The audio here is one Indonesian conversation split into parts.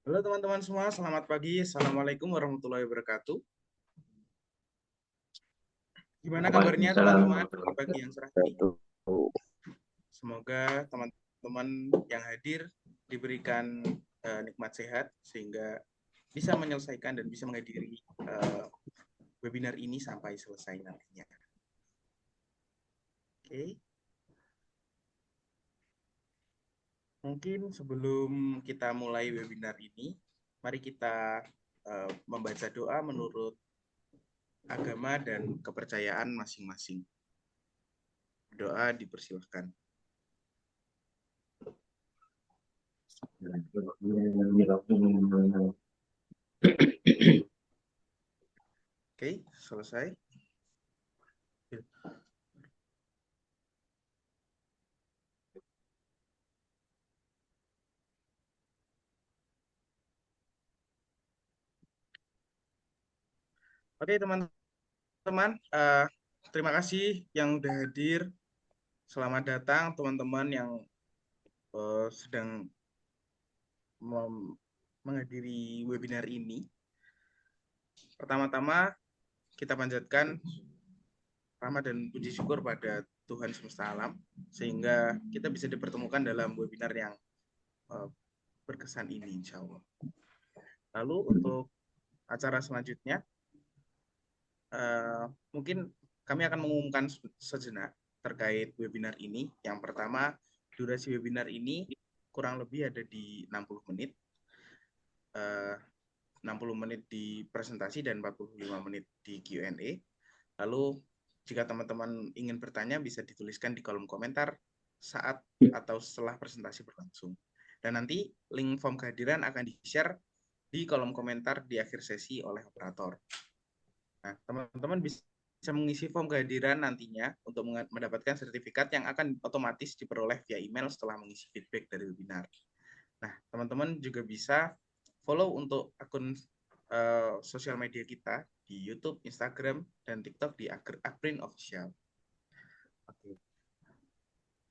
Halo teman-teman semua, selamat pagi. Assalamualaikum warahmatullahi wabarakatuh. Gimana kabarnya Waalaikumsalam teman-teman di warahmatullahi pagi yang cerah ini? wabarakatuh. Semoga teman-teman yang hadir diberikan nikmat sehat sehingga bisa menyelesaikan dan bisa menghadiri webinar ini sampai selesai nantinya. Oke, mungkin sebelum kita mulai webinar ini, mari kita membaca doa menurut agama dan kepercayaan masing-masing. Doa dipersilahkan. Oke, selesai. Oke, teman-teman. Terima kasih yang udah hadir. Selamat datang teman-teman yang sedang menghadiri webinar ini. Pertama-tama kita panjatkan rahmat dan puji syukur pada Tuhan semesta alam sehingga kita bisa dipertemukan dalam webinar yang eh, berkesan ini, insya Allah. Lalu untuk acara selanjutnya, mungkin kami akan mengumumkan sejenak terkait webinar ini. Yang pertama, durasi webinar ini kurang lebih ada di 60 menit. 60 menit di presentasi dan 45 menit di Q&A. Lalu jika teman-teman ingin bertanya bisa dituliskan di kolom komentar saat atau setelah presentasi berlangsung. Dan nanti link form kehadiran akan di-share di kolom komentar di akhir sesi oleh operator. Nah, teman-teman bisa mengisi form kehadiran nantinya untuk mendapatkan sertifikat yang akan otomatis diperoleh via email setelah mengisi feedback dari webinar. Nah, teman-teman juga bisa follow untuk akun sosial media kita di YouTube, Instagram, dan TikTok di Akprin Official. Oke.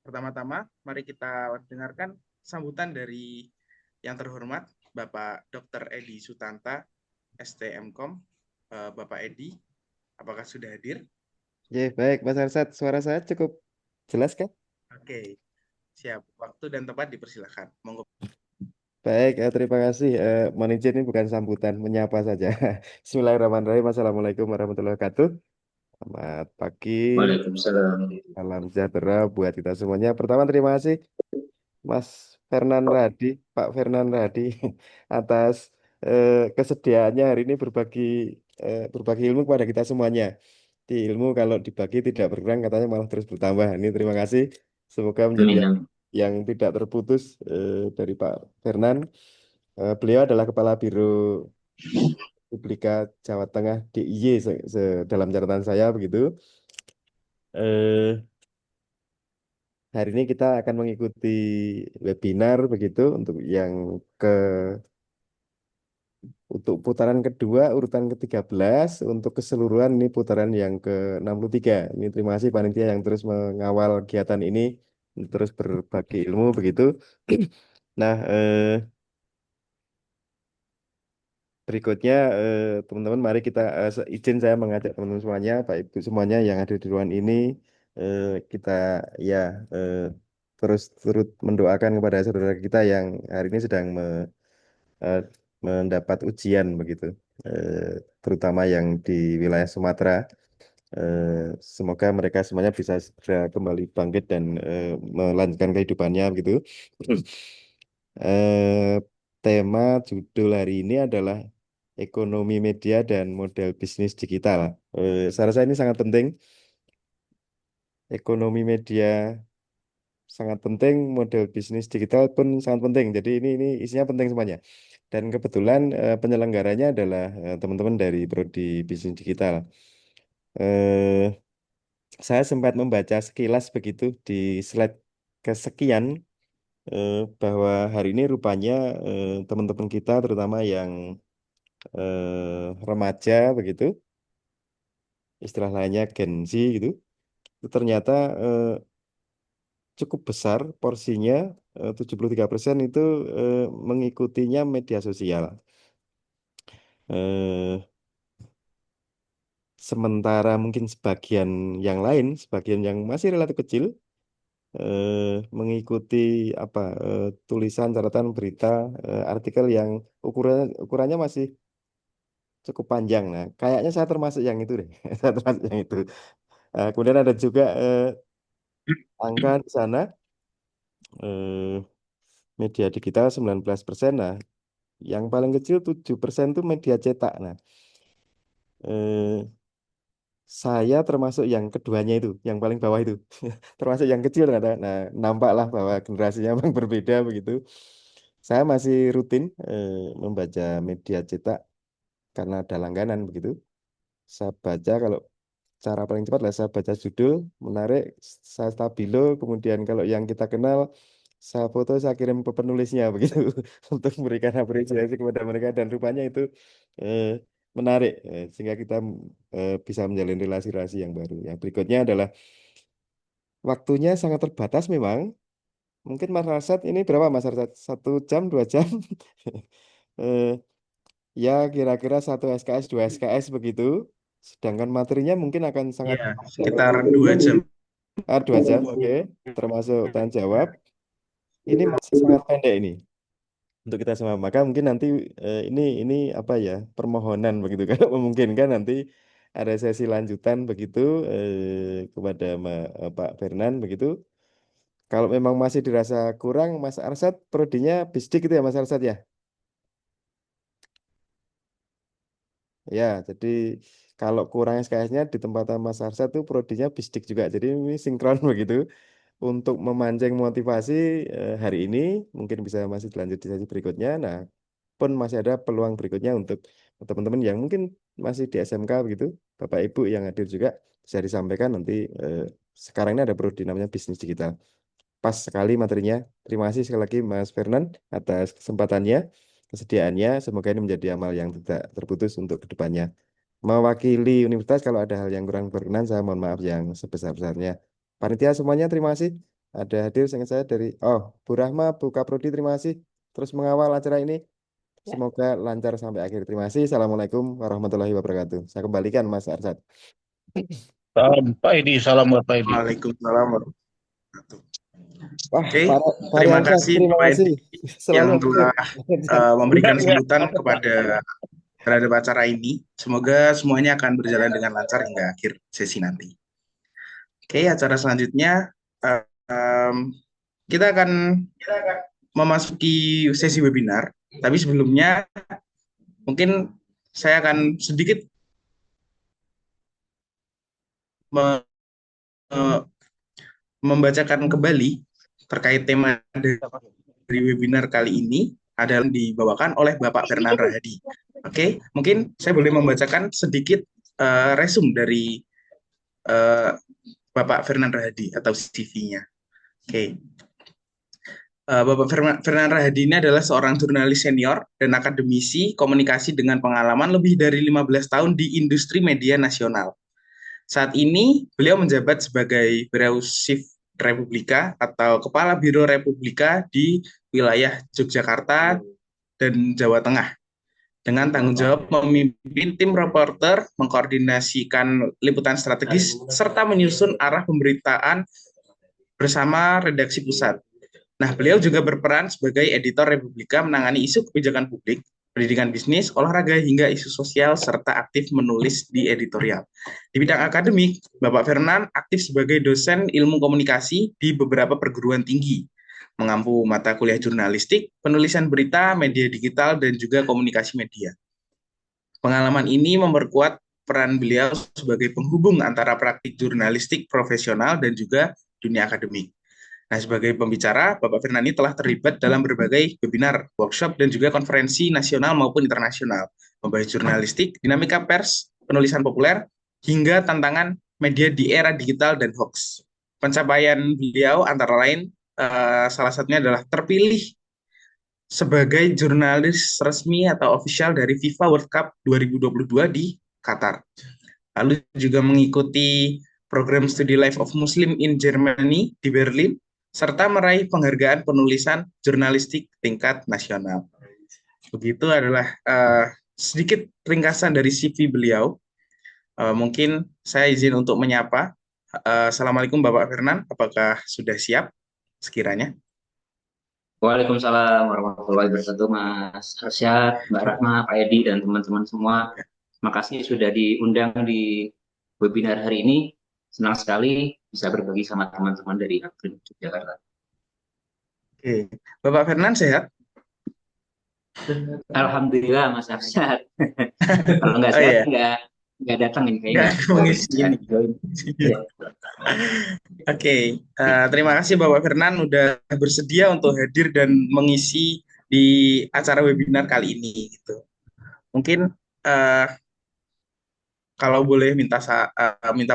Pertama-tama, mari kita dengarkan sambutan dari yang terhormat Bapak Dr. Edi Sutanta, STMkom. Bapak Edi, apakah sudah hadir? Oke, baik, Mas Arsad. Suara saya cukup jelas kan? Oke, siap. Waktu dan tempat dipersilakan. Monggo. Baik, terima kasih. Mohon izin ini bukan sambutan, menyapa saja. Bismillahirrahmanirrahim. Assalamualaikum warahmatullahi wabarakatuh. Selamat pagi, Waalaikumsalam. salam sejahtera buat kita semuanya. Pertama, terima kasih Mas Fernan Radi, Pak Fernan Radi, atas kesediaannya hari ini berbagi ilmu kepada kita semuanya. Di ilmu kalau dibagi tidak berkurang, katanya malah terus bertambah. Ini terima kasih. Semoga menjadi Amin, yang, amin. yang tidak terputus dari Pak Fernan. Beliau adalah Kepala Biro Publika Jawa Tengah DIY dalam catatan saya begitu. Eh, Hari ini kita akan mengikuti webinar begitu ke untuk putaran kedua urutan ke-13, untuk keseluruhan ini putaran yang ke-63. Ini terima kasih panitia yang terus mengawal kegiatan ini, terus berbagi ilmu begitu. Nah, berikutnya teman-teman mari kita izin saya mengajak teman-teman semuanya, Pak Ibu semuanya yang ada di ruang ini, kita ya eh, terus turut mendoakan kepada saudara kita yang hari ini sedang eh, mendapat ujian begitu, terutama yang di wilayah Sumatera. Semoga mereka semuanya bisa segera kembali bangkit dan melanjutkan kehidupannya begitu. Eh, Tema judul hari ini adalah ekonomi media dan model bisnis digital. Saya rasa ini sangat penting. Ekonomi media sangat penting, model bisnis digital pun sangat penting. Jadi ini isinya penting semuanya. Dan kebetulan penyelenggaranya adalah teman-teman dari Prodi Bisnis Digital. Eh, saya sempat membaca sekilas begitu di slide kesekian, bahwa hari ini rupanya teman-teman kita terutama yang remaja begitu, istilah lainnya Gen Z gitu, itu ternyata cukup besar porsinya, 73% itu mengikutinya media sosial. Eh, Sementara mungkin sebagian yang lain, sebagian yang masih relatif kecil, mengikuti apa tulisan, catatan, berita, artikel yang ukurannya masih cukup panjang. Nah, kayaknya saya termasuk yang itu deh. Saya termasuk yang itu. Kemudian ada juga angka di sana, eh, media digital 19%. Nah, yang paling kecil 7% itu media cetak. Nah, eh, saya termasuk yang keduanya itu, yang paling bawah itu. Termasuk yang kecil ternyata. Nah, nampaklah bahwa generasinya memang berbeda begitu. Saya masih rutin membaca media cetak karena ada langganan begitu. Saya baca kalau cara paling cepat lah saya baca judul, menarik, saya stabilo, kemudian kalau yang kita kenal, saya foto, saya kirim ke penulisnya begitu untuk memberikan apresiasi kepada mereka dan rupanya itu eh, menarik sehingga kita bisa menjalin relasi-relasi yang baru. Yang berikutnya adalah waktunya sangat terbatas memang. Mungkin Mas Arsad ini berapa Mas Arsad? 1 jam, 2 jam? Eh, Ya kira-kira 1 SKS, 2 SKS begitu. Sedangkan materinya mungkin akan sangat Ya, sekitar 2 jam. 2 jam, oke. Termasuk tanya jawab. Ini masih sangat pendek ini untuk kita semua. Maka mungkin nanti ini apa ya permohonan begitu kalau memungkinkan nanti ada sesi lanjutan begitu kepada Pak Fernan begitu. Kalau memang masih dirasa kurang, Mas Arsad, prodinya bisdik itu ya Mas Arsad ya. Ya, jadi kalau kurang SKS-nya di tempat Mas Arsad tuh prodinya bisdik juga. Jadi ini sinkron begitu. Untuk memancing motivasi hari ini mungkin bisa masih dilanjut di sesi berikutnya. Nah, pun masih ada peluang berikutnya untuk teman-teman yang mungkin masih di SMK begitu, Bapak Ibu yang hadir juga bisa disampaikan nanti. eh, Sekarang ini ada prodi namanya bisnis digital. Pas sekali materinya. Terima kasih sekali lagi Mas Fernan atas kesempatannya, kesediaannya. Semoga ini menjadi amal yang tidak terputus untuk kedepannya. Mewakili universitas, kalau ada hal yang kurang berkenan, saya mohon maaf yang sebesar-besarnya. Panitia semuanya, terima kasih. Ada hadir sangat saya dari, Bu Rahma, Bu Kaprodi, terima kasih. Terus mengawal acara ini. Semoga lancar sampai akhir. Terima kasih. Assalamualaikum warahmatullahi wabarakatuh. Saya kembalikan Mas Arsad. Salam Pak Edi, salam buat Pak Edi. Waalaikumsalam warahmatullahi wabarakatuh. Wah, Oke, Pak terima Arsad, kasih terima Pak kasih. Edi Selalu yang hadir. telah memberikan sambutan kepada terhadap acara ini. Semoga semuanya akan berjalan dengan lancar hingga akhir sesi nanti. Oke, acara selanjutnya em, kita akan memasuki sesi webinar. Tapi sebelumnya mungkin saya akan sedikit me- eh, membacakan kembali terkait tema dari webinar kali ini adalah dibawakan oleh Bapak Fernan Rahadi. Oke, mungkin saya boleh membacakan sedikit resume dari eh, Bapak Fernan Rahadi atau CV-nya. Oke, Bapak Fernan Rahadi ini adalah seorang jurnalis senior dan akademisi komunikasi dengan pengalaman lebih dari 15 tahun di industri media nasional. Saat ini, beliau menjabat sebagai Biro Chief Republika atau Kepala Biro Republika di wilayah Yogyakarta dan Jawa Tengah, dengan tanggung jawab memimpin tim reporter, mengkoordinasikan liputan strategis, serta menyusun arah pemberitaan bersama redaksi pusat. Nah, beliau juga berperan sebagai editor Republika, menangani isu kebijakan publik, pendidikan bisnis, olahraga, hingga isu sosial, serta aktif menulis di editorial. Di bidang akademik, Bapak Fernan aktif sebagai dosen ilmu komunikasi di beberapa perguruan tinggi, mengampu mata kuliah jurnalistik, penulisan berita, media digital, dan juga komunikasi media. Pengalaman ini memperkuat peran beliau sebagai penghubung antara praktik jurnalistik profesional dan juga dunia akademik. Nah, sebagai pembicara, Bapak Fernandi telah terlibat dalam berbagai webinar, workshop, dan juga konferensi nasional maupun internasional, membahas jurnalistik, dinamika pers, penulisan populer, hingga tantangan media di era digital dan hoax. Pencapaian beliau antara lain salah satunya adalah terpilih sebagai jurnalis resmi atau official dari FIFA World Cup 2022 di Qatar. Lalu juga mengikuti program studi Life of Muslim in Germany di Berlin, serta meraih penghargaan penulisan jurnalistik tingkat nasional. Begitu adalah sedikit ringkasan dari CV beliau. Mungkin saya izin untuk menyapa. Assalamualaikum Bapak Fernan, apakah sudah siap sekiranya? Waalaikumsalam warahmatullahi wabarakatuh, Mas Arsyad, Mbak Rahma, Pak Edi, dan teman-teman semua. Makasih sudah diundang di webinar hari ini. Senang sekali bisa berbagi sama teman-teman dari April Yogyakarta. Oke, Bapak Fernan sehat? Alhamdulillah, Mas Arsyad. Kalau nggak Oh sehat, iya, nggak datang ini nggak kayaknya. mengisi ini. Ya. Oke, terima kasih Bapak Fernan udah bersedia untuk hadir dan mengisi di acara webinar kali ini. Gitu. Mungkin eh, kalau boleh minta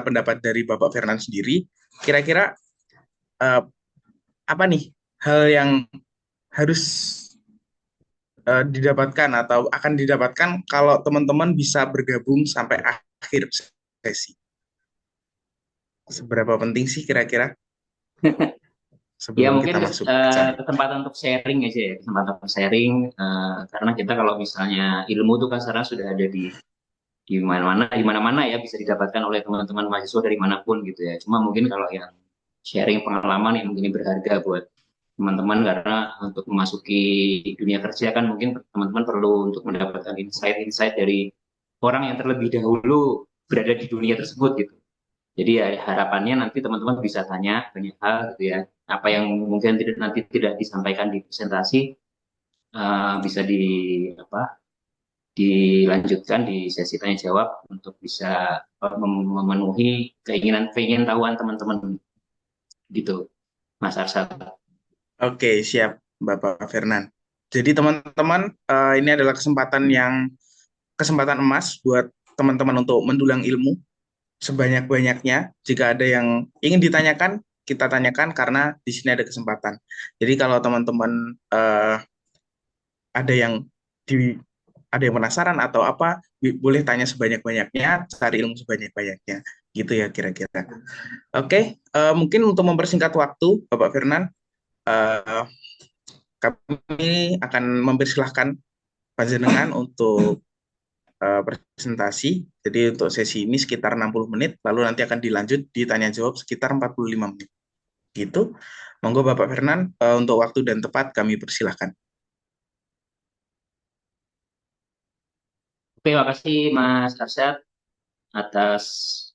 pendapat dari Bapak Fernan sendiri, kira-kira eh, apa nih hal yang harus didapatkan atau akan didapatkan kalau teman-teman bisa bergabung sampai akhir sesi? Seberapa penting sih kira-kira Ya sebelum kita mungkin masuk ke acara? kesempatan untuk sharing aja ya, kesempatan untuk sharing karena kita kalau misalnya ilmu itu kan sekarang sudah ada di mana-mana ya bisa didapatkan oleh teman-teman mahasiswa dari manapun gitu ya. Cuma mungkin kalau yang sharing pengalaman yang mungkin ini berharga buat teman-teman karena untuk memasuki dunia kerja kan mungkin teman-teman perlu untuk mendapatkan insight-insight dari orang yang terlebih dahulu berada di dunia tersebut gitu. Jadi ya harapannya nanti teman-teman bisa tanya banyak hal gitu ya. Apa yang mungkin nanti tidak disampaikan di presentasi bisa dilanjutkan di sesi tanya jawab untuk bisa memenuhi keinginan tahuan teman-teman gitu, Mas Arsad. Oke, siap Bapak Fernan. Jadi teman-teman, ini adalah kesempatan emas buat teman-teman untuk mendulang ilmu sebanyak-banyaknya. Jika ada yang ingin ditanyakan, kita tanyakan karena di sini ada kesempatan. Jadi kalau teman-teman ada yang di ada yang penasaran atau apa, boleh tanya sebanyak-banyaknya, cari ilmu sebanyak-banyaknya. Gitu ya kira-kira. Oke, mungkin untuk mempersingkat waktu, Bapak Firnan, eh, kami akan mempersilahkan panjenengan untuk presentasi. Jadi untuk sesi ini sekitar 60 menit, lalu nanti akan dilanjut di tanya jawab sekitar 45 menit. Gitu. Monggo Bapak Firnan, untuk waktu dan tepat kami persilahkan. Oke, makasih Mas Arsyad atas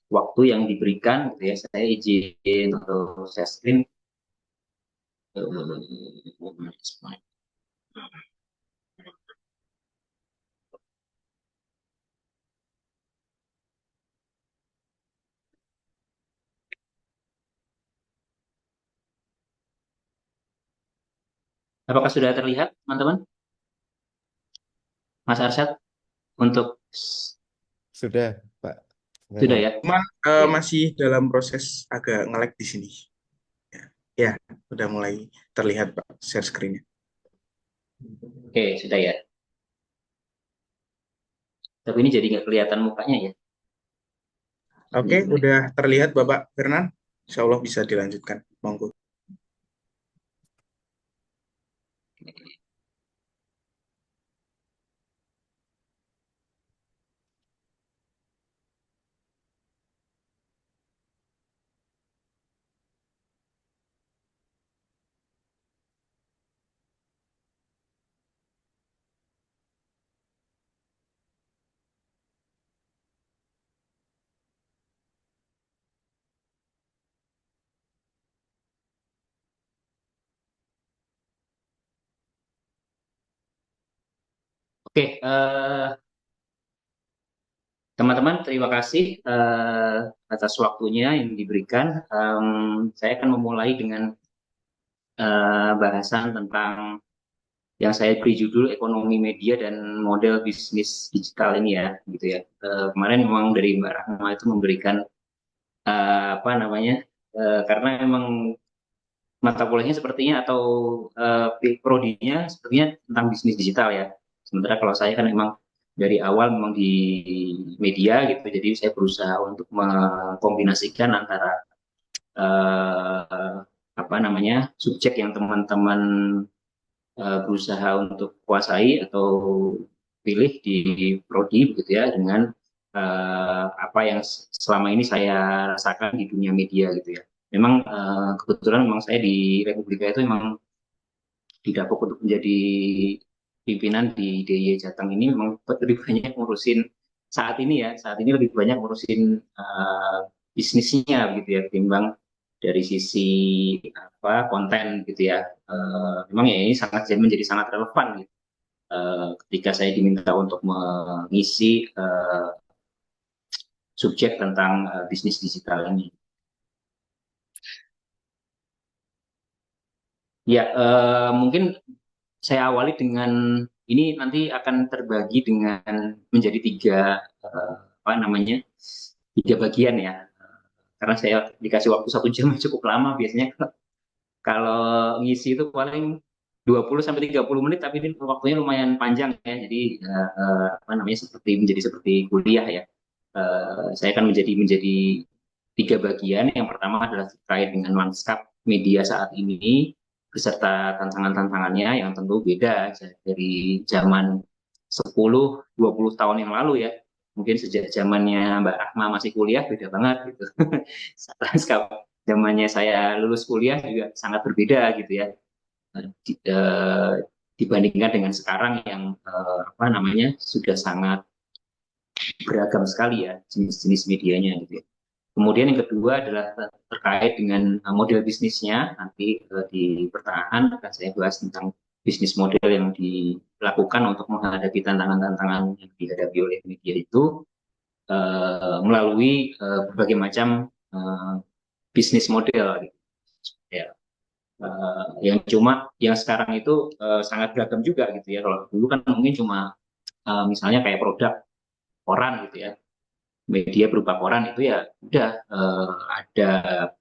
waktu yang diberikan gitu ya. Saya izin untuk share screen. Apakah sudah terlihat, teman-teman? Mas Arsyad, untuk Sudah, Pak. sudah ya? Cuman Oke, masih dalam proses agak nge-lag di sini. Ya, udah mulai terlihat Pak share screen-nya. oke, sudah ya. Tapi ini jadi nggak kelihatan mukanya ya. Oke, udah terlihat Bapak Firnan. Insya Allah bisa dilanjutkan. Monggo. Oke, teman-teman, terima kasih atas waktunya yang diberikan. Saya akan memulai dengan bahasan tentang yang saya beri judul ekonomi media dan model bisnis digital ini ya, gitu ya. Kemarin memang dari Mbak Rahma itu memberikan apa namanya, karena memang mata kuliahnya sepertinya atau prodinya sepertinya tentang bisnis digital ya. Sementara kalau saya kan memang dari awal memang di media gitu, jadi saya berusaha untuk mengkombinasikan antara apa namanya subjek yang teman-teman berusaha untuk kuasai atau pilih di prodi begitu ya, dengan apa yang selama ini saya rasakan di dunia media gitu ya. Memang kebetulan memang saya di Republika itu memang didapuk untuk menjadi pimpinan di DIY Jateng ini, memang lebih banyak ngurusin saat ini lebih banyak ngurusin bisnisnya gitu ya, ketimbang dari sisi apa konten gitu ya. Memang ya ini menjadi sangat relevan gitu. Ketika saya diminta untuk mengisi subjek tentang bisnis digital ini. Ya, mungkin saya awali dengan ini, nanti akan terbagi dengan menjadi apa namanya, 3 bagian ya. Karena saya dikasih waktu 1 jam cukup lama biasanya. Kalau ngisi itu paling 20 sampai 30 menit, tapi ini waktunya lumayan panjang ya. Jadi apa namanya, menjadi seperti kuliah ya. Saya akan menjadi 3 bagian. Yang pertama adalah terkait dengan lanskap media saat ini beserta tantangan-tantangannya yang tentu beda dari zaman 10-20 tahun yang lalu ya. Mungkin sejak zamannya Mbak Rahma masih kuliah beda banget gitu. Lanskap zamannya saya lulus kuliah juga sangat berbeda gitu ya. Dibandingkan dengan sekarang yang apa namanya sudah sangat beragam sekali ya jenis-jenis medianya gitu ya. Kemudian yang kedua adalah terkait dengan model bisnisnya. Nanti di pertengahan akan saya bahas tentang bisnis model yang dilakukan untuk menghadapi tantangan-tantangan yang dihadapi oleh media itu melalui berbagai macam bisnis model gitu. Ya. Yang sekarang itu sangat beragam juga gitu ya. Kalau dulu kan mungkin cuma misalnya kayak produk koran gitu ya, media berupa koran itu ya udah ada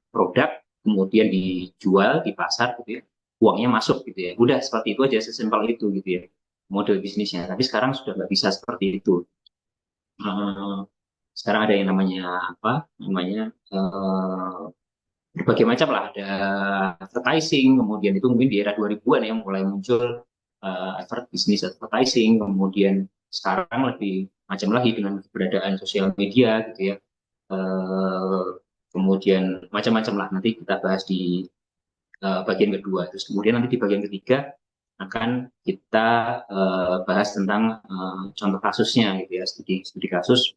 produk kemudian dijual di pasar gitu ya, uangnya masuk gitu ya, udah seperti itu aja, sesimpel itu gitu ya model bisnisnya. Tapi sekarang sudah nggak bisa seperti itu. Sekarang ada yang namanya apa namanya berbagai macam lah, ada advertising, kemudian itu mungkin di era 2000-an ya mulai muncul bisnis advertising, kemudian sekarang lebih macam lagi dengan keberadaan sosial media gitu ya. Kemudian macam-macam lah, nanti kita bahas di bagian kedua. Terus kemudian nanti di bagian ketiga akan kita bahas tentang contoh kasusnya gitu ya, studi kasus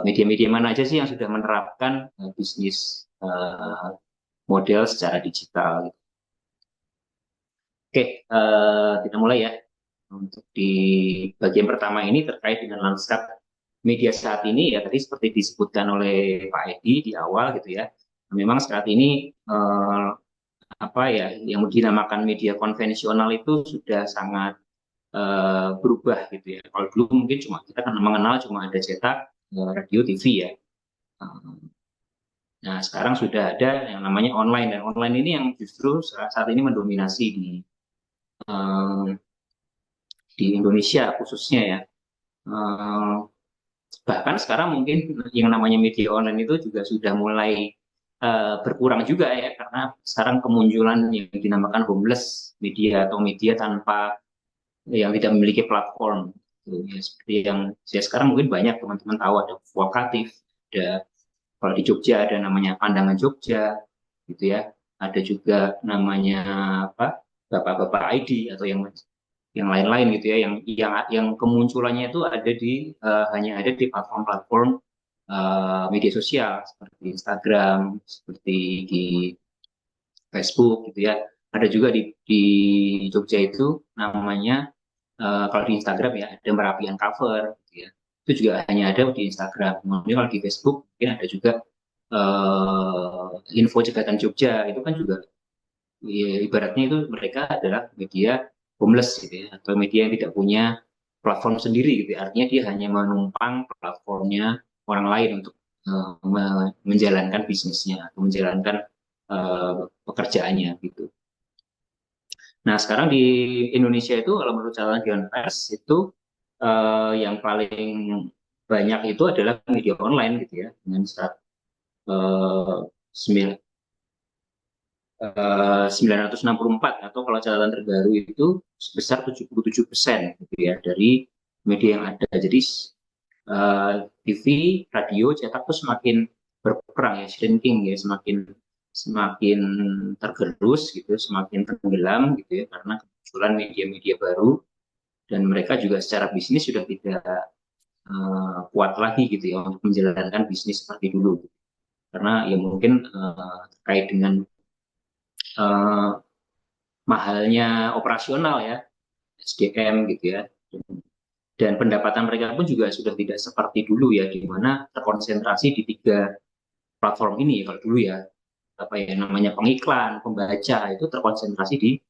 media-media mana aja sih yang sudah menerapkan bisnis model secara digital. Oke, kita mulai ya. Untuk di bagian pertama ini terkait dengan lanskap media saat ini ya, tadi seperti disebutkan oleh Pak Edi di awal gitu ya. Memang saat ini apa ya yang dinamakan media konvensional itu sudah sangat berubah gitu ya. Kalau dulu mungkin kita kan mengenal cuma ada cetak, radio, TV ya. Nah, sekarang sudah ada yang namanya online, dan online ini yang justru saat ini mendominasi di Indonesia khususnya ya. Bahkan sekarang mungkin yang namanya media online itu juga sudah mulai berkurang juga ya, karena sekarang kemunculan yang dinamakan homeless media atau media tanpa yang tidak memiliki platform. Ya, seperti yang saya sekarang mungkin banyak teman-teman tahu, ada Vokatif, ada kalau di Jogja ada namanya Pandangan Jogja gitu ya, ada juga namanya apa Bapak-bapak ID atau yang lain-lain gitu ya, yang kemunculannya itu hanya ada di platform-platform media sosial seperti Instagram, seperti di Facebook gitu ya. Ada juga di Jogja itu namanya kalau di Instagram ya ada Merapi Uncover gitu ya. Itu juga hanya ada di Instagram. Kemudian kalau di Facebook mungkin ada juga info Jegatan Jogja, itu kan juga ya, ibaratnya itu mereka adalah media homeless gitu ya, atau media yang tidak punya platform sendiri gitu ya. Artinya dia hanya menumpang platformnya orang lain untuk menjalankan bisnisnya atau menjalankan pekerjaannya gitu. Nah, sekarang di Indonesia itu kalau menurut catatan Dewan Pers itu yang paling banyak itu adalah media online gitu ya, dengan 964 atau kalau catatan terbaru itu sebesar 77% gitu ya dari media yang ada. Jadi TV, radio, cetak itu semakin berkurang ya, shrinking ya, semakin tergerus gitu, semakin tenggelam gitu ya, karena kemunculan media-media baru dan mereka juga secara bisnis sudah tidak kuat lagi gitu ya untuk menjalankan bisnis seperti dulu. Karena ya mungkin terkait dengan mahalnya operasional ya, SDM gitu ya. Dan pendapatan mereka pun juga sudah tidak seperti dulu ya, di mana terkonsentrasi di 3 platform ini. Kalau dulu ya, apa ya namanya, pengiklan, pembaca itu terkonsentrasi di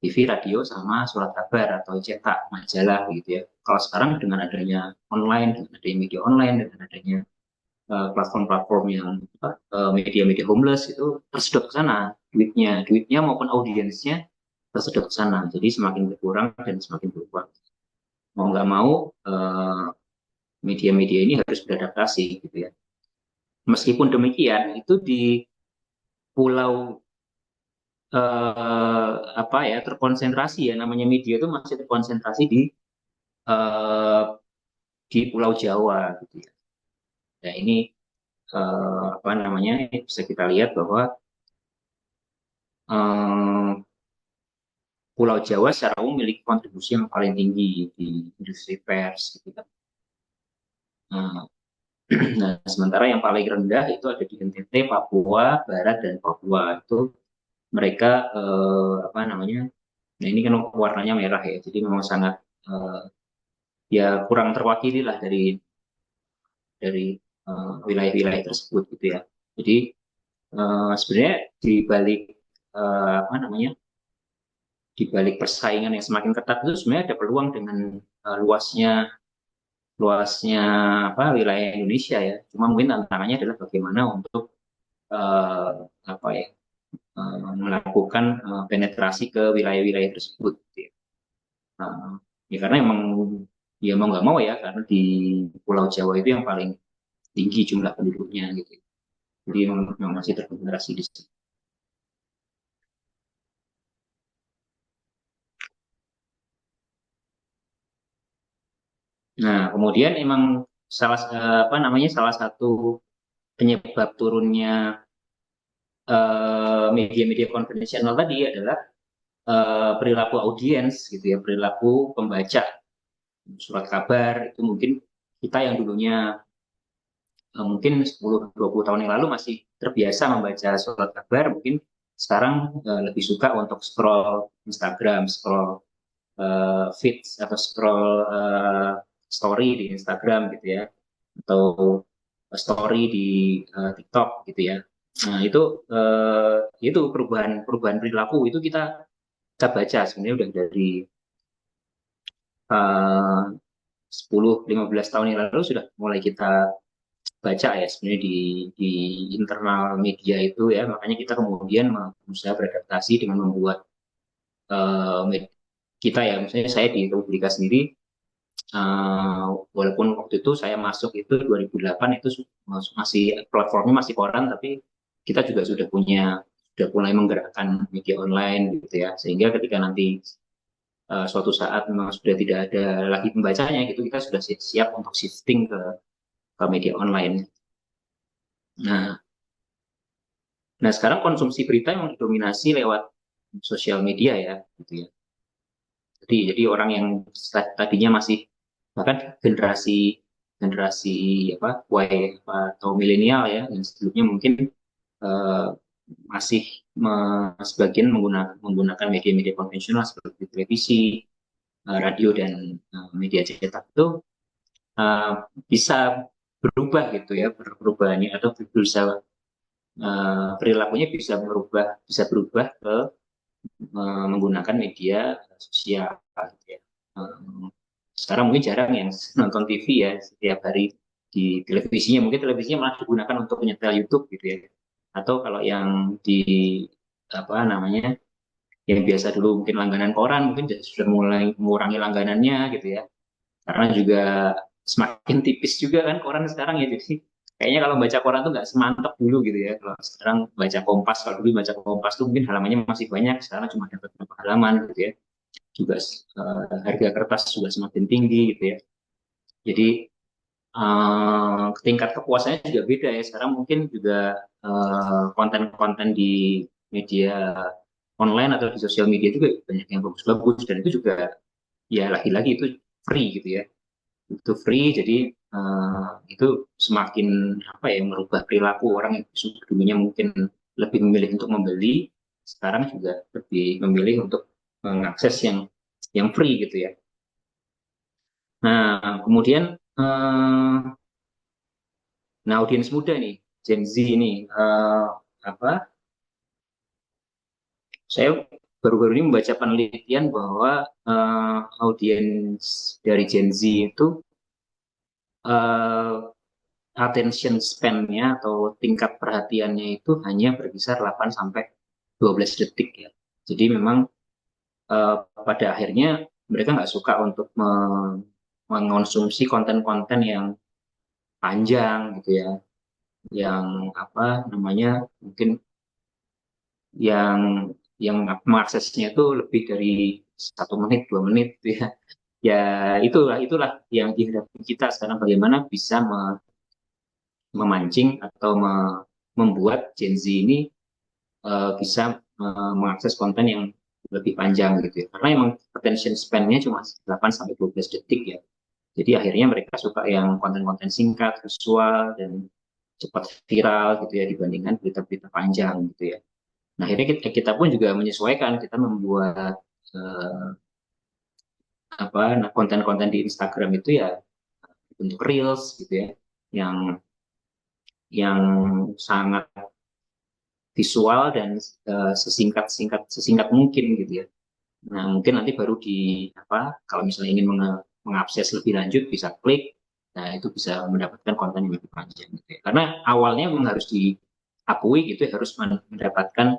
TV, radio, sama surat kabar atau cetak, majalah gitu ya. Kalau sekarang dengan adanya online, dengan adanya media online, dengan adanya platform-platform yang media-media homeless itu tersedot ke sana duitnya maupun audiensnya tersedot ke sana. Jadi semakin berkurang dan semakin berkurang. Mau nggak mau media-media ini harus beradaptasi gitu ya. Meskipun demikian, itu di pulau apa ya, terkonsentrasi ya, namanya media itu masih terkonsentrasi eh, di Pulau Jawa gitu ya. Nah ini apa namanya, bisa kita lihat bahwa eh, Pulau Jawa secara umum memiliki kontribusi yang paling tinggi di industri pers gitu kan. Nah, nah, sementara yang paling rendah itu ada di NTT, Papua Barat dan Papua. Itu mereka apa namanya? Nah ini kan warnanya merah ya, jadi memang sangat ya kurang terwakili lah dari wilayah-wilayah tersebut gitu ya. Jadi sebenarnya di balik apa namanya, di balik persaingan yang semakin ketat itu sebenarnya ada peluang dengan luasnya luasnya apa wilayah Indonesia ya. Cuma mungkin tantangannya adalah bagaimana untuk apa ya, melakukan penetrasi ke wilayah-wilayah tersebut gitu ya. Ya karena emang ya mau nggak mau ya, karena di Pulau Jawa itu yang paling tinggi jumlah penduduknya gitu. Jadi memang masih terkonsentrasi di situ. Nah, kemudian emang apa namanya, salah satu penyebab turunnya media-media konvensional tadi adalah perilaku audiens gitu ya, perilaku pembaca surat kabar. Itu mungkin kita yang dulunya mungkin 10-20 tahun yang lalu masih terbiasa membaca surat kabar, mungkin sekarang lebih suka untuk scroll Instagram, scroll feeds atau scroll story di Instagram gitu ya, atau story di TikTok gitu ya. Nah itu perubahan perilaku itu kita baca sebenarnya udah dari 10-15 tahun yang lalu sudah mulai kita baca ya sebenarnya di internal media itu ya. Makanya kita kemudian berusaha beradaptasi dengan membuat kita ya, misalnya saya di Republika sendiri, walaupun waktu itu saya masuk itu 2008, itu masih platformnya masih koran, tapi kita juga sudah mulai menggerakkan media online gitu ya, sehingga ketika nanti suatu saat memang sudah tidak ada lagi pembacanya gitu, kita sudah siap untuk shifting ke media online. Nah, sekarang konsumsi berita memang didominasi lewat sosial media ya, gitu ya. Jadi orang yang tadinya masih, bahkan generasi apa Y atau milenial ya, yang sebelumnya mungkin masih sebagian menggunakan media-media konvensional seperti televisi, radio dan media cetak itu bisa berubah gitu ya, perubahannya atau berusaha perilakunya bisa berubah ke menggunakan media sosial gitu ya. Sekarang mungkin jarang yang nonton TV ya setiap hari di televisinya, mungkin televisinya malah digunakan untuk menyetel YouTube gitu ya. Atau kalau yang di apa namanya, yang biasa dulu mungkin langganan koran, mungkin sudah mulai mengurangi langganannya gitu ya. Karena juga semakin tipis juga kan koran sekarang ya, jadi kayaknya kalau baca koran tuh nggak semantap dulu gitu ya. Kalau sekarang baca Kompas, kalau dulu baca Kompas tuh mungkin halamannya masih banyak, sekarang cuma dapat beberapa halaman gitu ya. Juga harga kertas juga semakin tinggi gitu ya. Jadi tingkat kepuasannya juga beda ya. Sekarang mungkin juga konten-konten di media online atau di sosial media juga banyak yang bagus-bagus, dan itu juga ya lagi-lagi itu free gitu ya. Itu free, jadi itu semakin apa ya, merubah perilaku orang yang dulunya mungkin lebih memilih untuk membeli, sekarang juga lebih memilih untuk mengakses yang free gitu ya. Nah, kemudian nah audiens muda nih, Gen Z ini, apa? Saya baru-baru ini membaca penelitian bahwa audiens dari Gen Z itu uh, attention span-nya atau tingkat perhatiannya itu hanya berkisar 8 sampai 12 detik ya. Jadi memang pada akhirnya mereka nggak suka untuk mengonsumsi konten-konten yang panjang gitu ya, yang apa namanya, mungkin yang mengaksesnya itu lebih dari 1 menit 2 menit gitu ya. Ya itulah yang dihadapi kita sekarang, bagaimana bisa memancing atau membuat Gen Z ini bisa mengakses konten yang lebih panjang gitu ya. Karena emang attention span-nya cuma 8 sampai 12 detik ya. Jadi akhirnya mereka suka yang konten-konten singkat, visual, dan cepat viral gitu ya, dibandingkan berita-berita panjang gitu ya. Nah, akhirnya kita pun juga menyesuaikan, kita membuat eh, konten-konten di Instagram itu ya bentuk reels gitu ya, yang yang sangat visual dan sesingkat mungkin gitu ya. Nah, mungkin nanti baru kalau misalnya ingin mengakses lebih lanjut bisa klik. Nah, itu bisa mendapatkan konten yang lebih panjang gitu ya. Karena awalnya memang harus diakui gitu ya, harus mendapatkan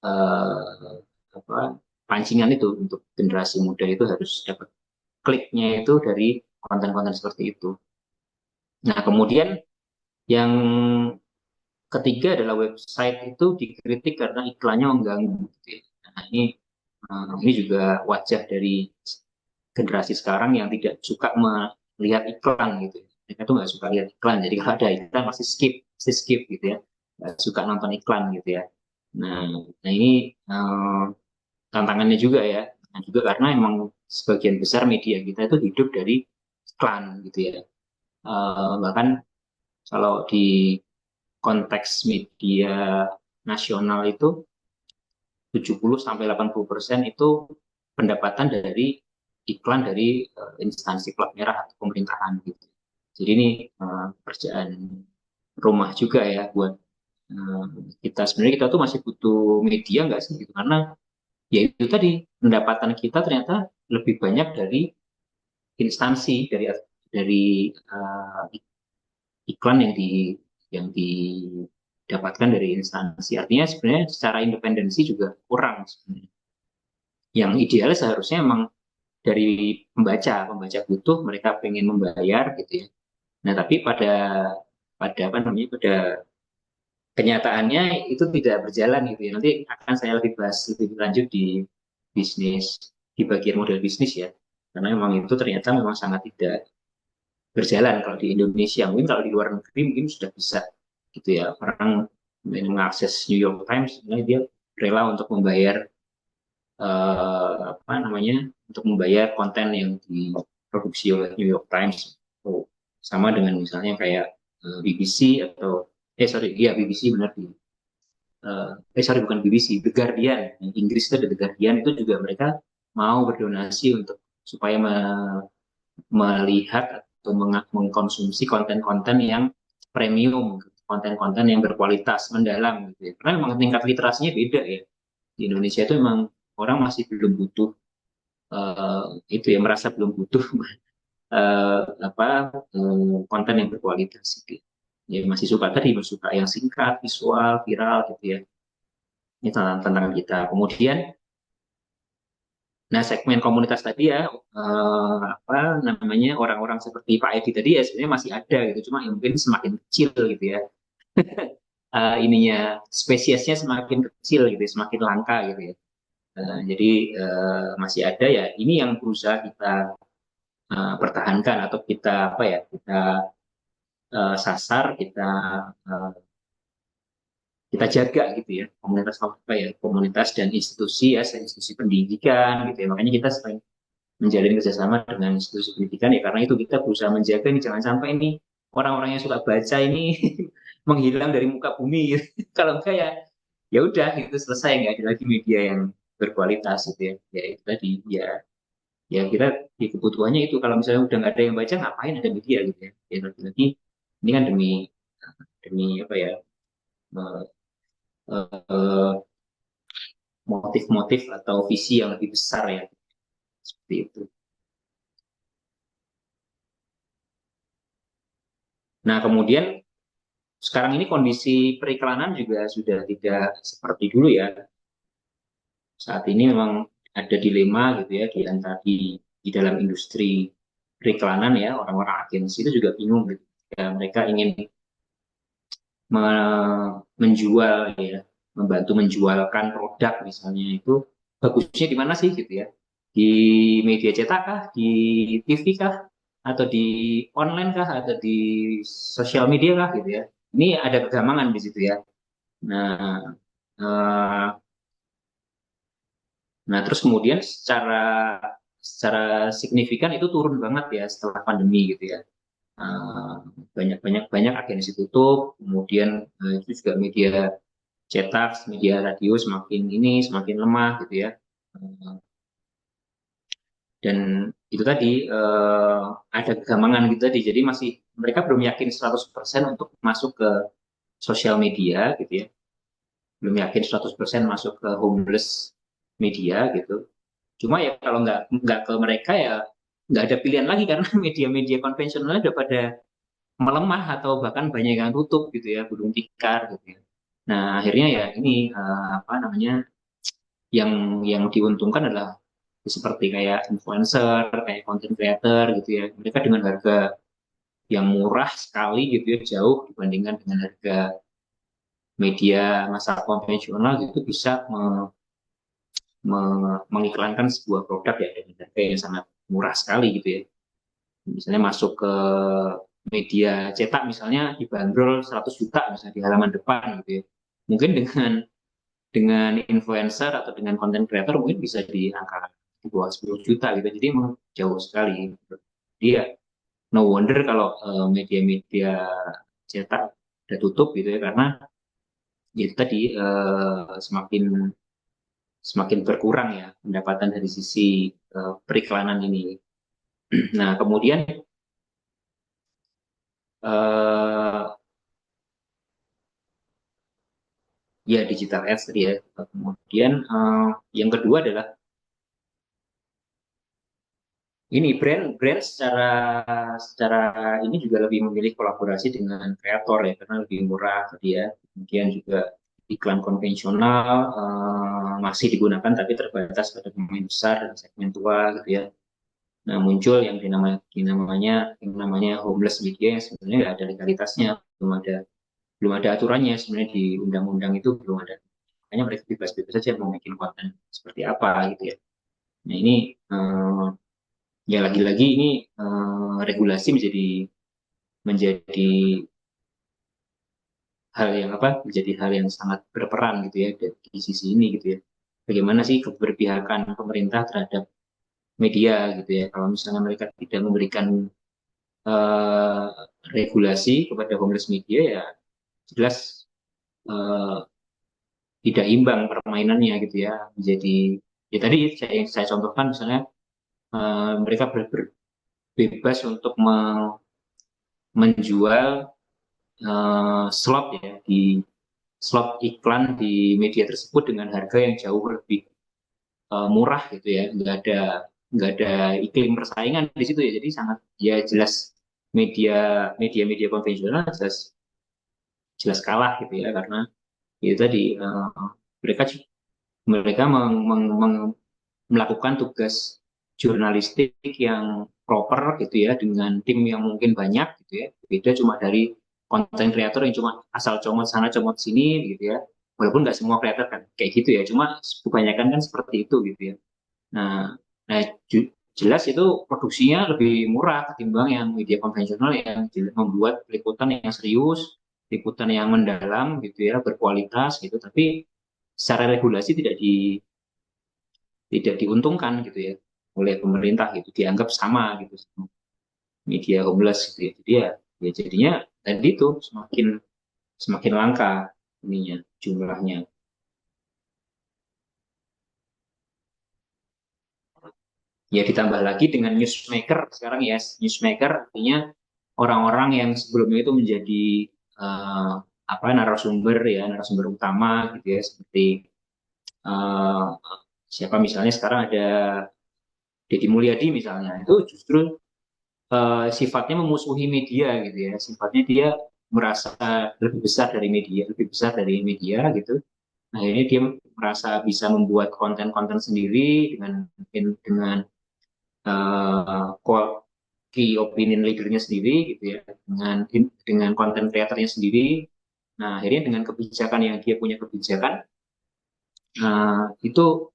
eh, apa pancingan itu untuk generasi muda, itu harus dapat kliknya itu dari konten-konten seperti itu. Nah, kemudian yang ketiga adalah website itu dikritik karena iklannya mengganggu gitu ya. Nah, ini juga wajah dari generasi sekarang yang tidak suka melihat iklan gitu ya. Mereka tuh nggak suka lihat iklan. Jadi kalau ada iklan pasti skip gitu ya. Nggak suka nonton iklan gitu ya. Nah, ini tantangannya juga ya. Nah, juga karena emang sebagian besar media kita itu hidup dari iklan gitu ya. Bahkan kalau di konteks media nasional itu 70 sampai 80% itu pendapatan dari iklan dari instansi plat merah atau pemerintahan gitu. Jadi ini pekerjaan rumah juga ya buat kita. Sebenarnya kita tuh masih butuh media nggak sih gitu, karena ya itu tadi, pendapatan kita ternyata lebih banyak dari instansi, dari iklan yang didapatkan dari instansi. Artinya sebenarnya secara independensi juga kurang sebenarnya. Yang ideal seharusnya emang dari pembaca butuh, mereka pengen membayar gitu ya. Nah, tapi pada pada apa namanya pada kenyataannya itu tidak berjalan gitu ya. Nanti akan saya lebih bahas lebih lanjut di bisnis, di bagian model bisnis ya. Karena memang itu ternyata memang sangat tidak berjalan kalau di Indonesia. Mungkin kalau di luar negeri mungkin sudah bisa gitu ya. Orang mengakses New York Times, sebenarnya dia rela untuk membayar apa namanya untuk membayar konten yang diproduksi oleh New York Times. Oh, sama dengan misalnya kayak BBC atau BBC benar di bukan BBC, The Guardian. Yang Inggris itu ada The Guardian, itu juga mereka mau berdonasi untuk supaya melihat atau mengkonsumsi konten-konten yang premium, konten-konten yang berkualitas mendalam gitu ya. Karena memang tingkat literasinya beda ya. Di Indonesia itu memang orang masih belum butuh itu ya, merasa belum butuh konten yang berkualitas gitu. Ya masih suka yang singkat, visual, viral gitu ya. Ini tantangan kita. Kemudian Nah, segmen komunitas tadi ya, apa namanya, orang-orang seperti Pak Edi tadi ya sebenarnya masih ada gitu, cuma ya mungkin semakin kecil gitu ya. Ininya spesiesnya semakin kecil gitu, ya, semakin langka gitu ya. Jadi masih ada ya. Ini yang berusaha kita pertahankan atau kita apa ya, kita sasar, uh, kita jaga gitu ya, komunitas apa ya, komunitas dan institusi ya, institusi pendidikan gitu ya. Makanya kita sering menjalin kerjasama dengan institusi pendidikan ya, karena itu kita berusaha menjaga nih, jangan sampai ini orang-orang yang suka baca ini menghilang dari muka bumi gitu. Kalau enggak ya ya udah itu selesai, nggak ada lagi media yang berkualitas gitu ya. Ya itu tadi ya, ya kita di kebutuhannya itu, kalau misalnya udah nggak ada yang baca ngapain ada media gitu ya. Ya lagi-lagi ini kan demi demi apa ya, eh, eh, motif-motif atau visi yang lebih besar ya, seperti itu. Nah, kemudian sekarang ini kondisi periklanan juga sudah tidak seperti dulu ya. Saat ini memang ada dilema gitu ya, di dalam industri periklanan ya, orang-orang agensi itu juga bingung gitu. Ya, mereka ingin menjual ya, membantu menjualkan produk misalnya, itu bagusnya di mana sih gitu ya? Di media cetak kah, di TV kah, atau di online kah, atau di sosial media kah gitu ya? Ini ada kegamangan di situ ya. Nah, eh, nah terus kemudian secara secara signifikan itu turun banget ya setelah pandemi gitu ya. Eh, banyak banyak banyak agensi tutup, kemudian itu juga media cetak, media radio semakin ini semakin lemah gitu ya. Eh, dan itu tadi ada kegamangan gitu tadi. Jadi masih mereka belum yakin 100% untuk masuk ke sosial media gitu ya. Belum yakin 100% masuk ke homeless media gitu. Cuma ya kalau nggak ke mereka ya nggak ada pilihan lagi, karena media-media konvensional udah pada melemah atau bahkan banyak yang tutup gitu ya, gulung tikar gitu ya. Nah akhirnya ya ini apa namanya, yang diuntungkan adalah seperti kayak influencer, kayak content creator gitu ya. Mereka dengan harga yang murah sekali gitu ya, jauh dibandingkan dengan harga media massa konvensional gitu, bisa mengiklankan sebuah produk ya dengan harga yang sangat murah sekali gitu ya. Misalnya masuk ke media cetak misalnya dibanderol 100 juta misalnya di halaman depan gitu ya. Mungkin dengan influencer atau dengan content creator mungkin bisa di angka di bawah 10 juta gitu. Jadi memang jauh sekali. Dia no wonder kalau media-media cetak udah tutup gitu ya, karena itu tadi semakin semakin berkurang ya pendapatan dari sisi periklanan ini. Nah, kemudian eh, ya digital ads tadi ya. Kemudian yang kedua adalah ini brand secara secara ini juga lebih memilih kolaborasi dengan kreator ya, karena lebih murah tadi ya. Kemudian juga iklan konvensional masih digunakan tapi terbatas pada pemain besar dan segmen tua gitu ya. Nah, muncul yang namanya homeless media yang sebenarnya nggak ada legalitasnya, belum ada aturannya sebenarnya di undang-undang itu, belum ada. Makanya mereka bebas-bebas saja mau bikin konten seperti apa gitu ya. Nah ini ya lagi-lagi ini regulasi menjadi menjadi menjadi hal yang sangat berperan gitu ya di sisi ini gitu ya. Bagaimana sih keberpihakan pemerintah terhadap media gitu ya. Kalau misalnya mereka tidak memberikan eh, regulasi kepada homeless media ya jelas eh, tidak imbang permainannya gitu ya. Menjadi ya tadi saya contohkan misalnya mereka bebas untuk menjual slot ya, di slot iklan di media tersebut dengan harga yang jauh lebih murah gitu ya, nggak ada iklim persaingan di situ ya, jadi sangat ya jelas media konvensional jelas jelas kalah gitu ya, karena itu tadi mereka mereka melakukan tugas jurnalistik yang proper gitu ya, dengan tim yang mungkin banyak gitu ya. Beda cuma dari konten kreator yang cuma asal comot sana comot sini gitu ya. Walaupun nggak semua kreator kan kayak gitu ya, cuma kebanyakan kan seperti itu gitu ya. Nah, nah jelas itu produksinya lebih murah ketimbang yang media konvensional yang membuat liputan yang serius, liputan yang mendalam gitu ya, berkualitas gitu. Tapi secara regulasi tidak diuntungkan gitu ya oleh pemerintah gitu, dianggap sama gitu sama media homeless gitu ya. Jadi ya jadinya tadi itu semakin semakin langka ininya jumlahnya. Ya ditambah lagi dengan newsmaker sekarang ya, newsmaker artinya orang-orang yang sebelumnya itu menjadi eh, apa narasumber utama gitu ya, seperti eh, siapa misalnya sekarang ada Deddy Mulyadi misalnya, itu justru sifatnya memusuhi media gitu ya, sifatnya dia merasa lebih besar dari media gitu. Nah ini dia merasa bisa membuat konten-konten sendiri dengan key opinion leadernya sendiri gitu ya, dengan konten kreatornya sendiri. Nah akhirnya dengan kebijakan yang dia punya kebijakan, itu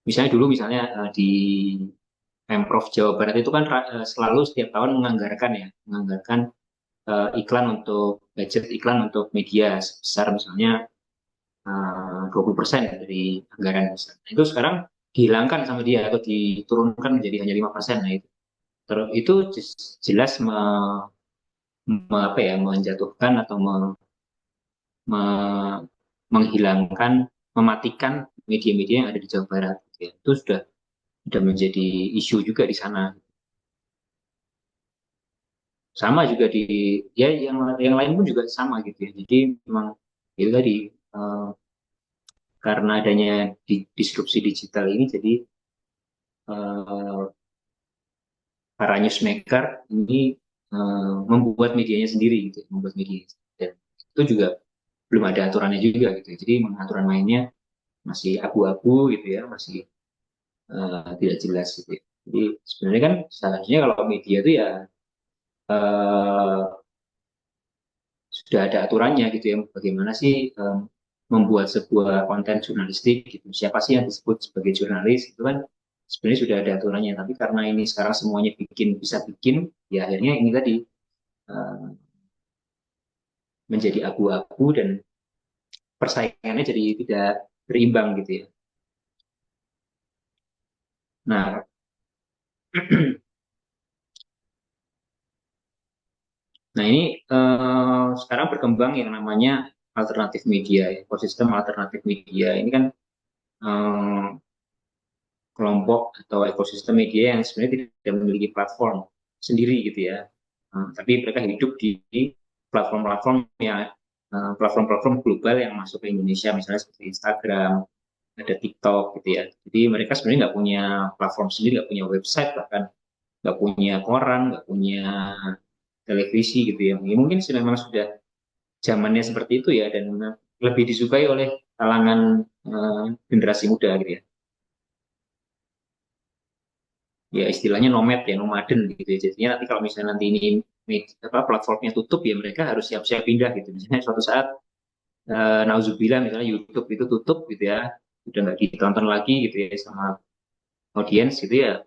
misalnya dulu misalnya di Pemprov Jawa Barat itu kan selalu setiap tahun menganggarkan budget iklan untuk media sebesar misalnya 20% dari anggaran misalnya. Itu sekarang dihilangkan sama dia atau diturunkan menjadi hanya 5%. Nah itu terus itu jelas menjatuhkan atau me- menghilangkan, mematikan media-media yang ada di Jawa Barat gitu ya. Itu sudah menjadi isu juga di sana. Sama juga di ya yang lain pun juga sama gitu ya. Jadi memang itu tadi eh, karena adanya disrupsi digital ini, jadi eh, para newsmaker ini membuat medianya sendiri gitu, membuat media, dan itu juga belum ada aturannya juga gitu. Jadi aturan mainnya masih abu-abu gitu ya, masih tidak jelas gitu ya. Jadi sebenarnya kan seharusnya kalau media itu ya uh, sudah ada aturannya gitu ya, bagaimana sih membuat sebuah konten jurnalistik gitu. Siapa sih yang disebut sebagai jurnalis itu kan sebenarnya sudah ada aturannya, tapi karena ini sekarang semuanya bisa bikin, ya akhirnya ini tadi uh, menjadi abu-abu dan persaingannya jadi tidak berimbang gitu ya. Nah, nah ini sekarang berkembang yang namanya alternatif media, ekosistem alternatif media. Ini kan eh, kelompok atau ekosistem media yang sebenarnya tidak memiliki platform sendiri gitu ya. Tapi mereka hidup di platform-platform yang platform-platform global yang masuk ke Indonesia, misalnya seperti Instagram, ada TikTok gitu ya. Jadi mereka sebenarnya nggak punya platform sendiri, nggak punya website, bahkan nggak punya koran, nggak punya televisi gitu ya. Ya mungkin memang sudah zamannya seperti itu ya, dan lebih disukai oleh kalangan generasi muda gitu ya. Ya istilahnya nomad ya, nomaden gitu ya. Jadinya nanti kalau misalnya nanti ini platformnya tutup, ya mereka harus siap-siap pindah gitu. Misalnya suatu saat nauzubillah misalnya YouTube itu tutup gitu ya, udah nggak ditonton lagi gitu ya sama audiens gitu ya,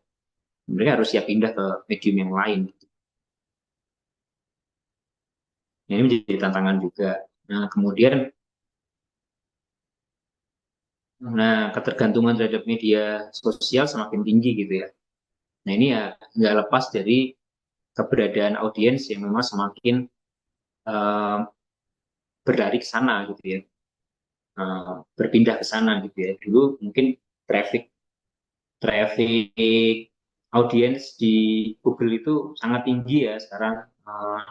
mereka harus siap pindah ke medium yang lain gitu. Nah, ini menjadi tantangan juga. Nah kemudian, ketergantungan terhadap media sosial semakin tinggi gitu ya. Nah ini ya nggak lepas dari keberadaan audiens yang memang semakin uh, berlari ke sana gitu ya, berpindah ke sana gitu ya. Dulu mungkin traffic traffic audiens di Google itu sangat tinggi ya. Uh,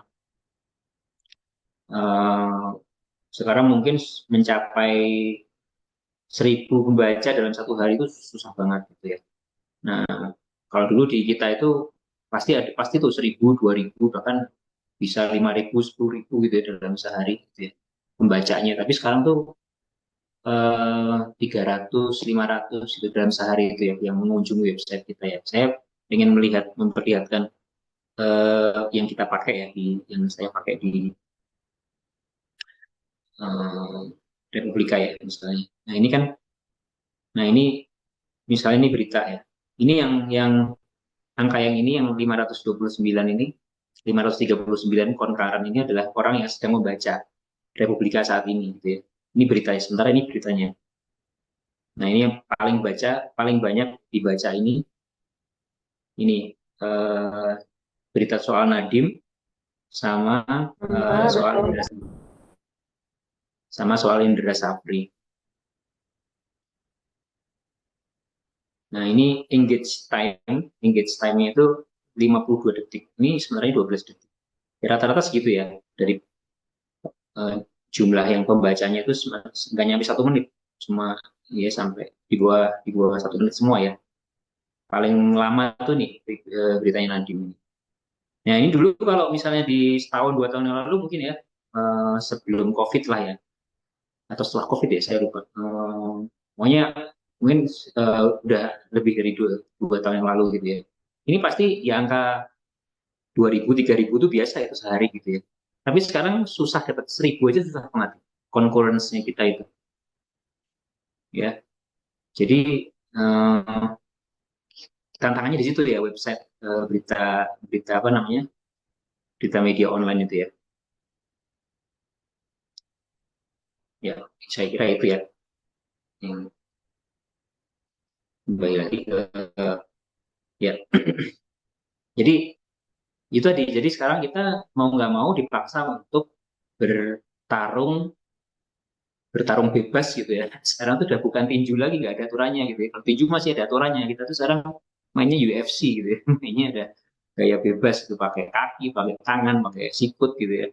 uh, sekarang mungkin mencapai 1.000 pembaca dalam satu hari itu susah banget gitu ya. Nah kalau dulu di kita itu pasti tuh 1.000, 2.000, bahkan bisa 5.000, 10.000 gitu ya dalam sehari gitu ya pembacanya. Tapi sekarang tuh 300, 500 itu dalam sehari itu ya yang mengunjungi website kita ya. Saya ingin memperlihatkan yang kita pakai ya yang saya pakai di eh, Republika ya misalnya. Nah ini misalnya ini berita ya. Ini yang angka yang ini yang 529 ini 539 konkaran ini adalah orang yang sedang membaca Republika saat ini gitu ya. Ini beritanya, sementara ini beritanya. Nah, ini yang paling banyak dibaca ini eh, berita soal Nadiem sama soal Indra Safri. Nah, ini engage time-nya itu 52 detik. Ini sebenarnya 12 detik. Ya, rata-rata segitu ya dari jumlah yang pembacanya itu nggak nyampe 1 menit, cuma ya sampai di bawah 1 menit semua ya. Paling lama tuh nih beritanya Nadiem ini. Nah ini dulu kalau misalnya di setahun 2 tahun yang lalu mungkin ya sebelum COVID lah ya atau setelah COVID ya saya lupa. Pokoknya mungkin udah lebih dari 2 tahun yang lalu gitu ya. Ini pasti ya angka 2.000, 3.000 itu biasa itu sehari gitu ya. Tapi sekarang susah dapat 1.000 aja susah banget concurrence-nya kita itu ya. Jadi eh, tantangannya di situ ya website berita berita apa namanya berita media online itu ya. Ya saya kira itu ya yang kembali lagi ke ya. Jadi itu tadi. Jadi sekarang kita mau nggak mau dipaksa untuk bertarung bertarung bebas gitu ya. Sekarang tuh udah bukan tinju lagi, nggak ada aturannya gitu ya. Kalau tinju masih ada aturannya, kita tuh sekarang mainnya UFC gitu ya. Mainnya ada gaya bebas gitu, pakai kaki, pakai tangan, pakai sikut gitu ya.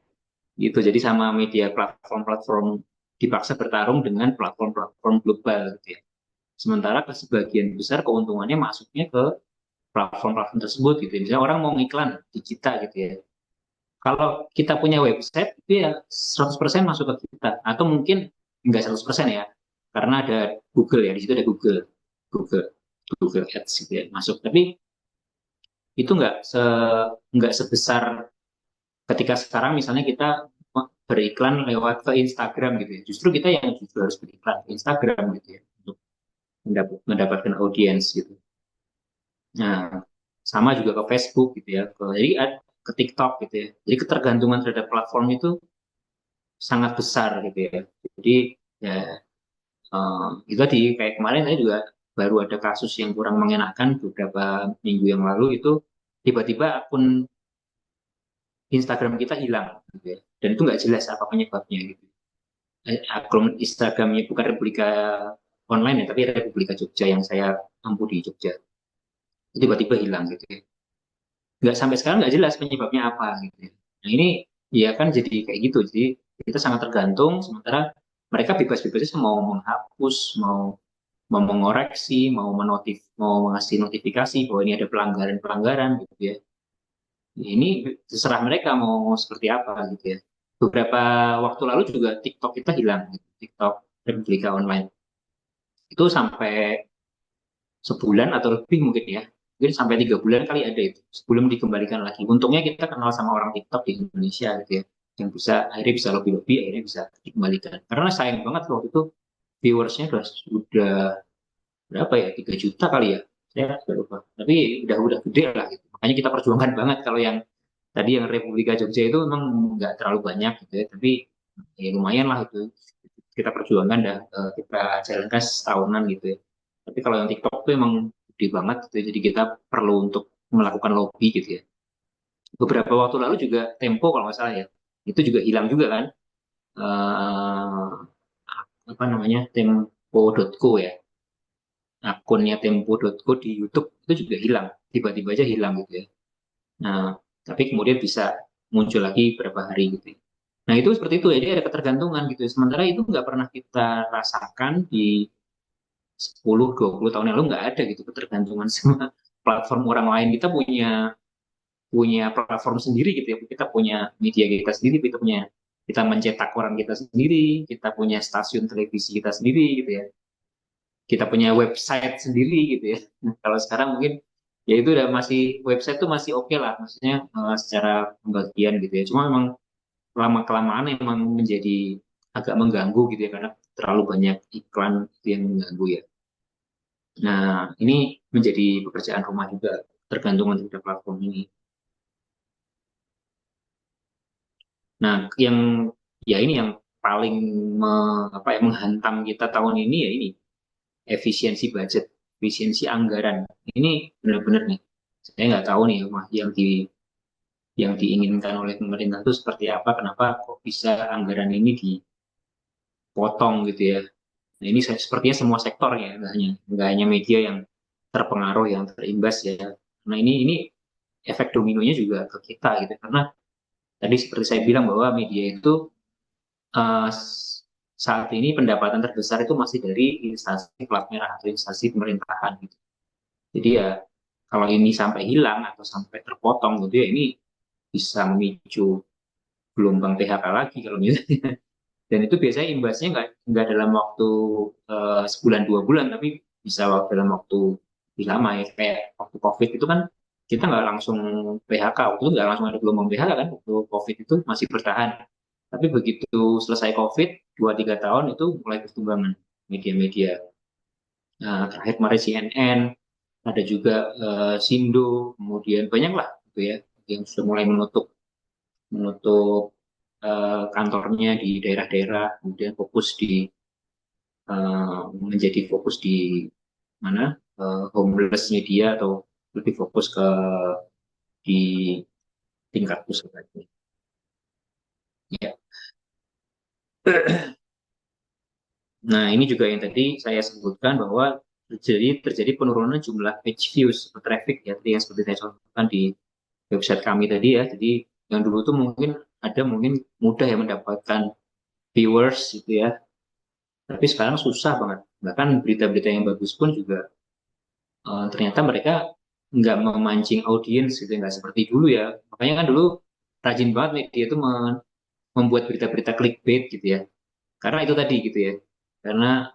Gitu. Jadi sama media platform-platform dipaksa bertarung dengan platform-platform global gitu ya. Sementara ke sebagian besar keuntungannya masuknya ke platform-platform tersebut gitu. Misalnya orang mau ngiklan di kita gitu ya. Kalau kita punya website itu ya 100% masuk ke kita atau mungkin enggak 100% ya. Karena ada Google ya, di situ ada Google Google Ads gitu ya masuk. Tapi itu enggak sebesar ketika sekarang misalnya kita beriklan lewat ke Instagram gitu ya. Justru kita yang justru harus beriklan ke Instagram gitu ya untuk mendapatkan audiens gitu. Nah, sama juga ke Facebook gitu ya. Jadi ke TikTok gitu ya. Jadi ketergantungan terhadap platform itu sangat besar gitu ya. Jadi ya itu tadi kayak kemarin saya juga baru ada kasus yang kurang mengenakan beberapa minggu yang lalu itu tiba-tiba akun Instagram kita hilang gitu ya. Dan itu nggak jelas apa penyebabnya gitu. Akun Instagramnya bukan Republika Online ya, tapi Republika Jogja yang saya ampu di Jogja. Tiba-tiba hilang gitu ya. Nggak sampai sekarang nggak jelas penyebabnya apa gitu ya. Nah ini ya kan jadi kayak gitu. Jadi kita sangat tergantung sementara mereka bebas-bebasnya mau menghapus, mau mengoreksi, mau mengasih notifikasi bahwa ini ada pelanggaran-pelanggaran gitu ya. Ini terserah mereka mau seperti apa gitu ya. Beberapa waktu lalu juga TikTok kita hilang, gitu. TikTok Republika Online. Itu sampai sebulan atau lebih mungkin ya. Mungkin sampai 3 bulan kali ada itu. Sebelum dikembalikan lagi. Untungnya kita kenal sama orang TikTok di Indonesia gitu ya. Yang akhirnya bisa lebih-lebih, akhirnya bisa dikembalikan. Karena sayang banget waktu itu viewersnya sudah berapa ya 3 juta kali ya saya sudah lupa tapi udah gede lah gitu makanya kita perjuangkan banget kalau yang tadi yang Republika Jogja itu memang nggak terlalu banyak gitu ya tapi ya lumayan lah itu kita perjuangkan dah kita jalankan setahunan gitu ya tapi kalau yang TikTok itu emang gede banget gitu ya. Jadi kita perlu untuk melakukan lobby gitu ya beberapa waktu lalu juga Tempo kalau nggak salah ya itu juga hilang juga kan eh apa namanya tempo.co ya akunnya Tempo.co di YouTube itu juga hilang, tiba-tiba aja hilang gitu ya. Nah, tapi kemudian bisa muncul lagi beberapa hari gitu ya. Nah, itu seperti itu ya, jadi ada ketergantungan gitu ya. Sementara itu nggak pernah kita rasakan di 10-20 tahun yang lalu nggak ada gitu ketergantungan sama platform orang lain. Kita punya punya platform sendiri gitu ya. Kita punya media kita sendiri, kita punya kita mencetak koran kita sendiri, kita punya stasiun televisi kita sendiri gitu ya, kita punya website sendiri gitu ya. Nah, kalau sekarang mungkin ya itu udah masih website tuh masih oke lah, maksudnya secara pembagian gitu ya. Cuma memang lama kelamaan memang menjadi agak mengganggu gitu ya karena terlalu banyak iklan yang mengganggu ya. Nah, ini menjadi pekerjaan rumah juga tergantung terhadap platform ini. Nah, yang ya ini yang paling menghantam kita tahun ini ya ini efisiensi budget, efisiensi anggaran. Ini benar-benar nih, saya nggak tahu nih yang diinginkan oleh pemerintah itu seperti apa, kenapa kok bisa anggaran ini dipotong gitu ya. Nah, ini sepertinya semua sektor ya, nggak hanya media yang terpengaruh, yang terimbas ya. Nah, ini efek dominonya juga ke kita gitu, karena tadi seperti saya bilang bahwa media itu eh, saat ini pendapatan terbesar itu masih dari instansi plat merah atau instansi pemerintahan gitu. Jadi ya kalau ini sampai hilang atau sampai terpotong gitu ya ini bisa memicu gelombang PHK lagi kalau misalnya. Dan itu biasanya imbasnya nggak dalam waktu sebulan 2 bulan, tapi bisa dalam waktu lebih lama ya. Kayak waktu COVID itu kan kita nggak langsung PHK, waktu itu nggak langsung ada gelombang PHK kan, waktu COVID itu masih bertahan. Tapi begitu selesai COVID, 2-3 tahun itu mulai pertumbangan media-media. Nah, terakhir kemarin CNN, ada juga Sindo, kemudian banyak lah gitu ya, yang sudah mulai menutup menutup kantornya di daerah-daerah, kemudian menjadi fokus di mana homeless media atau lebih fokus ke di tingkat pusat lagi. Ya. Nah, ini juga yang tadi saya sebutkan bahwa terjadi penurunan jumlah page views atau traffic ya, tadi yang seperti saya contohkan di website kami tadi ya. Jadi yang dulu tuh mungkin mudah ya mendapatkan viewers gitu ya, tapi sekarang susah banget. Bahkan berita-berita yang bagus pun juga ternyata mereka nggak memancing audiens gitu, nggak seperti dulu ya. Makanya kan dulu rajin banget media itu membuat berita-berita clickbait gitu ya. Karena itu tadi gitu ya. Karena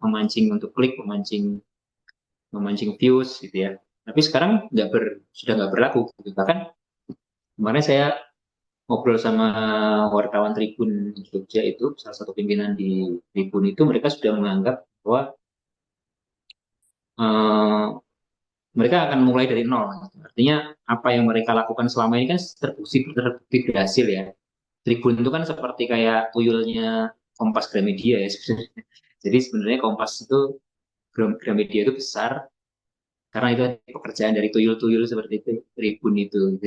memancing untuk klik, memancing views gitu ya. Tapi sekarang sudah nggak berlaku gitu. Bahkan kemarin saya ngobrol sama wartawan Tribun Jogja itu, salah satu pimpinan di Tribun itu, mereka sudah menganggap bahwa eh, mereka akan mulai dari nol. Artinya apa yang mereka lakukan selama ini kan terbukti berhasil ya. Tribun itu kan seperti kayak tuyulnya Kompas Gramedia ya sebenarnya. Jadi sebenarnya Kompas itu Gramedia itu besar karena itu pekerjaan dari tuyul-tuyul seperti itu, Tribun itu.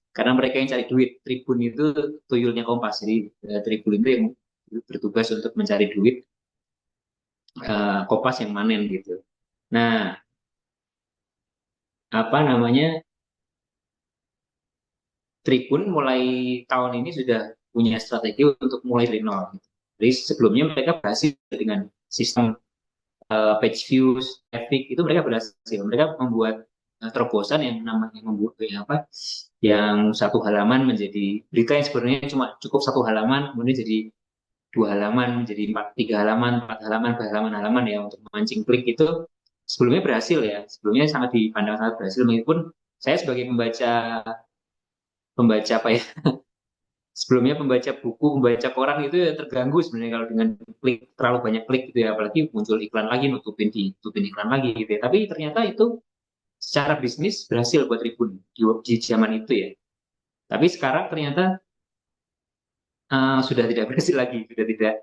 Karena mereka yang cari duit, Tribun itu tuyulnya Kompas. Jadi Tribun itu yang bertugas untuk mencari duit, Kompas yang manen gitu. Nah, apa namanya, Tribun mulai tahun ini sudah punya strategi untuk mulai dari nol. Jadi sebelumnya mereka berhasil dengan sistem page views, traffic itu mereka berhasil. Mereka membuat terobosan yang namanya membuat yang satu halaman menjadi berita yang sebenarnya cuma cukup satu halaman, kemudian jadi 2 halaman, jadi 3 halaman, 4 halaman, halaman ya untuk memancing klik itu sebelumnya berhasil ya. Sebelumnya sangat dipandang sangat berhasil meskipun saya sebagai pembaca pembaca apa ya sebelumnya pembaca buku, pembaca koran itu ya terganggu sebenarnya kalau dengan klik terlalu banyak klik gitu ya, apalagi muncul iklan lagi, nutupin iklan lagi gitu ya. Tapi ternyata itu secara bisnis berhasil buat Tribun di zaman itu ya. Tapi sekarang ternyata sudah tidak berhasil lagi, sudah tidak,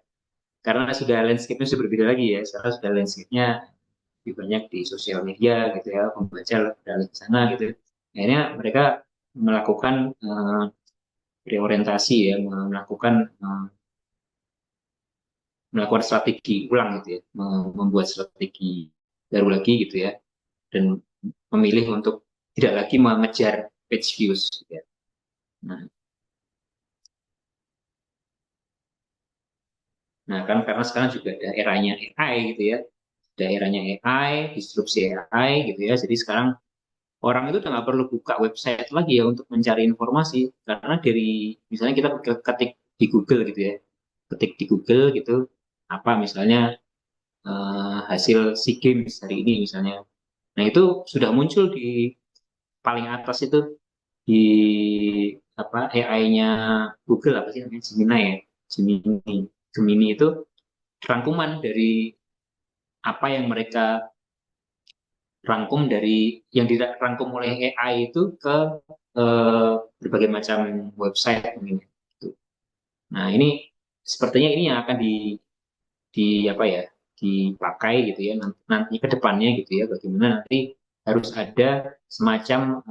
karena sudah landscape-nya sudah berbeda lagi ya. Sekarang sudah landscape-nya lebih banyak di sosial media gitu ya, pembaca beralih ke sana gitu. Akhirnya mereka melakukan reorientasi ya, melakukan strategi ulang gitu ya, membuat strategi baru lagi gitu ya, dan memilih untuk tidak lagi mengejar page views gitu ya. Nah, kan karena sekarang juga ada eranya AI gitu ya, ada eranya AI, disrupsi AI gitu ya, jadi sekarang orang itu udah nggak perlu buka website lagi ya untuk mencari informasi, karena dari misalnya kita ketik di Google gitu ya, ketik di Google gitu apa misalnya hasil SEA Games hari ini misalnya. Nah itu sudah muncul di paling atas itu di apa AI-nya Google apa sih namanya Gemini ya, Gemini, Gemini itu rangkuman dari apa yang mereka rangkum dari yang dirangkum oleh AI itu ke berbagai macam website mungkin. Gitu. Nah ini sepertinya ini yang akan di apa ya dipakai gitu ya nanti ke depannya gitu ya bagaimana nanti harus ada semacam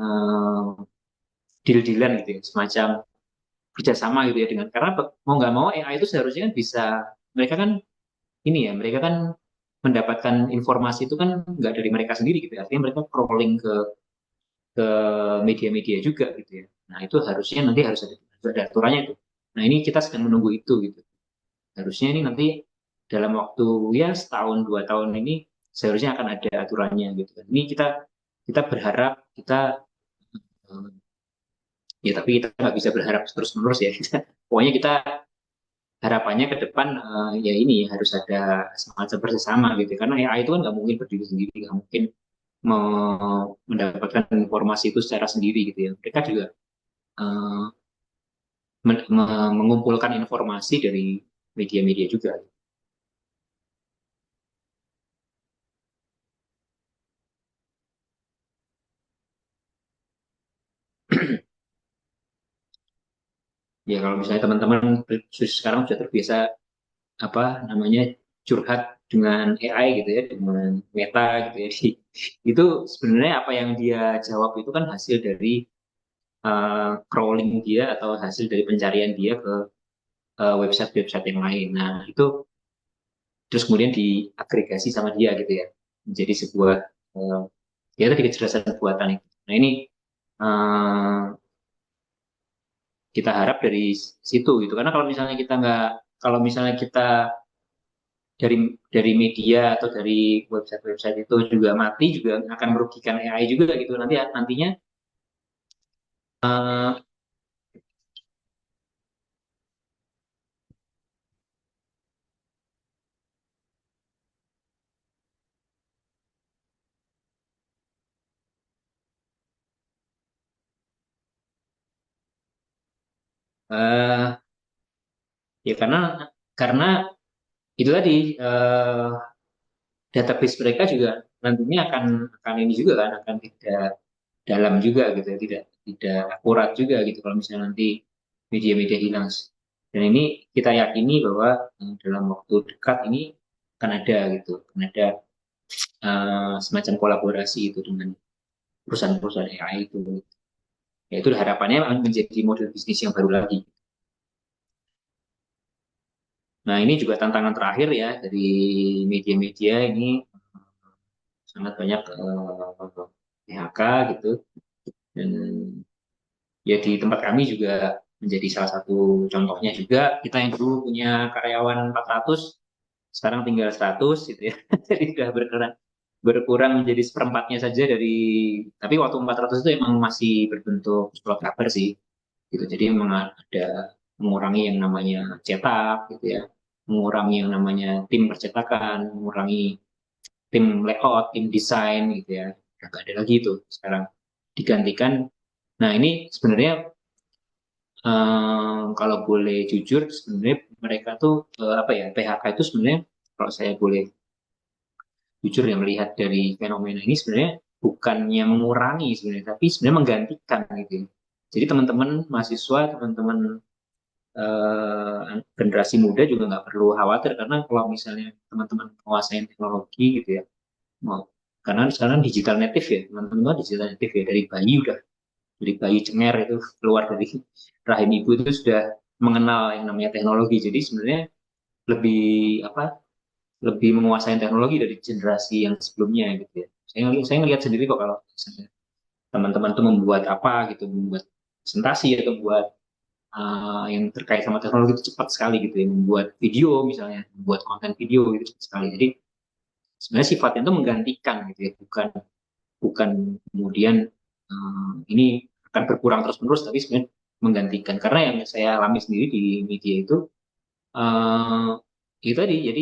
deal-dealan gitu ya semacam kerjasama gitu ya dengan karena mau nggak mau AI itu seharusnya kan bisa mereka kan ini ya mereka kan mendapatkan informasi itu kan nggak dari mereka sendiri gitu ya artinya mereka crawling ke media-media juga gitu ya nah itu harusnya nanti harus ada aturannya itu nah ini kita sedang menunggu itu gitu harusnya ini nanti dalam waktu ya setahun 2 tahun ini seharusnya akan ada aturannya gitu kan ini kita kita berharap kita eh, ya tapi kita nggak bisa berharap terus menerus ya pokoknya kita harapannya ke depan ya ini harus ada semacam kerjasama gitu karena AI itu kan nggak mungkin berdiri sendiri nggak mungkin mendapatkan informasi itu secara sendiri gitu ya mereka juga uh, mengumpulkan informasi dari media-media juga ya kalau misalnya teman-teman sekarang sudah terbiasa apa namanya curhat dengan AI gitu ya dengan Meta gitu ya itu sebenarnya apa yang dia jawab itu kan hasil dari crawling dia atau hasil dari pencarian dia ke website-website yang lain. Nah itu terus kemudian diagregasi sama dia gitu ya menjadi sebuah uh, ya tadi kecerdasan buatan itu. Nah ini uh, kita harap dari situ gitu karena kalau misalnya kita nggak kalau misalnya kita dari media atau dari website-website itu juga mati juga akan merugikan AI juga gitu nantinya uh, uh, ya karena itu tadi database mereka juga nantinya akan ini juga kan akan tidak dalam juga gitu ya, tidak tidak akurat juga gitu kalau misalnya nanti media-media hilang. Dan ini kita yakini bahwa dalam waktu dekat ini akan ada gitu, akan ada semacam kolaborasi itu dengan perusahaan-perusahaan AI itu. Ya itu harapannya menjadi model bisnis yang baru lagi. Nah ini juga tantangan terakhir ya dari media-media ini sangat banyak PHK gitu dan ya di tempat kami juga menjadi salah satu contohnya juga kita yang dulu punya karyawan 400 sekarang tinggal 100 gitu ya jadi sudah berkurang menjadi seperempatnya saja dari tapi waktu 400 itu emang masih berbentuk surat kabar sih gitu jadi memang ada mengurangi yang namanya cetak gitu ya mengurangi yang namanya tim percetakan mengurangi tim layout tim desain gitu ya nggak ada lagi itu sekarang digantikan nah ini sebenarnya kalau boleh jujur sebenarnya mereka tuh apa ya PHK itu sebenarnya kalau saya boleh jujur ya melihat dari fenomena ini sebenarnya bukannya mengurangi sebenarnya tapi sebenarnya menggantikan gitu ya. Jadi teman-teman mahasiswa teman-teman generasi muda juga nggak perlu khawatir karena kalau misalnya teman-teman menguasai teknologi gitu ya mau karena sekarang digital native ya teman-teman digital native ya dari bayi cengar itu keluar dari rahim ibu itu sudah mengenal yang namanya teknologi. Jadi sebenarnya lebih apa? Lebih menguasai teknologi dari generasi yang sebelumnya gitu ya. Saya ngelihat sendiri kok kalau misalnya teman-teman tuh membuat apa gitu, membuat presentasi atau membuat yang terkait sama teknologi itu cepat sekali gitu ya, membuat video misalnya, membuat konten video gitu cepat sekali. Jadi sebenarnya sifatnya itu menggantikan gitu ya, bukan bukan kemudian ini akan berkurang terus-menerus, tapi sebenarnya menggantikan. Karena yang saya alami sendiri di media eh, itu tadi, jadi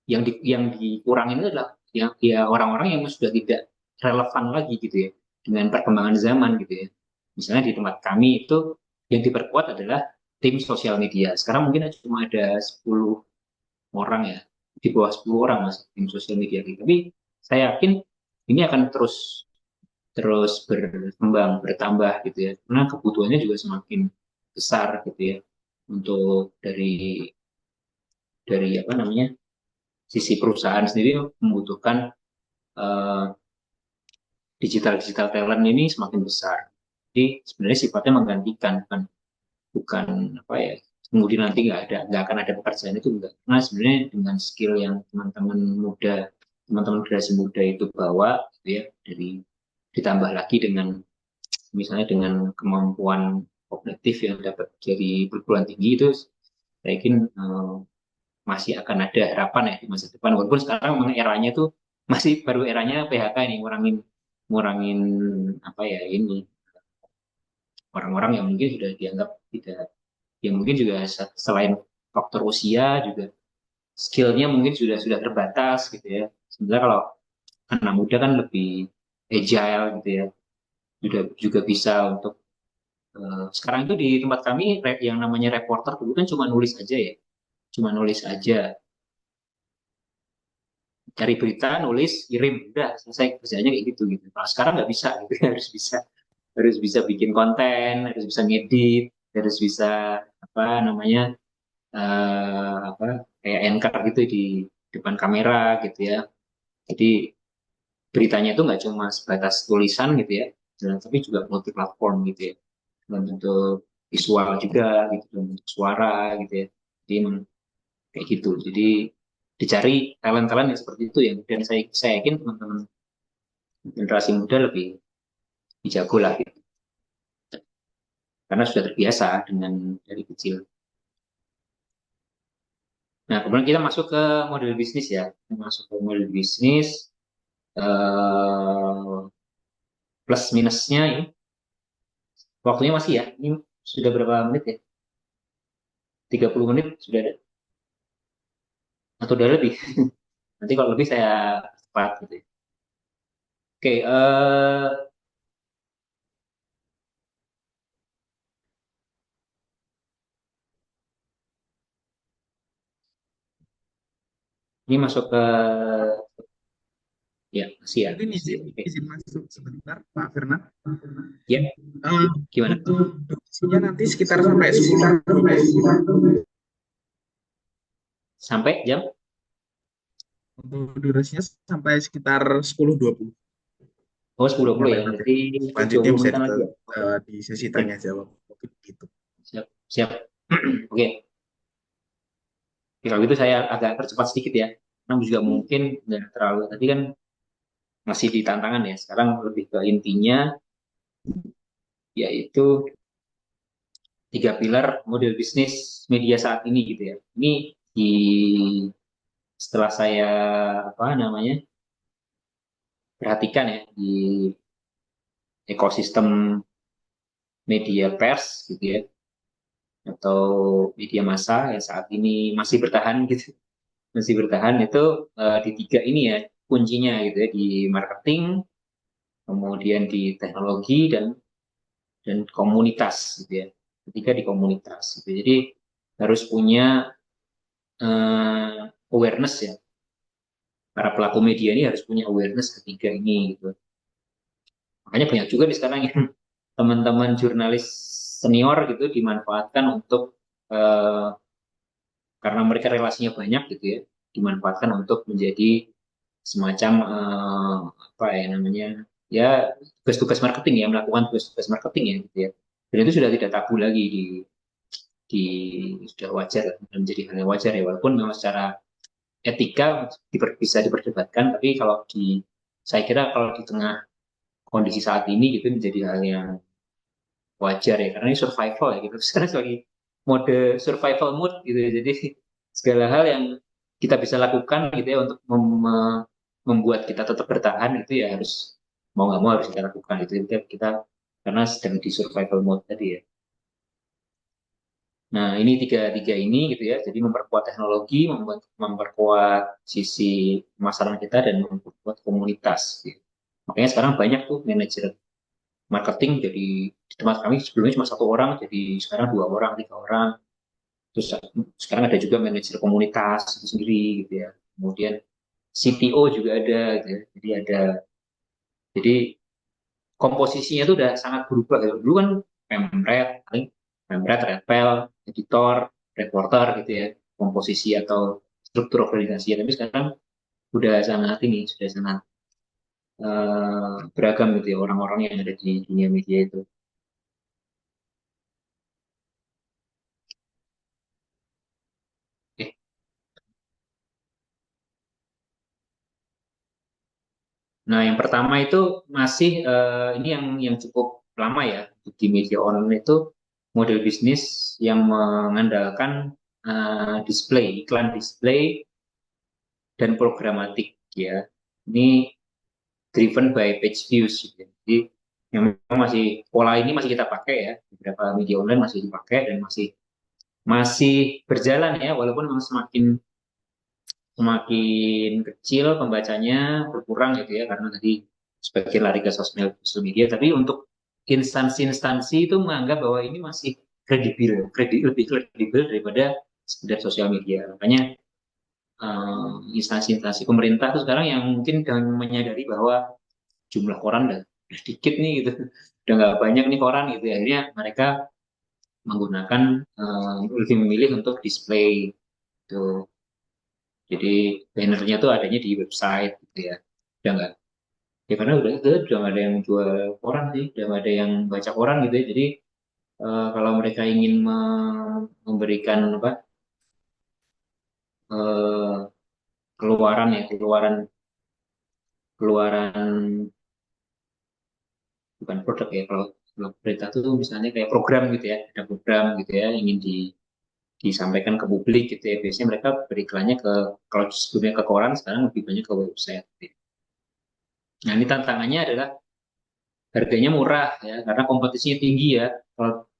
yang dikurangin itu adalah ya orang-orang yang sudah tidak relevan lagi gitu ya dengan perkembangan zaman gitu ya. Misalnya di tempat kami itu yang diperkuat adalah tim sosial media. Sekarang mungkin cuma ada 10 orang ya, di bawah 10 orang mas tim sosial media gitu. Tapi saya yakin ini akan terus terus berkembang, bertambah gitu ya. Karena kebutuhannya juga semakin besar gitu ya untuk dari apa namanya sisi perusahaan sendiri membutuhkan eh, digital talent ini semakin besar. Jadi sebenarnya sifatnya menggantikan, bukan apa ya. Kemudian nanti nggak akan ada pekerjaan itu enggak. Karena sebenarnya dengan skill yang teman-teman generasi muda itu bawa, gitu ya, ditambah lagi dengan misalnya dengan kemampuan kognitif yang dapat dari perguruan tinggi itu, saya yakin masih akan ada harapan ya di masa depan. Walaupun sekarang memang eranya tuh masih baru eranya PHK ini ngurangin ngurangin apa ya ini orang-orang yang mungkin sudah dianggap tidak, yang mungkin juga selain faktor usia juga skillnya mungkin sudah terbatas gitu ya. Sebenarnya kalau anak muda kan lebih agile gitu ya, juga bisa untuk sekarang itu di tempat kami yang namanya reporter dulu kan cuma nulis aja ya, cuma nulis aja, cari berita, nulis, kirim, udah selesai kerjanya kayak gitu gitu. Kalau sekarang nggak bisa gitu, harus bisa bikin konten, harus bisa ngedit, harus bisa apa namanya apa kayak anchor gitu di depan kamera gitu ya. Jadi beritanya itu nggak cuma sebatas tulisan gitu ya, tapi juga multi platform gitu ya, dalam bentuk visual juga gitu, dalam bentuk suara gitu ya. Jadi emang kayak gitu. Jadi dicari talent-talent yang seperti itu ya. Dan saya yakin teman-teman generasi muda lebih jago lah gitu. Karena sudah terbiasa dengan dari kecil. Nah, kemudian kita masuk ke model bisnis ya. Kita masuk ke model bisnis. Eh, plus minusnya ini. Waktunya masih ya. Ini sudah berapa menit ya? 30 menit sudah ada. Atau udah lebih. Nanti kalau lebih saya cepat gitu ya. Oke, ini masuk ke ya masih ya. Mungkin Masih. izin, Oke. izin masuk sebentar, Pak Firman. Ya, gimana? Untuk durasinya nanti sekitar sampai 10. Sampai jam? Untuk durasinya sampai sekitar 10.20. Oh, 10.20 ya. Nanti Berarti selanjutnya 20 bisa menitan lagi ya. di sesi Oke, tanya jawab. Mungkin gitu. siap. Siap. Oke. Kalau gitu saya agak percepat sedikit ya. Karena juga mungkin nggak terlalu, tadi kan masih di tantangan ya. Sekarang lebih ke intinya, yaitu 3 pilar model bisnis media saat ini gitu ya. Ini di setelah saya apa namanya perhatikan ya di ekosistem media pers gitu ya, atau media massa yang saat ini masih bertahan gitu, masih bertahan itu di 3 ini ya kuncinya gitu ya, di marketing, kemudian di teknologi dan komunitas gitu ya. Ketiga di komunitas gitu. Jadi harus punya awareness ya. Para pelaku media ini harus punya awareness ketiga ini gitu. Makanya banyak juga di sekarang yang teman-teman jurnalis senior gitu dimanfaatkan untuk eh, karena mereka relasinya banyak gitu ya, dimanfaatkan untuk menjadi semacam apa ya namanya ya tugas-tugas marketing ya, melakukan tugas-tugas marketing ya gitu ya. Dan itu sudah tidak tabu lagi di sudah wajar menjadi hal yang wajar ya, walaupun memang secara etika bisa diperdebatkan, tapi kalau saya kira kalau di tengah kondisi saat ini gitu menjadi hal yang wajar ya, karena ini survival ya gitu. Sekarang lagi mode survival mode gitu ya. Jadi segala hal yang kita bisa lakukan gitu ya untuk membuat kita tetap bertahan itu ya harus mau nggak mau harus kita lakukan itu kita karena sedang di survival mode tadi ya. Nah, ini tiga ini gitu ya. Jadi memperkuat teknologi, memperkuat sisi pemasaran kita dan memperkuat komunitas. Gitu. Makanya sekarang banyak tuh manajer marketing jadi di tempat kami sebelumnya cuma 1 orang, jadi sekarang 2 orang, 3 orang. Terus sekarang ada juga manajer komunitas itu sendiri gitu ya. Kemudian CTO juga ada gitu ya. Jadi komposisinya itu udah sangat berubah gitu. Dulu kan pemret, paling pemret, redpel, editor, reporter gitu ya, komposisi atau struktur organisasi. Tapi sekarang udah sangat ini, sudah sangat beragam gitu ya orang-orang yang ada di dunia media itu. Oke. Nah, yang pertama itu masih ini yang cukup lama ya di media online itu model bisnis yang mengandalkan display, iklan display dan programatik ya. Ini driven by page views gitu. Jadi yang memang masih pola ini masih kita pakai ya, beberapa media online masih dipakai dan masih masih berjalan ya, walaupun memang semakin semakin kecil pembacanya berkurang gitu ya karena tadi sebagian lari ke sosial media. Tapi untuk instansi-instansi itu menganggap bahwa ini masih lebih kredibel daripada sekedar sosial media. Makanya instansi-instansi pemerintah itu sekarang yang mungkin udah menyadari bahwa jumlah koran udah sedikit nih gitu, udah nggak banyak nih koran gitu ya. Akhirnya mereka menggunakan lebih memilih untuk display gitu. Jadi bannernya tuh adanya di website gitu ya. Udah nggak, ya karena udah nggak ada yang jual koran sih, udah nggak ada yang baca koran gitu ya. Jadi kalau mereka ingin memberikan apa eh, keluaran ya, keluaran keluaran bukan produk ya, kalau berita tuh misalnya kayak program gitu ya, ada program gitu ya ingin disampaikan ke publik gitu ya, biasanya mereka beriklannya ke, kalau sebelumnya ke koran sekarang lebih banyak ke website gitu. Nah, ini tantangannya adalah harganya murah ya karena kompetisinya tinggi ya.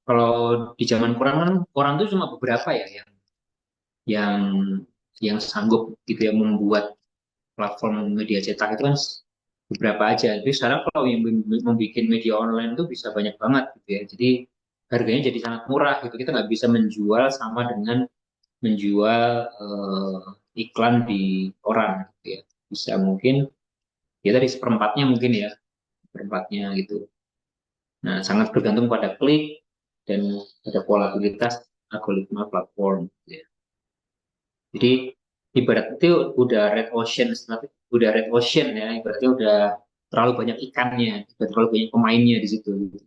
Kalau di zaman koran kan koran tuh cuma beberapa ya yang yang sanggup gitu ya membuat platform media cetak itu kan beberapa aja. Tapi sekarang kalau yang membuat media online itu bisa banyak banget gitu ya. Jadi harganya jadi sangat murah gitu. Kita nggak bisa menjual sama dengan menjual iklan di koran gitu ya. Bisa mungkin ya tadi seperempatnya mungkin ya, seperempatnya gitu. Nah, sangat bergantung pada klik dan pada volatilitas algoritma platform gitu ya. Jadi ibarat itu udah red ocean, udah red ocean ya, ibaratnya udah terlalu banyak ikannya, udah terlalu banyak pemainnya di situ. Gitu.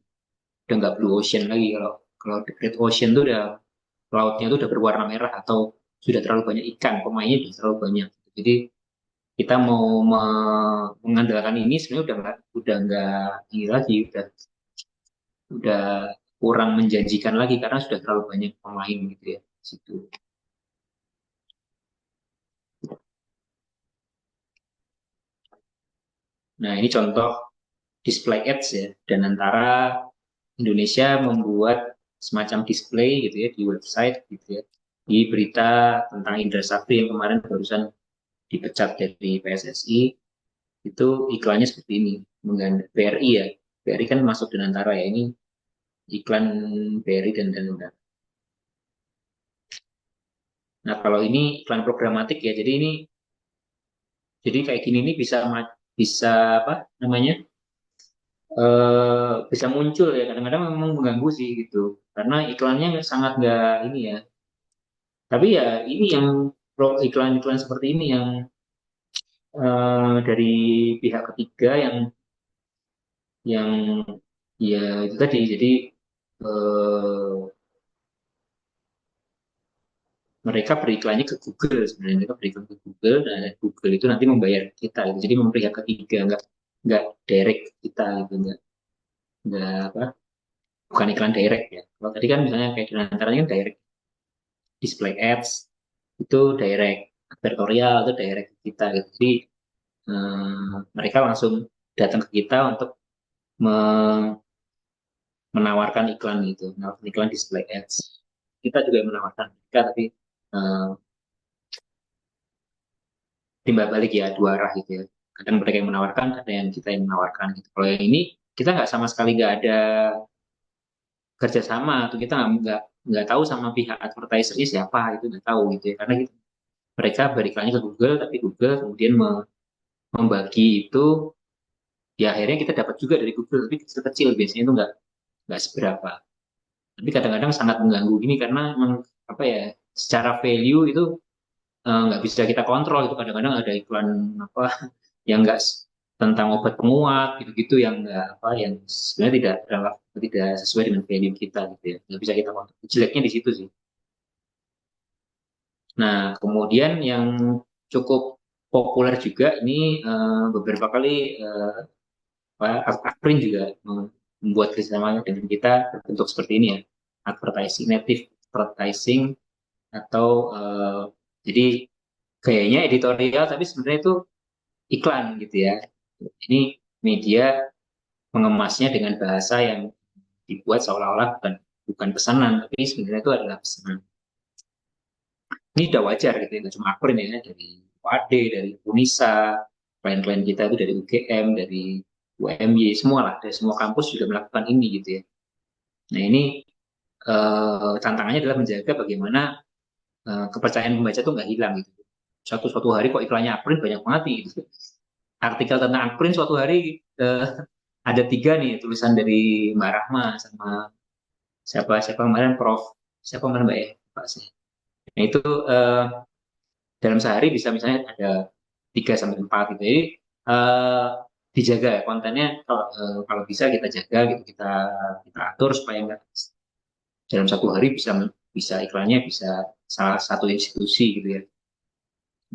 Udah nggak blue ocean lagi. Kalau kalau red ocean itu udah lautnya itu udah berwarna merah atau sudah terlalu banyak ikan, pemainnya sudah terlalu banyak. Jadi kita mau mengandalkan ini sebenarnya udah nggak ini lagi, udah kurang menjanjikan lagi karena sudah terlalu banyak pemain gitu ya di situ. Nah, ini contoh display ads ya, dan antara Indonesia membuat semacam display gitu ya di website gitu ya, di berita tentang Indra Safri yang kemarin barusan dipecat dari PSSI. Itu iklannya seperti ini, menggandeng BRI ya, BRI kan masuk di antara ya, ini iklan BRI dan. Nah, kalau ini iklan programatik ya, jadi kayak gini nih bisa apa namanya, bisa muncul ya, kadang-kadang memang mengganggu sih gitu karena iklannya sangat nggak ini ya, tapi ya ini yang iklan-iklan seperti ini yang dari pihak ketiga yang ya itu tadi, jadi eh, mereka beriklannya ke Google, sebenarnya mereka beriklan ke Google dan Google itu nanti membayar kita gitu. Jadi memberi pihak ketiga, nggak direct kita gitu, nggak apa, bukan iklan direct ya. Kalau tadi kan misalnya kayak di antaranya kan direct, display ads itu direct, advertorial itu direct ke kita gitu. Jadi mereka langsung datang ke kita untuk menawarkan iklan gitu, menawarkan iklan display ads. kita juga yang menawarkan mereka, tapi uh, timbal balik ya dua arah gitu ya. Kadang mereka yang menawarkan, ada yang kita yang menawarkan gitu. Kalau yang ini kita nggak sama sekali nggak ada kerjasama, atau kita nggak tahu sama pihak advertisernya siapa, itu nggak tahu gitu ya, karena gitu, mereka beriklannya ke Google, tapi Google kemudian membagi itu, ya akhirnya kita dapat juga dari Google, tapi kecil-kecil, biasanya itu nggak seberapa. Tapi kadang-kadang sangat mengganggu gini karena memang apa ya, secara value itu nggak bisa kita kontrol. Itu kadang-kadang ada iklan apa yang nggak tentang obat penguat gitu-gitu, yang nggak apa, yang sebenarnya tidak sesuai dengan value kita gitu ya, nggak bisa kita kontrol. Jeleknya di situ sih. Nah, kemudian yang cukup populer juga ini, beberapa kali Akprin juga membuat kerjasama dengan kita bentuk seperti ini ya, advertising, native advertising, atau jadi gayanya editorial tapi sebenarnya itu iklan gitu ya. Ini media mengemasnya dengan bahasa yang dibuat seolah-olah bukan pesanan, tapi sebenarnya itu adalah pesanan. Ini udah wajar gitu ya, nggak cuma Akprin ya, dari UAD, dari Unisa, klien-klien kita itu dari UGM, dari UMY, semua lah, dari semua kampus juga melakukan ini gitu ya. Nah ini tantangannya adalah menjaga bagaimana kepercayaan pembaca itu nggak hilang gitu. Suatu hari kok iklannya Akprin banyak banget nih gitu. Artikel tentang Akprin suatu hari ada 3 nih tulisan dari Mbak Rahma sama siapa kemarin siapa kemarin Mbak ya Pak sih. Nah itu dalam sehari bisa misalnya ada 3 sampai 4 gitu. Jadi dijaga kontennya, kalau bisa kita jaga gitu, kita atur supaya nggak dalam 1 hari bisa iklannya bisa salah satu institusi gitu ya.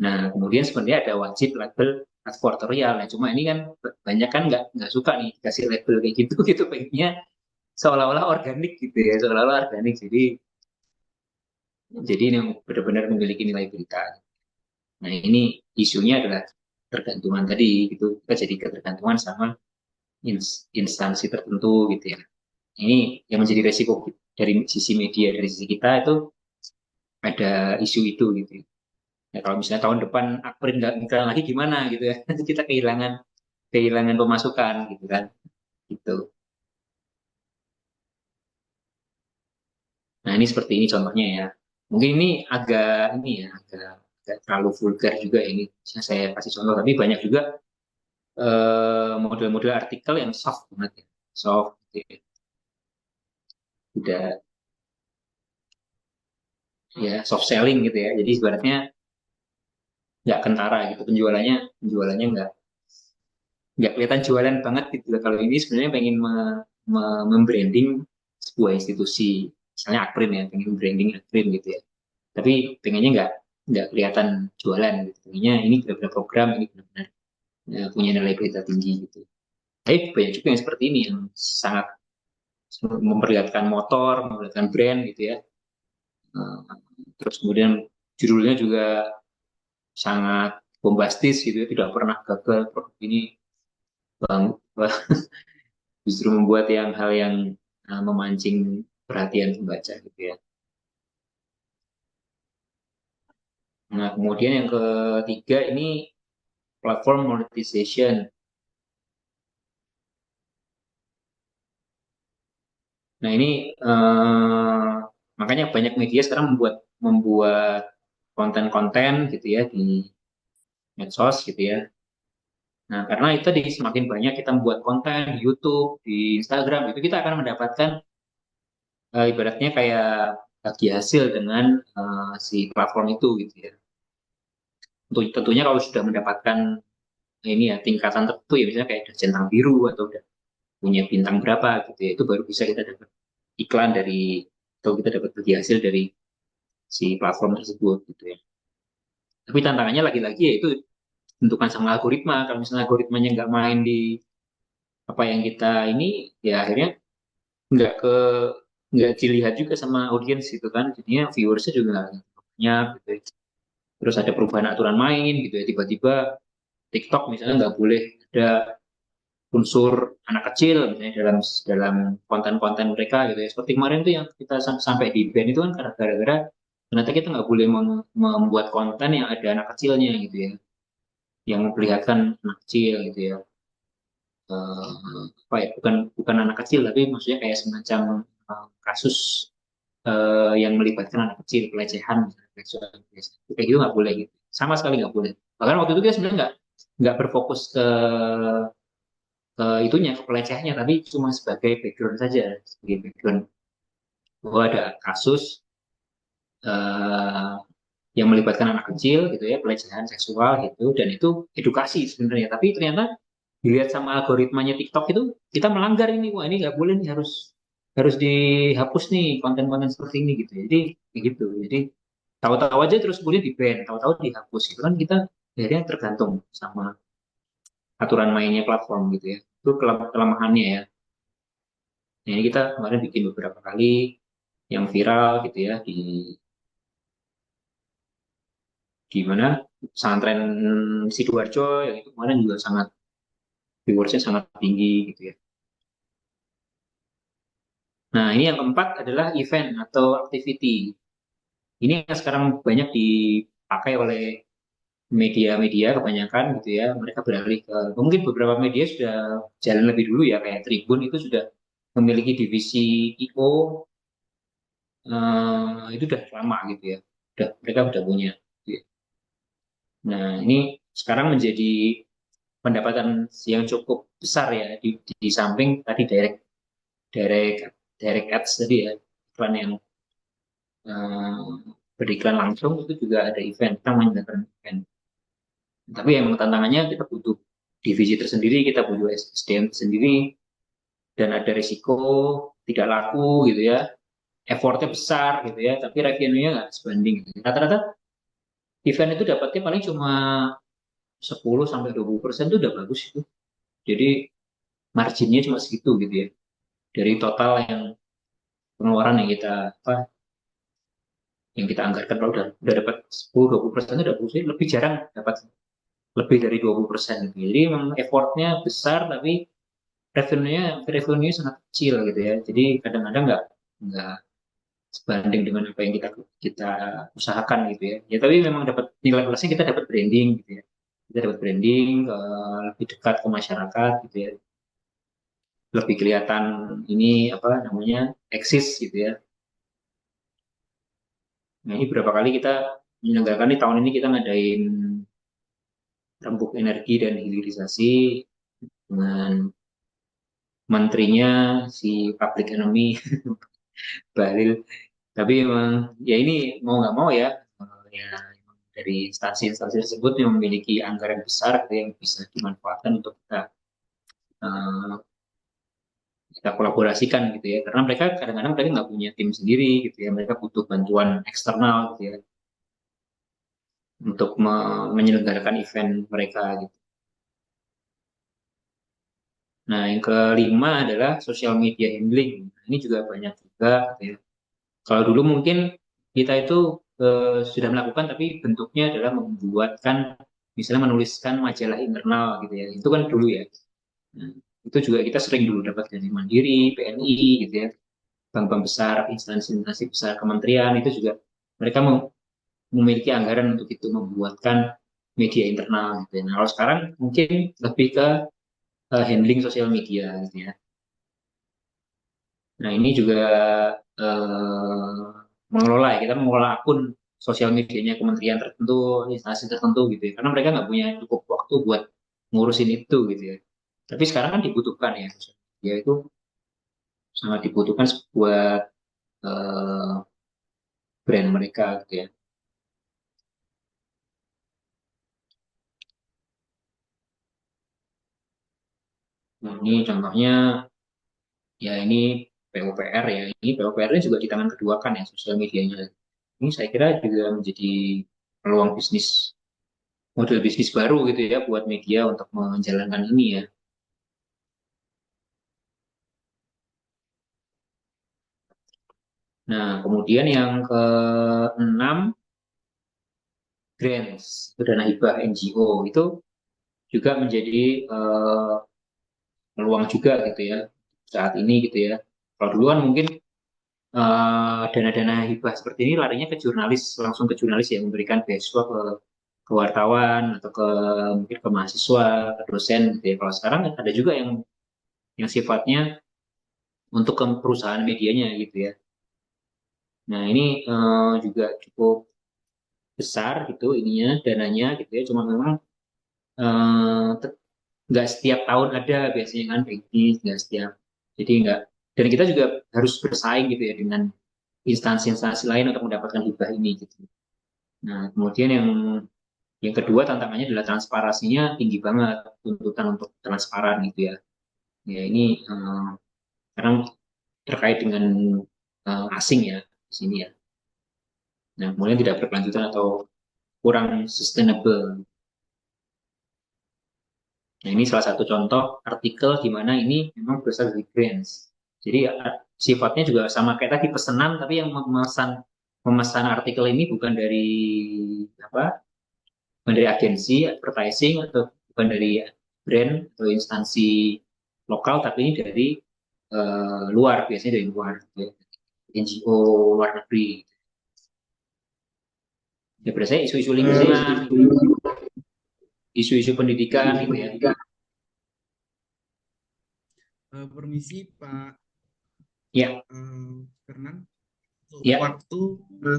Nah kemudian sebenarnya ada wajib label advertorial. Nah cuma ini kan banyak kan nggak suka nih kasih label kayak gitu gitu, pengennya seolah-olah organik gitu ya, seolah-olah organik. Jadi ini benar-benar memiliki nilai berita. Nah ini isunya adalah tergantungan tadi gitu, kita jadi ketergantungan sama instansi tertentu gitu ya. Ini yang menjadi resiko dari sisi media, dari sisi kita itu ada isu itu gitu. Ya, kalau misalnya tahun depan Akprin nggak iklan lagi gimana gitu ya, nanti kita kehilangan pemasukan gitu kan, gitu. Nah ini seperti ini contohnya ya. Mungkin ini agak terlalu vulgar juga ini. Saya kasih contoh, tapi banyak juga model-model artikel yang soft banget ya. Soft gitu ya. Tidak ya, soft selling gitu ya. Jadi ibaratnya nggak kentara gitu, penjualannya nggak kelihatan jualan banget gitu. Kalau ini sebenarnya pengen membranding sebuah institusi, misalnya Akprin ya, pengen branding Akprin gitu ya. Tapi pengennya nggak kelihatan jualan gitu. Pengennya ini benar-benar program, ini benar-benar punya nilai berita tinggi gitu. Tapi banyak juga yang seperti ini, yang sangat memperlihatkan motor, memperlihatkan brand gitu ya. Terus kemudian judulnya juga sangat bombastis gitu ya, tidak pernah gagal produk ini, bang, justru membuat hal yang memancing perhatian pembaca gitu ya. Nah kemudian yang ketiga ini platform monetization. Nah ini makanya banyak media sekarang membuat konten-konten gitu ya di medsos gitu ya. Nah karena itu semakin banyak kita membuat konten di YouTube, di Instagram, itu kita akan mendapatkan ibaratnya kayak bagi hasil dengan si platform itu gitu ya. Tentunya kalau sudah mendapatkan ini ya tingkatan tertentu ya, misalnya kayak centang biru atau udah punya bintang berapa gitu ya, itu baru bisa kita dapat iklan dari, atau kita dapat bagi hasil dari si platform tersebut gitu ya. Tapi tantangannya lagi-lagi ya itu tentukan sama algoritma. Kalau misalnya algoritmanya nggak main di apa yang kita ini, ya akhirnya nggak ke nggak dilihat juga sama audiens gitu kan. Jadinya viewersnya juga nggak banyak gitu ya. Terus ada perubahan aturan main gitu ya, tiba-tiba TikTok misalnya nggak boleh ada unsur anak kecil misalnya dalam konten-konten mereka gitu ya. Seperti kemarin tuh yang kita sampai di band itu kan karena gara-gara ternyata kita nggak boleh membuat konten yang ada anak kecilnya gitu ya, yang memperlihatkan anak kecil gitu ya. Apa ya, bukan bukan anak kecil tapi maksudnya kayak semacam kasus yang melibatkan anak kecil, pelecehan misalnya, seksual kayak gitu nggak boleh gitu, sama sekali nggak boleh. Bahkan waktu itu kita sebenarnya nggak berfokus ke itunya, ke pelecehannya, tapi cuma sebagai background saja, sebagai background bahwa ada kasus uh, yang melibatkan anak kecil gitu ya, pelecehan seksual gitu, dan itu edukasi sebenarnya. Tapi ternyata dilihat sama algoritmanya TikTok itu kita melanggar ini, wah ini nggak boleh nih, harus harus dihapus nih konten-konten seperti ini gitu. Jadi kayak gitu. Jadi tahu-tahu aja terus kemudian di ban, tahu-tahu dihapus itu kan kita akhirnya tergantung sama aturan mainnya platform gitu ya. Itu kelemahannya ya. Nah, ini kita kemarin bikin beberapa kali yang viral gitu ya di mana pesantren Sidoarjo yang itu kemarin juga sangat viewersnya sangat tinggi gitu ya. Nah, ini yang keempat adalah event atau activity. Ini yang sekarang banyak dipakai oleh media-media kebanyakan gitu ya. Mereka beralih ke, mungkin beberapa media sudah jalan lebih dulu ya, kayak Tribun itu sudah memiliki divisi IO, itu udah lama gitu ya. Mereka udah punya. Gitu ya. Nah, ini sekarang menjadi pendapatan yang cukup besar ya di samping tadi direct direct ads tadi ya, iklan yang eh, beriklan langsung, itu juga ada event, kita mengadakan event. Tapi yang tantangannya kita butuh divisi tersendiri, kita butuh SDM tersendiri, dan ada risiko tidak laku gitu ya, effortnya besar gitu ya, tapi revenue-nya nggak sebanding gitu. Rata-rata event itu dapatnya paling cuma 10-20% itu udah bagus itu. Jadi marginnya cuma segitu gitu ya. Dari total yang pengeluaran yang kita apa yang kita anggarkan, kalau udah dapat 10-20% itu udah bagus. Lebih jarang dapat lebih dari 20% gitu. Jadi memang effortnya besar tapi revenue sangat kecil gitu ya. Jadi kadang-kadang nggak sebanding dengan apa yang kita usahakan gitu ya. Ya tapi memang dapat nilai plusnya, kita dapat branding gitu ya. Kita dapat branding, lebih dekat ke masyarakat gitu ya. Lebih kelihatan ini apa namanya eksis gitu ya. Nah ini berapa kali kita menyelenggarakan, di tahun ini kita ngadain rembuk energi dan hilirisasi dengan menterinya si public enemy Bahlil. Tapi memang ya ini mau nggak mau ya, ya dari instansi-instansi tersebut yang memiliki anggaran besar gitu, yang bisa dimanfaatkan untuk eh, kita kolaborasikan gitu ya, karena mereka kadang-kadang mereka nggak punya tim sendiri gitu ya, mereka butuh bantuan eksternal gitu ya untuk menyelenggarakan event mereka gitu. Nah yang kelima adalah social media handling. Nah, ini juga banyak juga gitu ya. Kalau dulu mungkin kita itu sudah melakukan, tapi bentuknya adalah membuatkan, misalnya menuliskan majalah internal gitu ya. Itu kan dulu ya. Nah, itu juga kita sering dulu dapat dari Mandiri, PNI gitu ya. Bank-bank besar, instansi-instansi besar, kementerian itu juga mereka memiliki anggaran untuk itu, membuatkan media internal gitu ya. Nah, kalau sekarang mungkin lebih ke handling sosial media gitu ya. Nah, ini juga eh, mengelola ya, kita mengelola akun sosial medianya kementerian tertentu, instansi tertentu gitu ya. Karena mereka nggak punya cukup waktu buat ngurusin itu gitu ya. Tapi sekarang kan dibutuhkan ya, sosial media itu sangat dibutuhkan buat eh, brand mereka gitu ya. Nah, ini contohnya ya, ini PUPR ya. Ini PUPR-nya juga di tangan kedua kan ya, sosial medianya. Ini saya kira juga menjadi peluang bisnis, model bisnis baru gitu ya buat media untuk menjalankan ini ya. Nah, kemudian yang keenam, grants, itu dana hibah NGO, itu juga menjadi peluang juga gitu ya saat ini gitu ya. Kalau dulu kan mungkin dana-dana hibah seperti ini larinya ke jurnalis, langsung ke jurnalis ya, memberikan beasiswa ke wartawan atau ke mungkin ke mahasiswa, ke dosen gitu ya. Kalau sekarang ada juga yang sifatnya untuk ke perusahaan medianya gitu ya. Nah ini juga cukup besar gitu ininya dananya gitu ya. Cuma memang nggak setiap tahun ada biasanya kan kayak gini, nggak setiap. Jadi nggak, dan kita juga harus bersaing gitu ya dengan instansi-instansi lain untuk mendapatkan hibah ini gitu. Nah kemudian yang kedua tantangannya adalah transparansinya tinggi banget, tuntutan untuk transparan gitu ya. Ya ini sekarang terkait dengan asing ya di sini ya. Nah kemudian tidak berkelanjutan atau kurang sustainable. Nah, ini salah satu contoh artikel di mana ini memang berasal dari grants. Jadi sifatnya juga sama kayak tadi pesanan, tapi yang memesan artikel ini bukan dari apa? Bukan dari agensi advertising atau bukan dari brand atau instansi lokal, tapi ini dari luar, biasanya dari luar, ya. NGO luar negeri. Ya biasanya isu-isu lingkungan, isu-isu pendidikan gitu ya. Permisi Pak Ya, Fernan, ya. waktu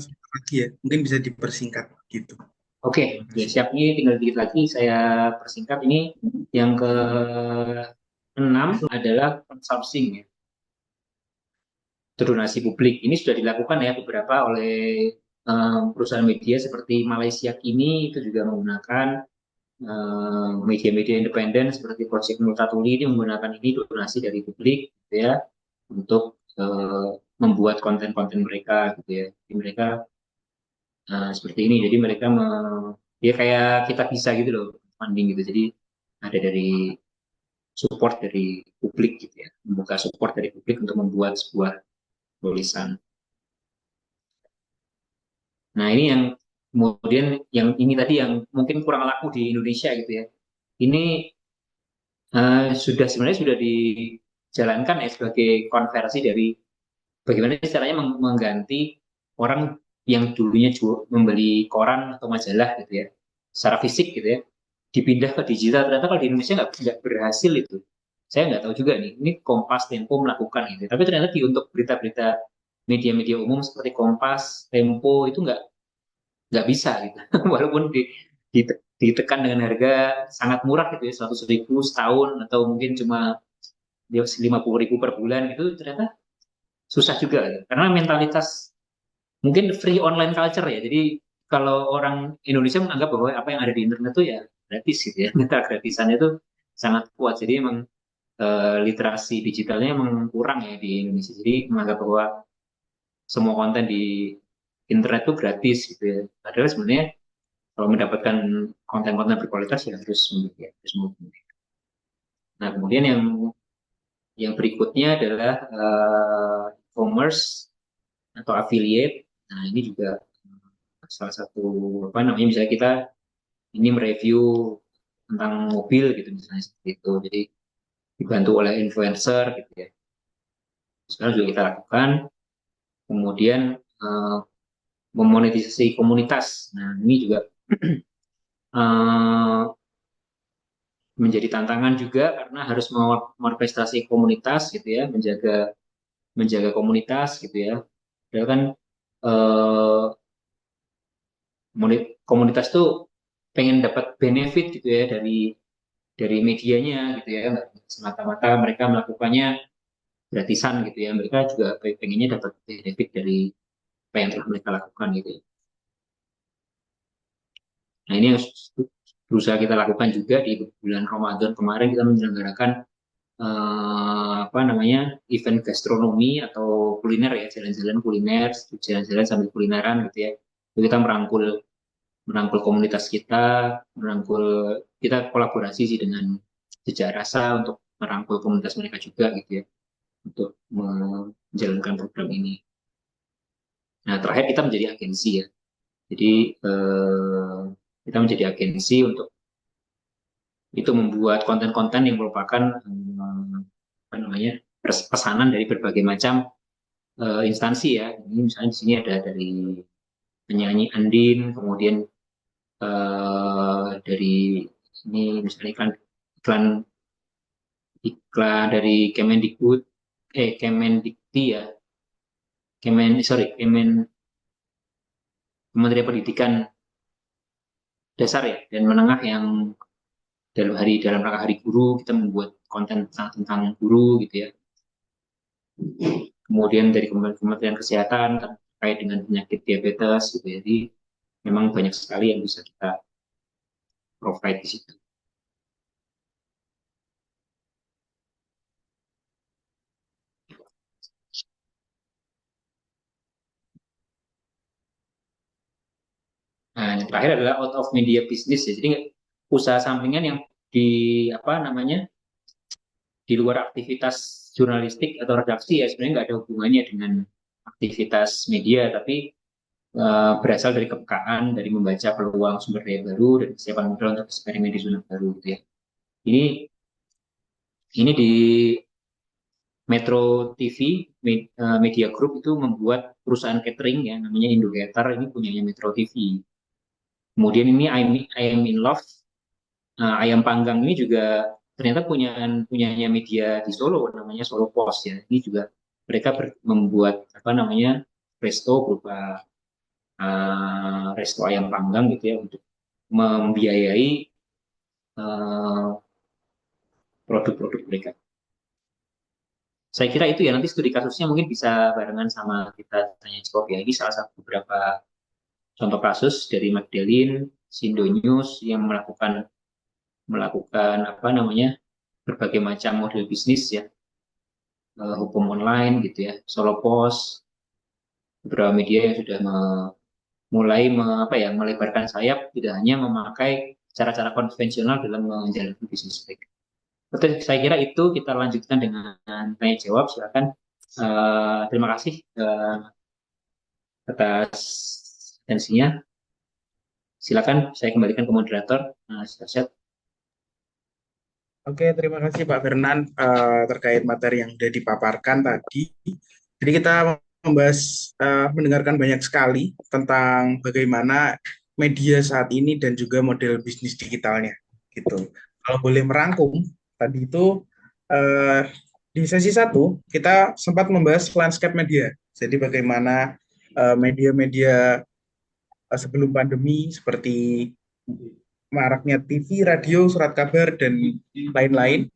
sebentar lagi ya, mungkin bisa dipersingkat gitu. Oke, ya siap. Ini tinggal dikit lagi saya persingkat. Ini yang ke-6 adalah crowdsourcing ya, donasi publik. Ini sudah dilakukan ya beberapa oleh perusahaan media seperti Malaysia Kini, itu juga menggunakan media-media independen seperti Project Multatuli, ini menggunakan ini donasi dari publik gitu ya untuk membuat konten-konten mereka gitu ya. Jadi mereka seperti ini. Jadi mereka ya kayak kita bisa gitu loh funding gitu. Jadi ada dari support dari publik gitu ya, membuka support dari publik untuk membuat sebuah tulisan. Nah ini yang kemudian yang ini tadi yang mungkin kurang laku di Indonesia gitu ya. Ini sebenarnya sudah dijalankan ya sebagai konversi dari bagaimana caranya mengganti orang yang dulunya membeli koran atau majalah gitu ya, secara fisik gitu ya, dipindah ke digital. Ternyata kalau di Indonesia nggak berhasil itu. Saya nggak tahu juga nih, ini Kompas, Tempo melakukan gitu. Tapi ternyata untuk berita-berita media-media umum seperti Kompas, Tempo itu nggak bisa gitu. Walaupun ditekan dengan harga sangat murah gitu ya, 100.000 setahun atau mungkin cuma 50.000 per bulan gitu, ternyata susah juga gitu. Karena mentalitas mungkin free online culture ya. Jadi kalau orang Indonesia menganggap bahwa apa yang ada di internet itu ya gratis gitu ya. Meta gratisannya itu sangat kuat. Jadi emang literasi digitalnya emang kurang ya di Indonesia. Jadi menganggap bahwa semua konten di internet itu gratis gitu ya. Padahal sebenarnya kalau mendapatkan konten-konten berkualitas ya harus membeli, harus membeli. Nah kemudian yang berikutnya adalah e-commerce atau affiliate. Nah ini juga salah satu apa namanya, misalnya kita ini mereview tentang mobil gitu misalnya seperti itu, jadi dibantu oleh influencer gitu ya, sekarang juga kita lakukan. Kemudian memonetisasi komunitas. Nah ini juga menjadi tantangan juga karena harus merprestasi komunitas gitu ya, menjaga komunitas gitu ya. Padahal kan eh, komunitas tuh pengen dapat benefit gitu ya dari medianya gitu ya, nggak semata-mata mereka melakukannya gratisan gitu ya, mereka juga pengennya dapat benefit dari apa yang telah mereka lakukan gitu ya. Nah ini yang berusaha kita lakukan juga di bulan Ramadan kemarin. Kita menyelenggarakan apa namanya, event gastronomi atau kuliner ya, jalan-jalan kuliner, jalan-jalan sambil kulineran gitu ya. Jadi kita merangkul komunitas kita, kita kolaborasi sih dengan Jejak Rasa untuk merangkul komunitas mereka juga gitu ya, untuk menjalankan program ini. Nah terakhir kita menjadi agensi ya, jadi kita menjadi agensi untuk itu membuat konten-konten yang merupakan apa namanya pesanan dari berbagai macam instansi ya. Ini misalnya di sini ada dari penyanyi Andin, kemudian dari ini misalnya iklan iklan dari Kemendikti ya, Kementerian Pendidikan Dasar ya dan Menengah yang dalam rangka Hari Guru kita membuat konten tentang guru gitu ya. Kemudian dari Kementerian Kesehatan terkait dengan penyakit diabetes gitu ya. Jadi memang banyak sekali yang bisa kita provide di situ. Nah, yang terakhir adalah out of media business ya. Jadi usaha sampingan yang di apa namanya di luar aktivitas jurnalistik atau redaksi ya sebenarnya nggak ada hubungannya dengan aktivitas media, tapi berasal dari kepekaan, dari membaca peluang sumber daya baru dan kesiapan modal untuk eksperimen di zona baru gitu ya. Ini di Metro TV Media Group itu membuat perusahaan catering ya namanya Indocater, ini punyanya Metro TV. Kemudian ini I Am in Love, ayam panggang ini juga ternyata punyanya media di Solo namanya Solo Post ya. Ini juga mereka membuat apa namanya resto berupa resto ayam panggang gitu ya untuk membiayai produk-produk mereka. Saya kira itu ya, nanti studi kasusnya mungkin bisa barengan sama kita tanya jawab ya. Ini salah satu beberapa contoh kasus dari Magdalene, Sindo News yang melakukan apa namanya berbagai macam model bisnis ya, hukum online gitu ya, Solo Post, beberapa media yang sudah mulai melebarkan sayap, tidak hanya memakai cara-cara konvensional dalam menjalankan bisnis mereka. Oke, saya kira itu kita lanjutkan dengan tanya jawab. Silakan. Terima kasih atas atensinya. Silakan saya kembalikan ke moderator. Oke, terima kasih Pak Fernan terkait materi yang sudah dipaparkan tadi. Jadi kita mendengarkan banyak sekali tentang bagaimana media saat ini dan juga model bisnis digitalnya. Gitu. Kalau boleh merangkum, tadi itu di sesi 1 kita sempat membahas landscape media. Jadi bagaimana media-media sebelum pandemi seperti maraknya TV, radio, surat kabar, dan lain-lain.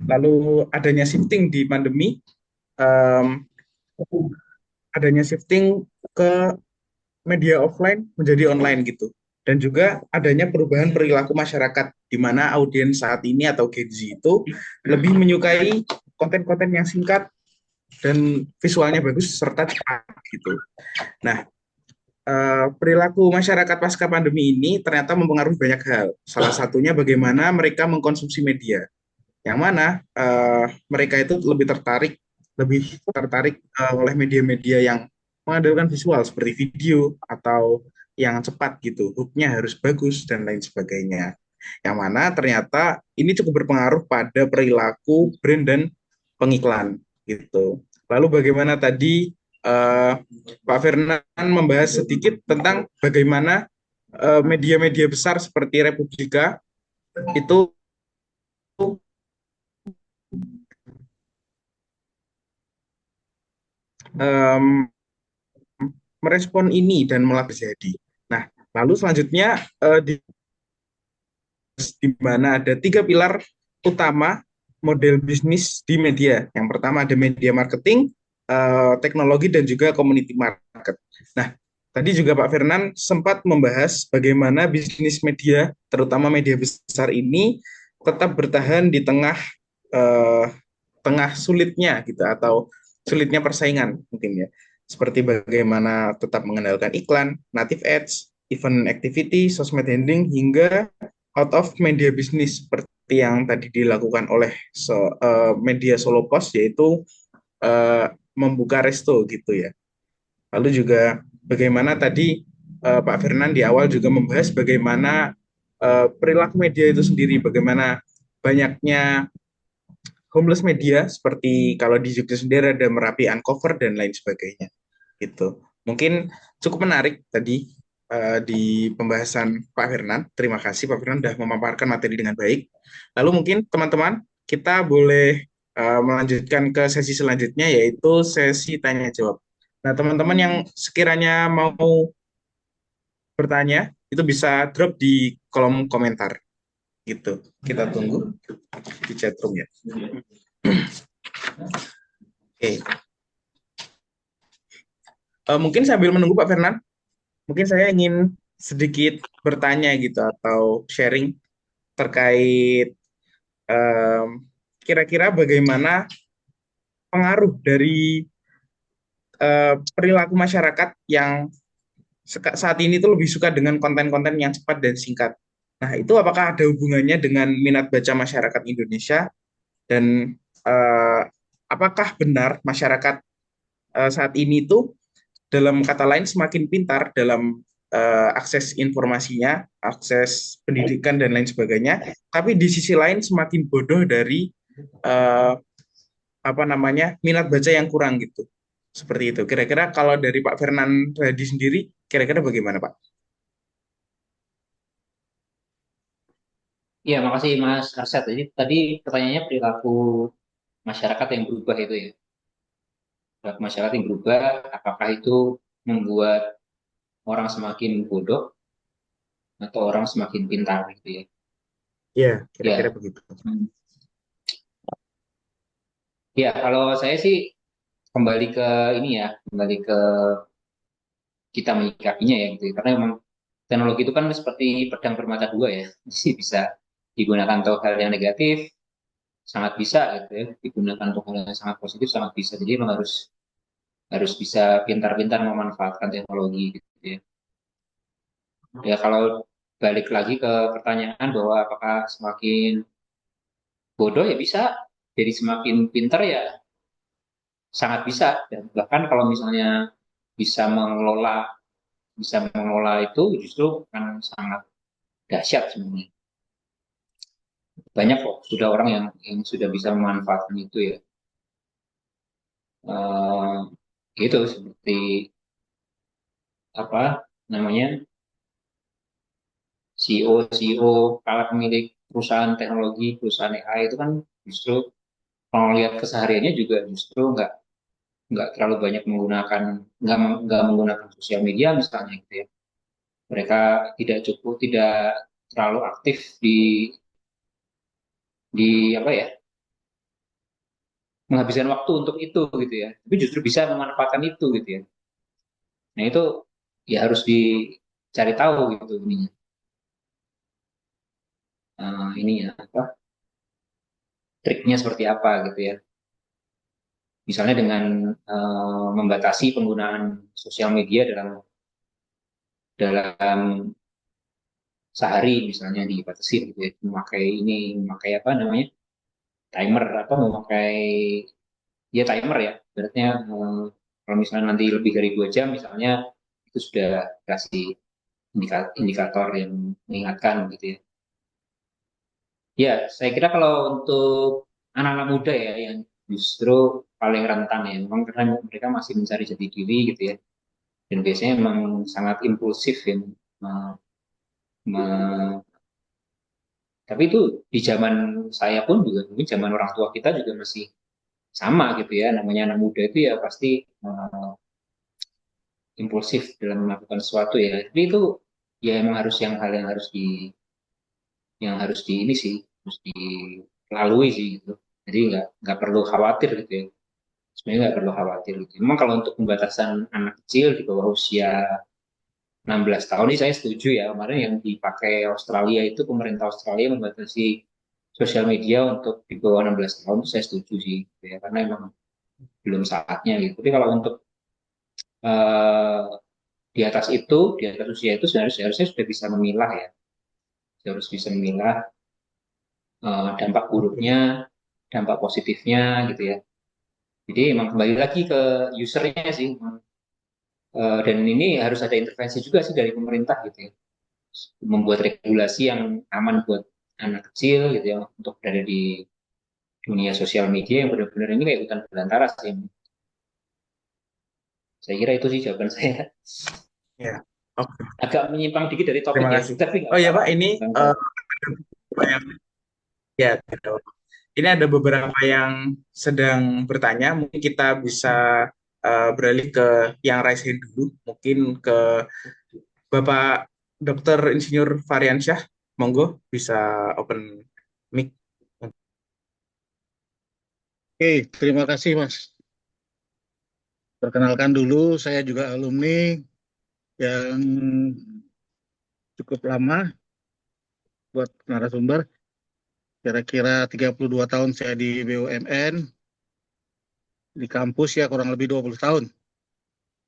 Lalu adanya shifting di pandemi, adanya shifting ke media offline menjadi online gitu. Dan juga adanya perubahan perilaku masyarakat, di mana audiens saat ini atau Gen Z itu lebih menyukai konten-konten yang singkat dan visualnya bagus serta cepat gitu. Nah, perilaku masyarakat pasca pandemi ini ternyata mempengaruhi banyak hal. Salah satunya bagaimana mereka mengkonsumsi media, yang mana mereka itu lebih tertarik oleh media-media yang mengandalkan visual seperti video atau yang cepat gitu, hook-nya harus bagus dan lain sebagainya. Yang mana ternyata ini cukup berpengaruh pada perilaku brand dan pengiklan gitu. Lalu bagaimana tadi Pak Fernan membahas sedikit tentang bagaimana media-media besar seperti Republika itu merespon ini dan malah terjadi. Nah, lalu selanjutnya di mana ada 3 pilar utama model bisnis di media. Yang pertama ada media marketing, teknologi, dan juga community market. Nah, tadi juga Pak Fernan sempat membahas bagaimana bisnis media, terutama media besar ini, tetap bertahan di tengah sulitnya gitu, atau sulitnya persaingan mungkin ya. Seperti bagaimana tetap mengandalkan iklan, native ads, event activity, sosmed handling, hingga out of media bisnis seperti yang tadi dilakukan oleh media Solo Post, yaitu membuka resto gitu ya. Lalu juga bagaimana tadi Pak Fernan di awal juga membahas bagaimana perilaku media itu sendiri, bagaimana banyaknya homeless media seperti kalau di Jogja sendiri ada Merapi Uncover dan lain sebagainya gitu. Mungkin cukup menarik tadi di pembahasan Pak Firnan. Terima kasih Pak Firnan sudah memaparkan materi dengan baik. Lalu mungkin teman-teman kita boleh melanjutkan ke sesi selanjutnya yaitu sesi tanya jawab. Nah, teman-teman yang sekiranya mau bertanya itu bisa drop di kolom komentar gitu. Kita tunggu di chat room ya. Oke. Mungkin sambil menunggu Pak Fernan, mungkin saya ingin sedikit bertanya gitu atau sharing terkait kira-kira bagaimana pengaruh dari perilaku masyarakat yang saat ini tuh lebih suka dengan konten-konten yang cepat dan singkat. Nah, itu apakah ada hubungannya dengan minat baca masyarakat Indonesia dan apakah benar masyarakat saat ini tuh dalam kata lain semakin pintar dalam akses informasinya, akses pendidikan dan lain sebagainya, tapi di sisi lain semakin bodoh dari minat baca yang kurang gitu. Seperti itu. Kira-kira kalau dari Pak Fernan Radi sendiri, kira-kira bagaimana Pak? Iya, makasih Mas Arsyad. Jadi tadi pertanyaannya perilaku masyarakat yang berubah itu ya. Perilaku masyarakat yang berubah, apakah itu membuat orang semakin bodoh atau orang semakin pintar gitu ya? Iya, kira-kira Ya, begitu. ya kalau saya sih kembali ke ini ya, kembali ke kita menyikapinya ya gitu ya. Karena memang teknologi itu kan seperti pedang bermata dua ya. Jadi bisa digunakan untuk hal yang negatif, sangat bisa gitu ya. Digunakan untuk hal yang sangat positif, sangat bisa. Jadi memang harus harus bisa pintar-pintar memanfaatkan teknologi gitu ya. Ya kalau balik lagi ke pertanyaan bahwa apakah semakin bodoh ya bisa, jadi semakin pintar ya sangat bisa. Dan bahkan kalau misalnya bisa mengelola itu justru kan sangat dahsyat sebenarnya. Banyak kok sudah orang yang sudah bisa memanfaatkan itu ya. Eh, gitu seperti apa namanya CEO para pemilik perusahaan teknologi, perusahaan AI itu kan justru kalau lihat kesehariannya juga justru nggak terlalu banyak nggak menggunakan sosial media misalnya gitu ya. Mereka tidak terlalu aktif di apa ya, menghabiskan waktu untuk itu gitu ya. Tapi justru bisa memanfaatkan itu gitu ya. Nah itu ya harus dicari tahu gitu ininya. Ini ya apa triknya seperti apa gitu ya. Misalnya dengan membatasi penggunaan sosial media dalam dalam sehari misalnya dibatasi gitu ya. Memakai apa namanya timer atau memakai ya timer ya. Berarti kalau misalnya nanti lebih dari 2 jam misalnya itu sudah kasih indikator yang mengingatkan gitu ya. Ya, saya kira kalau untuk anak-anak muda ya yang justru paling rentan ya, memang karena mereka masih mencari jati diri gitu ya, dan biasanya memang sangat impulsif ya. Me- me- tapi itu di zaman saya pun juga, mungkin zaman orang tua kita juga masih sama gitu ya, namanya anak muda itu ya pasti impulsif dalam melakukan sesuatu ya. Tapi itu ya emang hal yang harus di ini sih, harus dilalui sih gitu. Jadi nggak perlu khawatir gitu ya. Sebenarnya nggak perlu khawatir gitu. Memang kalau untuk pembatasan anak kecil di bawah usia 16 tahun ini saya setuju ya. Kemarin yang dipakai Australia itu pemerintah Australia membatasi sosial media untuk di bawah 16 tahun itu saya setuju sih gitu ya. Karena memang belum saatnya gitu. Tapi kalau untuk eh, di atas usia itu seharusnya sudah bisa memilah ya. Harus bisa memilah dampak buruknya, dampak positifnya gitu ya. Jadi emang kembali lagi ke usernya sih. Dan ini harus ada intervensi juga sih dari pemerintah gitu ya. Membuat regulasi yang aman buat anak kecil gitu ya untuk berada dunia sosial media yang benar-benar ini kayak hutan belantara sih. Saya kira itu sih jawaban saya. Ya, oke. Agak menyimpang dikit dari topik Terima ya, kasih. tapi nggak Oh ya apa-apa. Pak, ini Nggak apa-apa. yang ya, gitu. Ini ada beberapa yang sedang bertanya. Mungkin kita bisa beralih ke yang raise hand dulu. Mungkin ke Bapak Dr. Insinyur Variansyah. Monggo bisa open mic. Oke, terima kasih Mas. Perkenalkan dulu, saya juga alumni yang cukup lama buat narasumber. Kira-kira 32 tahun saya di BUMN, di kampus ya kurang lebih 20 tahun.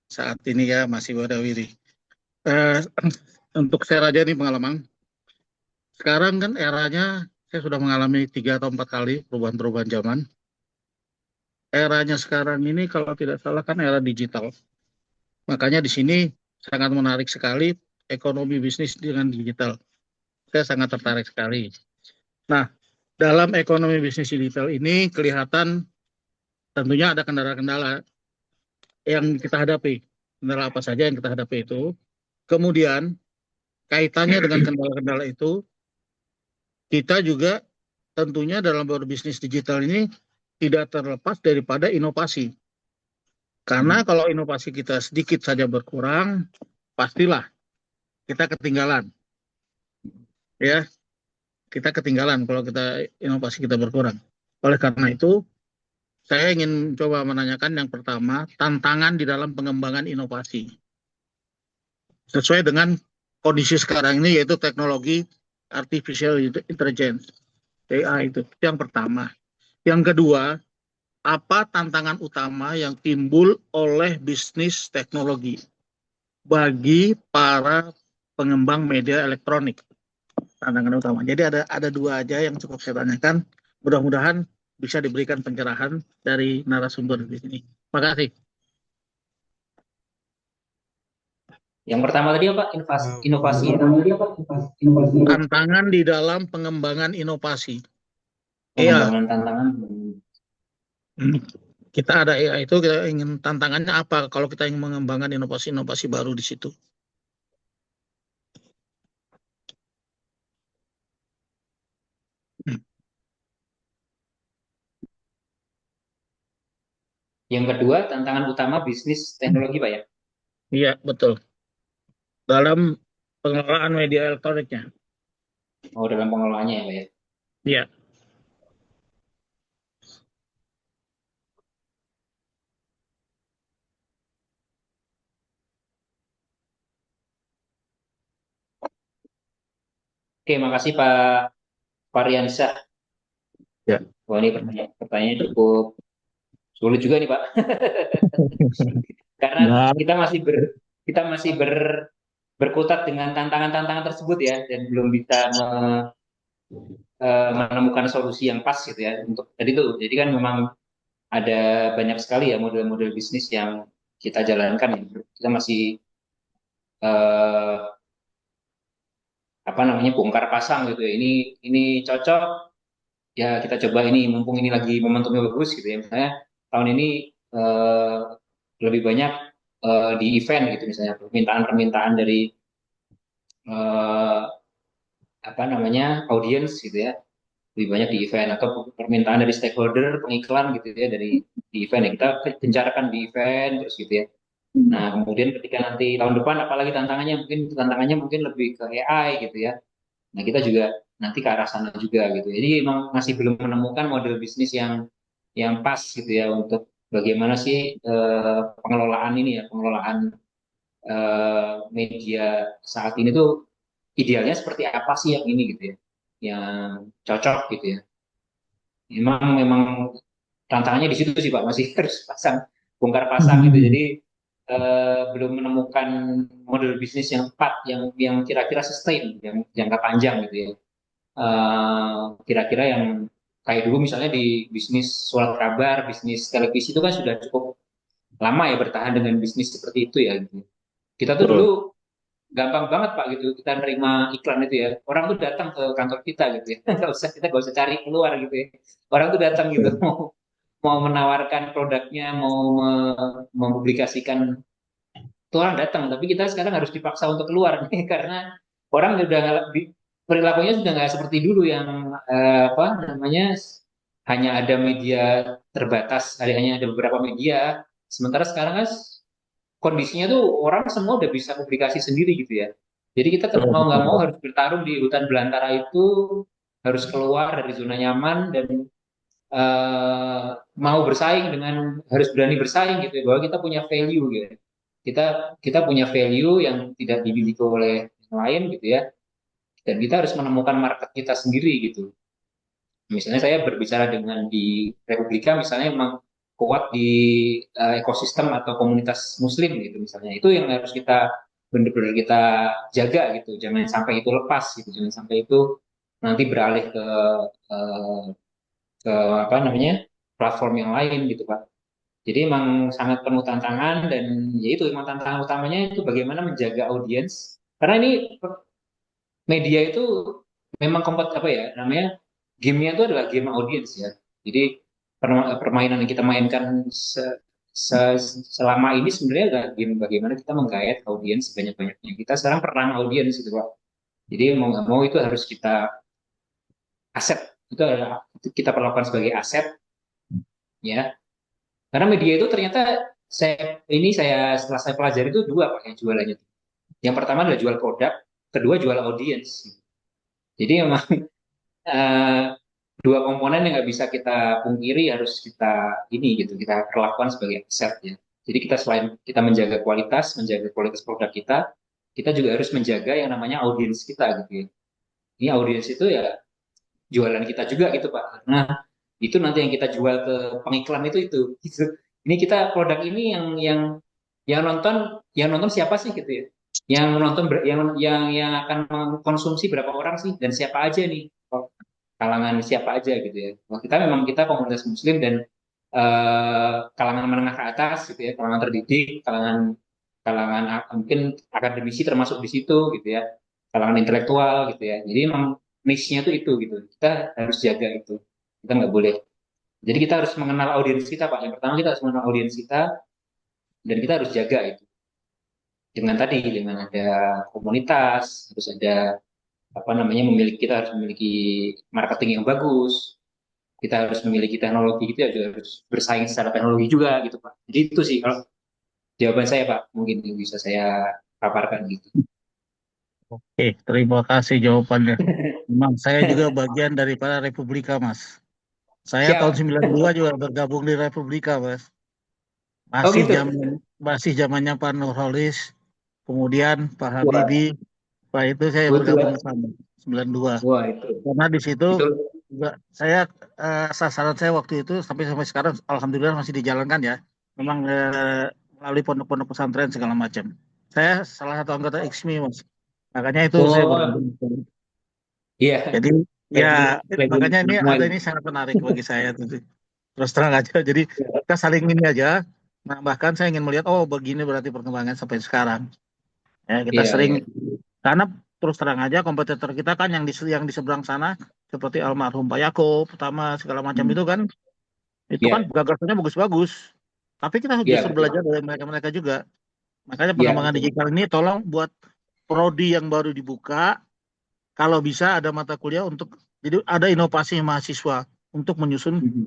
Saat ini ya masih Wadawiri. Eh, untuk saya aja nih pengalaman. Sekarang kan eranya saya sudah mengalami 3 atau 4 kali perubahan-perubahan zaman. Eranya sekarang ini kalau tidak salah kan era digital. Makanya di sini sangat menarik sekali ekonomi bisnis dengan digital. Saya sangat tertarik sekali. Nah, dalam ekonomi bisnis digital ini kelihatan tentunya ada kendala-kendala yang kita hadapi. Kendala apa saja yang kita hadapi itu. Kemudian kaitannya dengan kendala-kendala itu, kita juga tentunya dalam berbisnis digital ini tidak terlepas daripada inovasi. Karena kalau inovasi kita sedikit saja berkurang, pastilah kita ketinggalan. Ya, kita ketinggalan kalau inovasi kita berkurang. Oleh karena itu, saya ingin coba menanyakan yang pertama, tantangan di dalam pengembangan inovasi. Sesuai dengan kondisi sekarang ini, yaitu teknologi artificial intelligence, AI itu yang pertama. Yang kedua, apa tantangan utama yang timbul oleh bisnis teknologi bagi para pengembang media elektronik? Tantangan utama. Jadi ada dua aja yang cukup saya tanyakan. Mudah-mudahan bisa diberikan pencerahan dari narasumber di sini. Terima kasih. Yang pertama tadi apa? Inovasi ya? Tantangan di dalam pengembangan inovasi. Iya, Pengembangan tantangan. kita ada AI itu, kita ingin tantangannya apa kalau kita ingin mengembangkan inovasi-inovasi baru di situ. Yang kedua, tantangan utama bisnis teknologi, Pak ya? Iya, betul. Dalam pengelolaan media elektroniknya. Oh, dalam pengelolaannya ya, Pak ya? Iya. Oke, makasih Pak Variansyah. Ya. Wah, ini pertanyaannya cukup sulit juga nih, Pak. Karena Nah, kita masih berkutat dengan tantangan-tantangan tersebut ya, dan belum bisa menemukan solusi yang pas gitu ya untuk tadi itu. Jadi kan memang ada banyak sekali ya model-model bisnis yang kita jalankan ya. Kita masih eh, apa namanya bongkar pasang gitu ya. Ini cocok ya, kita coba ini mumpung ini lagi momentumnya bagus gitu ya. Misalnya tahun ini eh, lebih banyak di event gitu, misalnya permintaan-permintaan dari eh, apa namanya audiens gitu ya, lebih banyak di event, atau permintaan dari stakeholder pengiklan gitu ya, dari di event ya, kita gencarkan di event terus gitu ya. Nah, kemudian ketika nanti tahun depan apalagi tantangannya mungkin lebih ke AI gitu ya. Nah, kita juga nanti ke arah sana juga gitu. Jadi emang masih belum menemukan model bisnis yang pas gitu ya, untuk bagaimana sih pengelolaan ini ya, pengelolaan media saat ini tuh idealnya seperti apa sih yang ini gitu ya, yang cocok gitu ya. Memang tantangannya di situ sih Pak, masih harus bongkar pasang gitu. Jadi belum menemukan model bisnis yang tepat, yang kira-kira sustain, yang jangka panjang gitu ya. Kira-kira yang kayak dulu misalnya di bisnis surat kabar, bisnis televisi itu kan sudah cukup lama ya bertahan dengan bisnis seperti itu ya gitu. Kita tuh dulu betul. gampang banget Pak gitu kita nerima iklan itu ya. Orang tuh datang ke kantor kita gitu ya. Nggak usah cari keluar gitu ya. Orang tuh datang gitu mau menawarkan produknya, mau mempublikasikan itu orang datang. Tapi kita sekarang harus dipaksa untuk keluar nih karena orang udah perilakunya sudah nggak seperti dulu yang apa namanya hanya ada media terbatas, hanya ada beberapa media. Sementara sekarang kan kondisinya tuh orang semua udah bisa publikasi sendiri gitu ya. Jadi kita Betul, mau nggak mau betul. harus bertarung di hutan belantara itu, harus keluar dari zona nyaman dan eh, mau bersaing dengan harus berani bersaing gitu ya, bahwa kita punya value gitu. Kita kita punya value yang tidak dimiliki oleh yang lain gitu ya. Dan kita harus menemukan market kita sendiri gitu. Misalnya saya berbicara dengan di Republika misalnya memang kuat di ekosistem atau komunitas Muslim gitu misalnya. Itu yang harus kita benar-benar kita jaga gitu. Jangan sampai itu lepas gitu. Jangan sampai itu nanti beralih eh, ke apa namanya platform yang lain gitu Pak. Jadi emang sangat penuh tantangan dan ya itu emang tantangan utamanya itu bagaimana menjaga audiens. Karena ini media itu memang apa ya namanya gamenya itu adalah game audiens ya. Jadi permainan yang kita mainkan selama ini sebenarnya adalah game bagaimana kita menggait audiens sebanyak-banyaknya. Kita sekarang perang audiens itu Pak. Jadi mau nggak mau itu harus kita aset itu adalah itu kita perlakukan sebagai aset ya. Karena media itu ternyata saya setelah saya pelajari itu dua Pak yang jualannya. Yang pertama adalah jual produk, kedua jual audiens. Jadi memang eh, dua komponen yang nggak bisa kita pungkiri harus kita ini gitu kita perlakukan sebagai aset ya. Jadi kita selain kita menjaga kualitas produk kita juga harus menjaga yang namanya audiens kita gitu ya. Ini audiens itu ya jualan kita juga gitu Pak. Karena itu nanti yang kita jual ke pengiklan itu gitu. Ini kita produk ini yang nonton siapa sih gitu ya. Yang nonton yang akan mengkonsumsi berapa orang sih dan siapa aja nih kalangan siapa aja gitu ya. Nah, kita komunitas muslim dan kalangan menengah ke atas gitu ya, kalangan terdidik, kalangan kalangan mungkin akademisi termasuk di situ gitu ya, kalangan intelektual gitu ya. Jadi memang niche-nya tuh itu gitu. Kita harus jaga itu. Kita nggak boleh. Jadi kita harus mengenal audiens kita, Pak. Yang pertama kita harus mengenal audiens kita dan kita harus jaga itu. Dengan ada komunitas, harus ada apa namanya kita harus memiliki marketing yang bagus, kita harus memiliki teknologi gitu ya juga harus bersaing secara teknologi juga gitu Pak. Jadi itu sih kalau jawaban saya Pak mungkin yang bisa saya paparkan gitu. Oke, terima kasih jawabannya. Memang saya juga bagian daripada Republika, Mas. Saya tahun Siap. 92 juga bergabung di Republika, Mas. Oh Masih gitu. masih zamannya Pak Nurholis, kemudian Pak Wah, Habibie. Pak itu saya itu bergabung ke sana 92. wah itu Karena di situ itu juga saya sasaran saya waktu itu sampai sampai sekarang alhamdulillah masih dijalankan ya. Memang melalui pondok-pondok pesantren segala macam. Saya salah satu anggota IKSMI, Mas. Makanya itu saya oh bergabung. iya Jadi ya label makanya ini semua ada itu. ini sangat menarik bagi saya tuh. Terus terang aja. Jadi kita saling ini aja. Nah, bahkan saya ingin melihat oh begini berarti perkembangan sampai sekarang. Ya, kita Iya sering iya karena terus terang aja kompetitor kita kan yang di seberang sana seperti almarhum Pak Yaakob, pertama segala macam hmm. itu kan Iya gagasannya bagus-bagus. Tapi kita iya justru betul belajar dari mereka-mereka juga. Makanya iya pengembangan betul. digital ini tolong buat prodi yang baru dibuka, kalau bisa ada mata kuliah untuk jadi ada inovasi mahasiswa untuk menyusun Mhm.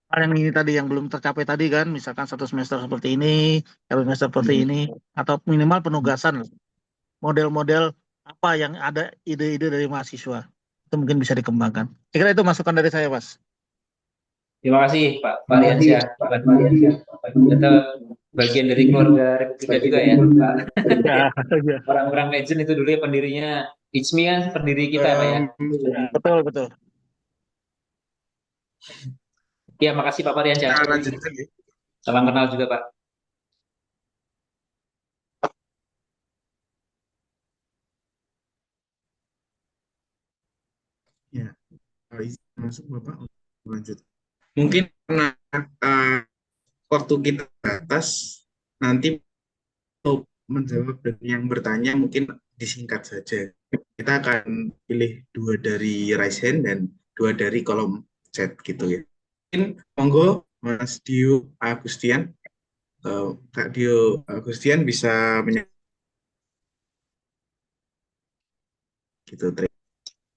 hal yang ini tadi yang belum tercapai tadi kan, misalkan satu semester seperti ini, satu semester seperti Mhm. ini, atau minimal penugasan model-model apa yang ada ide-ide dari mahasiswa itu mungkin bisa dikembangkan. Saya kira itu masukan dari saya, Mas. Terima kasih Pak Fariansyah. Kita bagian dari keluarga Republika juga ya Pak. Ya, ya. Orang-orang legend itu dulu ya pendirinya Ijmi kan pendiri kita Pak ya. Betul, betul. Ya makasih Pak Fariansyah. Kita lanjutkan ya. Salam kenal juga Pak. Ya, kalau izin masuk Bapak lanjut. Mungkin karena waktu kita batas, nanti untuk menjawab dan yang bertanya mungkin disingkat saja. Kita akan pilih 2 dari raise hand dan 2 dari kolom chat gitu ya. Mungkin monggo Mas Dio Agustian, Kak Dio Agustian bisa gitu.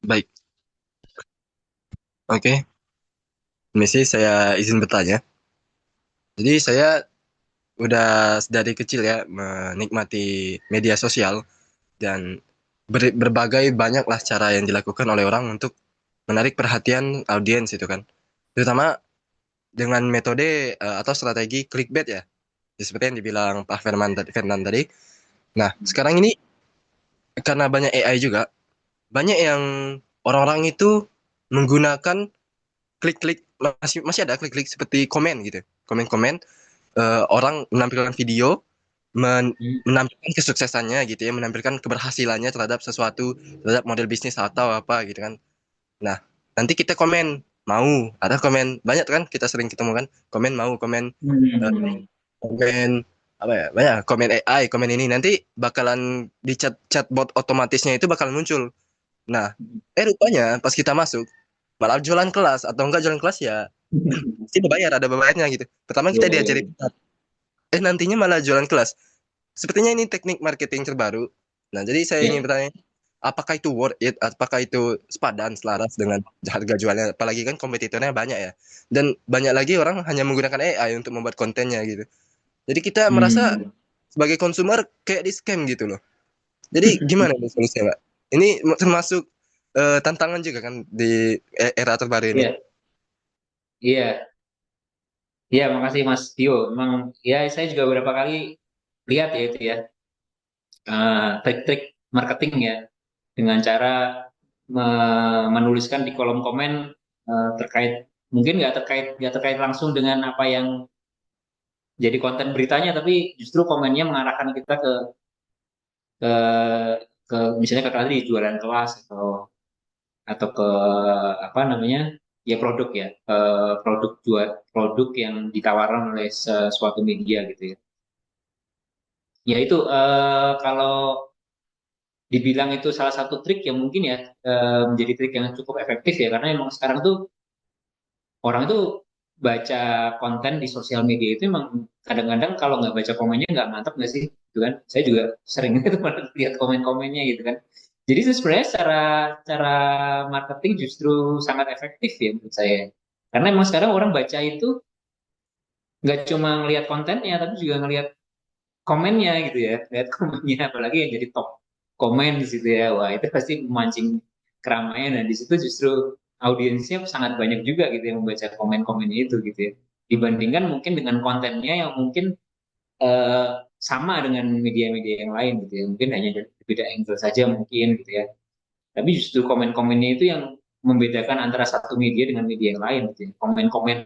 Baik, oke. Misi saya izin bertanya. Jadi saya udah dari kecil ya menikmati media sosial dan berbagai banyaklah cara yang dilakukan oleh orang untuk menarik perhatian audiens itu kan. Terutama dengan metode atau strategi clickbait ya. Seperti yang dibilang Pak Fernand tadi. Nah, sekarang ini karena banyak AI juga, banyak yang orang-orang itu menggunakan klik-klik, masih ada klik-klik seperti komen gitu. Komen-komen orang menampilkan video menampilkan kesuksesannya gitu ya, menampilkan keberhasilannya terhadap sesuatu, terhadap model bisnis atau apa gitu kan. Nah, nanti kita komen mau, ada komen banyak kan, kita sering ketemu kan, komen mau, komen komen apa ya, banyak komen AI, komen ini nanti bakalan di chatbot otomatisnya itu bakalan muncul. Nah, rupanya pas kita masuk malah jualan kelas atau enggak jualan kelas ya pasti ada bayarnya gitu. Pertama kita diajarin nantinya malah jualan kelas. Sepertinya ini teknik marketing terbaru. Nah, jadi saya ingin bertanya, apakah itu worth it? Apakah itu sepadan, selaras dengan harga jualnya? Apalagi kan kompetitornya banyak ya. Dan banyak lagi orang hanya menggunakan AI untuk membuat kontennya gitu. Jadi kita merasa sebagai konsumer kayak di scam gitu loh. Jadi gimana nih solusinya, Mbak? Ini termasuk tantangan juga kan di era terbaru ini. Iya, iya, makasih Mas Tio. Memang ya saya juga beberapa kali lihat ya itu ya trik-trik marketing ya dengan cara menuliskan di kolom komen terkait mungkin nggak terkait langsung dengan apa yang jadi konten beritanya, tapi justru komennya mengarahkan kita ke misalnya ke tadi jualan kelas atau ke apa namanya ya produk ya produk yang ditawarkan oleh suatu media gitu ya. Ya itu kalau dibilang itu salah satu trik yang mungkin ya menjadi trik yang cukup efektif ya, karena emang sekarang tuh orang itu baca konten di sosial media itu emang kadang-kadang kalau nggak baca komennya nggak mantap nggak sih, gitu kan? Saya juga sering itu lihat komen-komennya gitu kan. Jadi itu sebenarnya secara cara marketing justru sangat efektif ya menurut saya. Karena emang sekarang orang baca itu nggak cuma ngelihat kontennya, tapi juga ngelihat komennya gitu ya, lihat komennya, apalagi yang jadi top komen di situ ya, wah itu pasti memancing keramaian dan di situ justru audiensnya sangat banyak juga gitu yang membaca komen-komennya itu gitu ya, dibandingkan mungkin dengan kontennya yang mungkin eh, sama dengan media-media yang lain gitu ya, mungkin hanya beda angle saja mungkin gitu ya, tapi justru komen-komennya itu yang membedakan antara satu media dengan media yang lain gitu ya. Komen-komen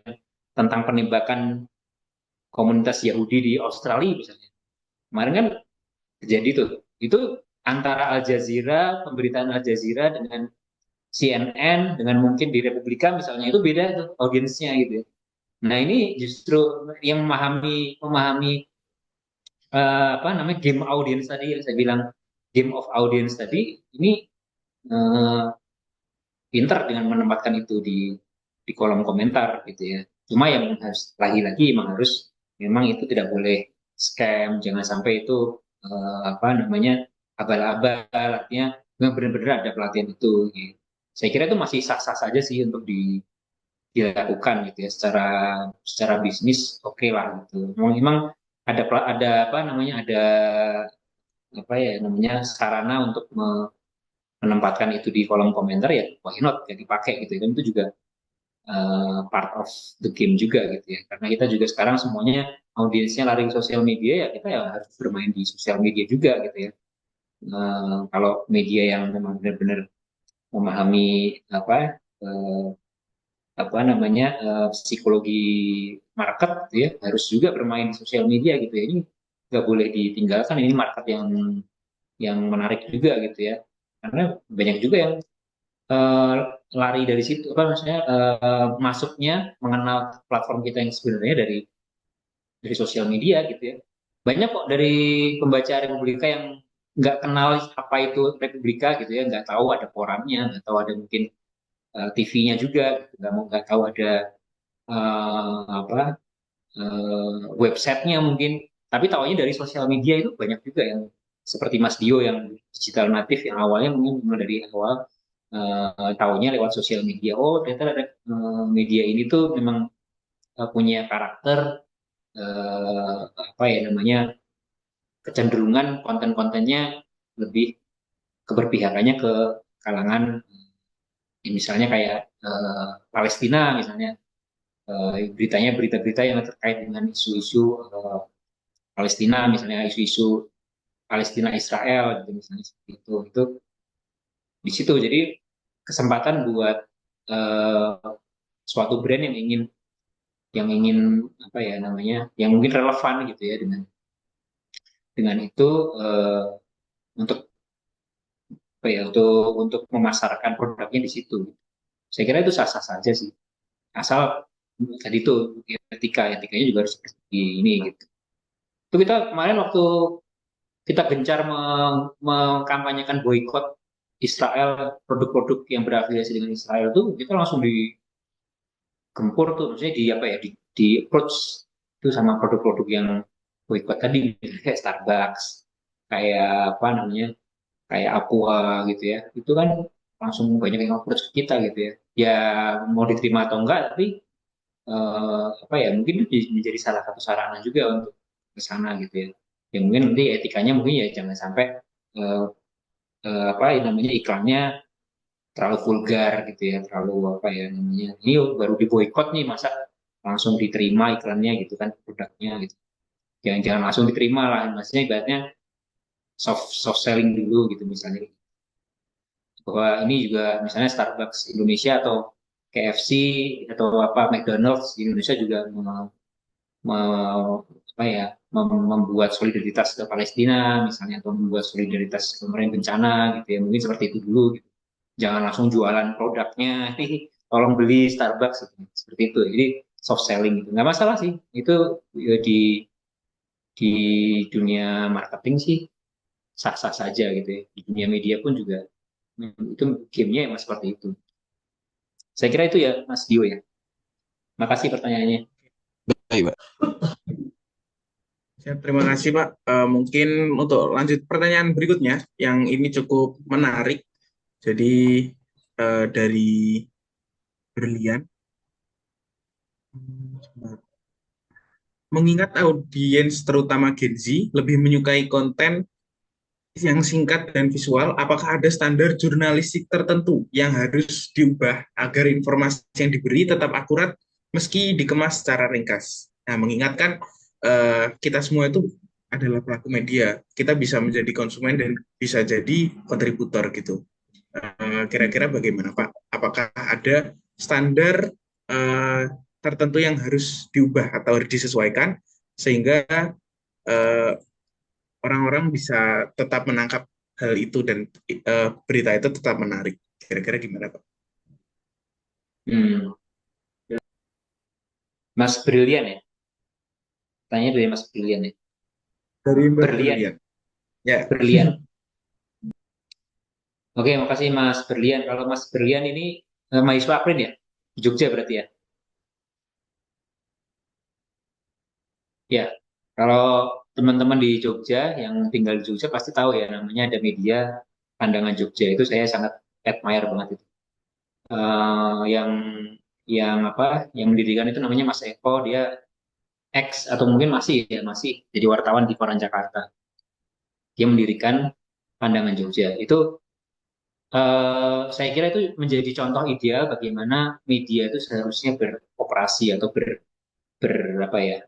tentang penembakan komunitas Yahudi di Australia misalnya kemarin kan terjadi tuh. Itu antara Al Jazeera, pemberitaan Al Jazeera dengan CNN, dengan mungkin di Republika misalnya, itu beda tuh audiensnya gitu ya. Nah ini justru yang memahami apa namanya game audience tadi yang saya bilang, game of audience tadi, ini eh, pinter dengan menempatkan itu di kolom komentar gitu ya. Cuma yang harus lagi-lagi memang itu tidak boleh scam, jangan sampai itu apa namanya abal-abal, artinya memang benar-benar ada pelatihan itu. Gitu. Saya kira itu masih sah-sah saja sih untuk dilakukan gitu ya, secara bisnis oke lah gitu. Memang ada apa namanya ada apa ya namanya sarana untuk menempatkan itu di kolom komentar ya, why not ya dipakai gitu kan, itu juga part of the game juga gitu ya, karena kita juga sekarang semuanya audiensnya lari ke sosial media, ya kita ya harus bermain di sosial media juga gitu ya. Kalau media yang memang benar-benar memahami apa uh, apa namanya psikologi market gitu ya, harus juga bermain di sosial media gitu ya, ini nggak boleh ditinggalkan, ini market yang menarik juga gitu ya, karena banyak juga yang eh, lari dari situ apa maksudnya masuknya mengenal platform kita yang sebenarnya dari sosial media gitu ya. Banyak kok dari pembaca Republika yang nggak kenal apa itu Republika gitu ya, nggak tahu ada korannya, nggak tahu ada mungkin TV-nya juga, gitu. Nggak tahu ada apa websitenya mungkin, tapi tahunya dari sosial media itu banyak juga yang seperti Mas Dio yang digital natif yang awalnya mungkin mulai dari awal tahunya lewat sosial media. Oh ternyata ada media ini tuh memang punya karakter apa ya namanya kecenderungan konten-kontennya lebih keberpihakannya ke kalangan misalnya kayak Palestina misalnya beritanya berita-berita yang terkait dengan isu-isu Palestina misalnya isu-isu Palestina Israel gitu misalnya seperti itu di situ jadi kesempatan buat uh, suatu brand yang ingin apa ya namanya yang mungkin relevan gitu ya dengan itu untuk apa ya untuk memasarkan produknya di situ. Saya kira itu sah-sah saja sih. Asal tadi itu etikanya juga harus seperti ini gitu. Itu kita kemarin waktu kita gencar mengkampanyekan boykot Israel, produk-produk yang berafiliasi dengan Israel itu kita langsung digempur tuh, maksudnya di apa ya, di approach itu sama produk-produk yang boykot tadi, kayak Starbucks, kayak apa namanya, kayak Aqua gitu ya, itu kan langsung banyak yang approach ke kita gitu ya. Ya mau diterima atau enggak, tapi apa ya mungkin itu menjadi salah satu sarana juga untuk ke sana gitu ya. Yang mungkin nanti etikanya mungkin ya jangan sampai eh, apa ya namanya iklannya terlalu vulgar gitu ya, terlalu apa ya namanya. Ini baru diboykot nih masa langsung diterima iklannya gitu kan produknya gitu. Jangan langsung diterima lah, maksudnya ibaratnya soft soft selling dulu gitu misalnya. Bahwa ini juga misalnya Starbucks Indonesia atau KFC atau apa McDonald's di Indonesia juga apa ya membuat solidaritas ke Palestina misalnya atau membuat solidaritas kemarin bencana gitu ya mungkin seperti itu dulu gitu. Jangan langsung jualan produknya tolong beli Starbucks gitu. Seperti itu jadi soft selling gitu nggak masalah sih itu ya, di dunia marketing sih sah-sah saja gitu ya di dunia media pun juga itu gamenya emang seperti itu saya kira itu ya Mas Dio ya makasih pertanyaannya. Baik, Pak. Siap, terima kasih Pak. Mungkin untuk lanjut pertanyaan berikutnya, yang ini cukup menarik. Jadi dari Berlian, mengingat audiens terutama Gen Z lebih menyukai konten yang singkat dan visual, apakah ada standar jurnalistik tertentu yang harus diubah agar informasi yang diberi tetap akurat meski dikemas secara ringkas? Nah, mengingatkan kita semua itu adalah pelaku media, kita bisa menjadi konsumen dan bisa jadi kontributor gitu. Kira-kira bagaimana Pak? Apakah ada standar tertentu yang harus diubah atau disesuaikan sehingga eh, orang-orang bisa tetap menangkap hal itu dan berita itu tetap menarik. Kira-kira gimana Pak? Hmm. Mas Brilian ya tanya dari Mas Brilian ya Dari Mbak Berlian Brilian. Ya. Berlian. Oke, makasih Mas Berlian. Kalau Mas Berlian ini mahasiswa Aprin ya? Di Jogja berarti ya? Ya, kalau teman-teman di Jogja yang tinggal di Jogja pasti tahu ya namanya ada media Pandangan Jogja. Itu saya sangat admire banget itu. Yang apa? Yang mendirikan itu namanya Mas Eko. Dia ex atau mungkin masih ya masih jadi wartawan di Koran Jakarta. Dia mendirikan Pandangan Jogja. Itu saya kira itu menjadi contoh ideal bagaimana media itu seharusnya beroperasi atau ber apa ya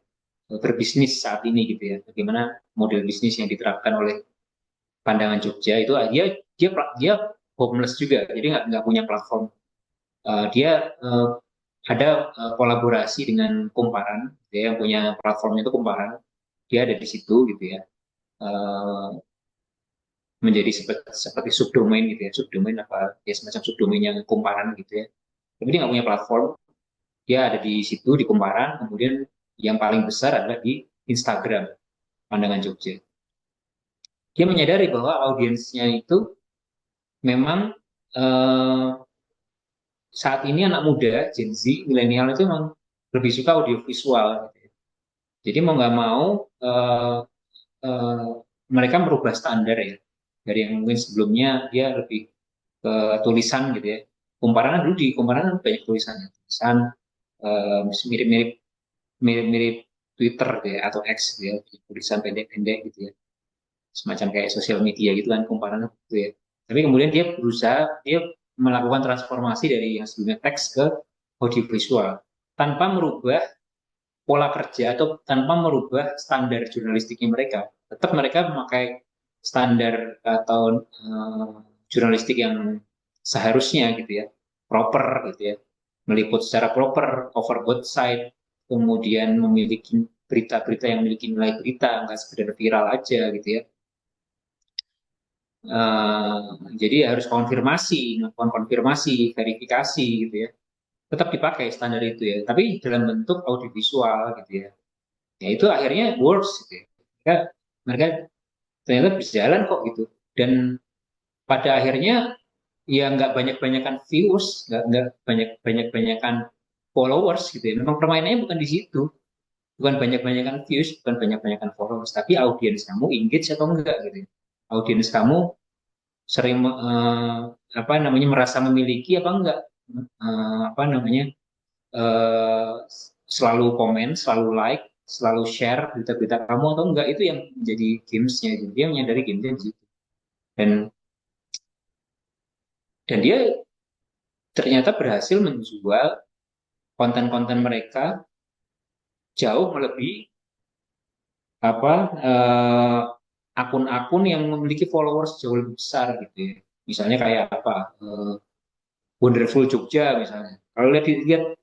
berbisnis saat ini gitu ya. Bagaimana model bisnis yang diterapkan oleh Pandangan Jogja itu dia homeless juga, jadi nggak punya platform. Dia ada kolaborasi dengan Kumparan, dia yang punya platformnya itu Kumparan. Dia ada di situ gitu ya. Uh, menjadi seperti subdomain gitu ya, subdomain apa ya semacam subdomainnya Kumparan gitu ya. Tapi dia nggak punya platform, dia ada di situ di Kumparan, kemudian yang paling besar adalah di Instagram Pandangan Jogja. dia menyadari bahwa audiensnya itu memang saat ini anak muda, Gen Z, milenial itu memang lebih suka audiovisual, gitu ya. Jadi mau nggak mau eh, eh, mereka merubah standar ya, dari yang mungkin sebelumnya dia lebih ke tulisan gitu ya. Kumparan dulu di kumparan kan banyak tulisannya, tulisan mirip-mirip mirip-mirip Twitter gitu ya, atau X gitu ya, tulisan pendek-pendek gitu ya, semacam kayak sosial media gitu kan kumparan gitu ya. Tapi kemudian dia berusaha, dia melakukan transformasi dari yang sebelumnya teks ke audiovisual tanpa merubah pola kerja atau tanpa merubah standar jurnalistiknya mereka. Tetap mereka memakai standar atau jurnalistik yang seharusnya gitu ya, proper gitu ya, meliput secara proper, cover both side, kemudian memiliki berita-berita yang memiliki nilai berita, nggak sekedar viral aja gitu ya. Jadi harus melakukan konfirmasi, verifikasi gitu ya. Tetap dipakai standar itu ya, tapi dalam bentuk audiovisual gitu ya. Ya itu akhirnya works gitu ya. Mereka ternyata bisa jalan kok gitu. Dan pada akhirnya ya nggak banyak-banyakan views, nggak banyak-banyakan followers gitu ya. Memang permainannya bukan di situ. Bukan banyak-banyakan views, bukan banyak-banyakan followers, tapi audiens kamu engage atau enggak gitu ya. Audiens kamu sering apa namanya merasa memiliki apa enggak, apa namanya, eh, selalu komen, selalu like, selalu share berita-berita kamu atau enggak, itu yang menjadi gamesnya. Jadi dia menyadari gamesnya di situ. Dan dia ternyata berhasil menjual konten-konten mereka jauh melebihi apa akun-akun yang memiliki followers jauh lebih besar gitu ya. Misalnya kayak apa, Wonderful Jogja misalnya. Kalau dilihat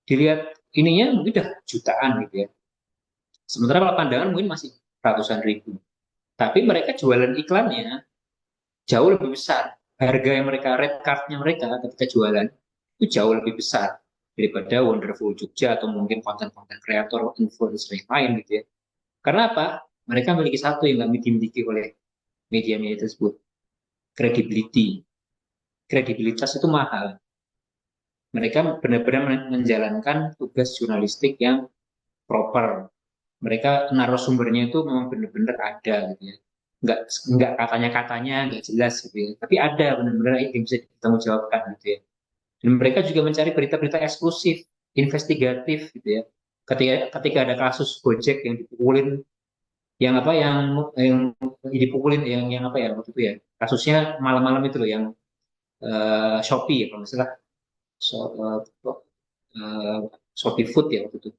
dilihat ininya mungkin udah jutaan gitu ya. Sementara kalau pandangan mungkin masih ratusan ribu. Tapi mereka jualan iklannya jauh lebih besar. Harga yang mereka, red card-nya mereka ketika jualan itu jauh lebih besar daripada Wonderful Jogja atau mungkin konten-konten kreator influencer yang lain gitu ya. Karena apa? Mereka memiliki satu yang nggak dimiliki oleh media-media tersebut, credibility. Kredibilitas itu mahal. Mereka benar-benar menjalankan tugas jurnalistik yang proper. Mereka narasumbernya itu memang benar-benar ada gitu ya. Nggak katanya-katanya nggak jelas gitu ya. Tapi ada benar-benar yang bisa ditanggungjawabkan gitu ya. Dan mereka juga mencari berita-berita eksklusif, investigatif gitu ya. Ketika ada kasus Gojek yang dipukulin, yang apa yang dipukulin yang apa ya waktu itu ya. Kasusnya malam-malam itu loh yang Shopee ya kalau nggak salah. So, Shopee Food ya waktu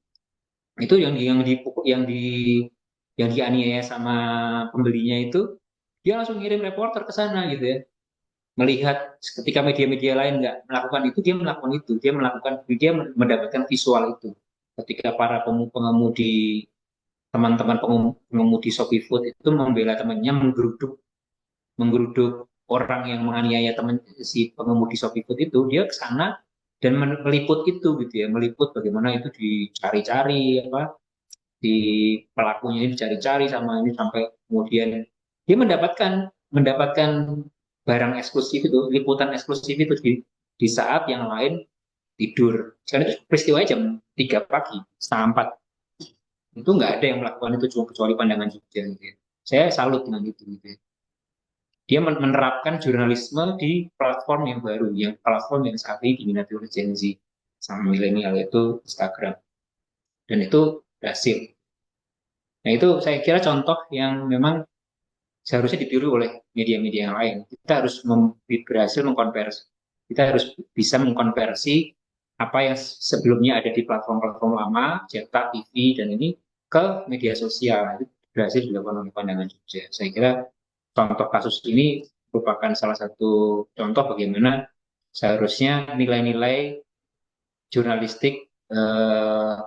itu yang dipukul yang dianiaya sama pembelinya itu, dia langsung ngirim reporter ke sana gitu ya, melihat ketika media-media lain nggak melakukan itu, dia melakukan itu, dia mendapatkan visual itu ketika para pengemudi, teman-teman pengemudi Shopee Food itu membela temannya, menggeruduk menggeruduk orang yang menganiaya teman si pengemudi Shopee Food itu, dia ke sana dan meliput itu gitu ya, meliput bagaimana itu dicari-cari apa di pelakunya ini dicari-cari sama ini, sampai kemudian dia mendapatkan barang eksklusif itu, liputan eksklusif itu di saat yang lain tidur. Karena itu peristiwanya jam 3 pagi, setengah 4. Itu nggak ada yang melakukan itu cuma kecuali Pandangan Jogja gitu ya. Saya salut dengan itu gitu ya. Dia menerapkan jurnalisme di platform yang baru, yang platform yang saat ini diminati oleh Gen Z sama milenial, yaitu Instagram. Dan itu berhasil. Nah itu saya kira contoh yang memang seharusnya ditiru oleh media-media yang lain. Kita harus berhasil mengkonversi. Kita harus bisa mengkonversi apa yang sebelumnya ada di platform-platform lama, cetak, TV, dan ini ke media sosial. Itu berhasil dilakukan oleh Pandangan Jogja. Saya kira contoh kasus ini merupakan salah satu contoh bagaimana seharusnya nilai-nilai jurnalistik,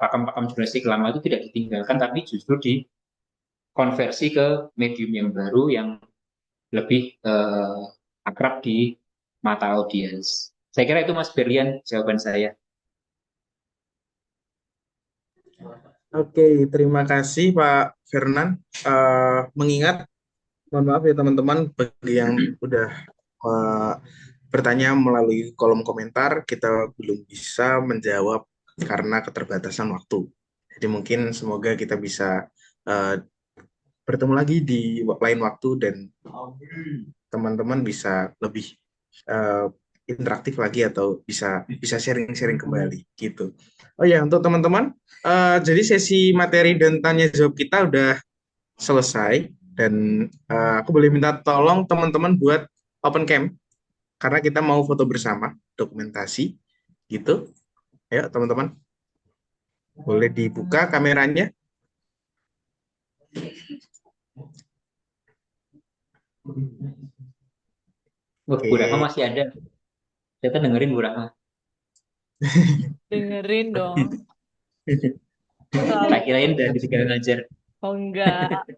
pakam-pakam jurnalistik lama itu tidak ditinggalkan, tapi justru dikonversi ke medium yang baru yang lebih akrab di mata audiens. Saya kira itu Mas Berlian jawaban saya. Oke, terima kasih Pak Fernan. Mengingat Mohon maaf ya teman-teman bagi yang udah eh, bertanya melalui kolom komentar, kita belum bisa menjawab karena keterbatasan waktu. Jadi mungkin semoga kita bisa eh, bertemu lagi di lain waktu dan teman-teman bisa lebih eh, interaktif lagi atau bisa bisa sharing-sharing kembali gitu. Oh ya, untuk teman-teman, jadi sesi materi dan tanya jawab kita udah selesai dan aku boleh minta tolong teman-teman buat open cam karena kita mau foto bersama dokumentasi gitu. Ayo teman-teman, boleh dibuka kameranya. Wah, Bu Rahma Oke. masih ada. Kita dengerin Bu Rahma. Dengerin dong. Selalu. Tak kirain udah ditinggalin ngajar. Oh enggak.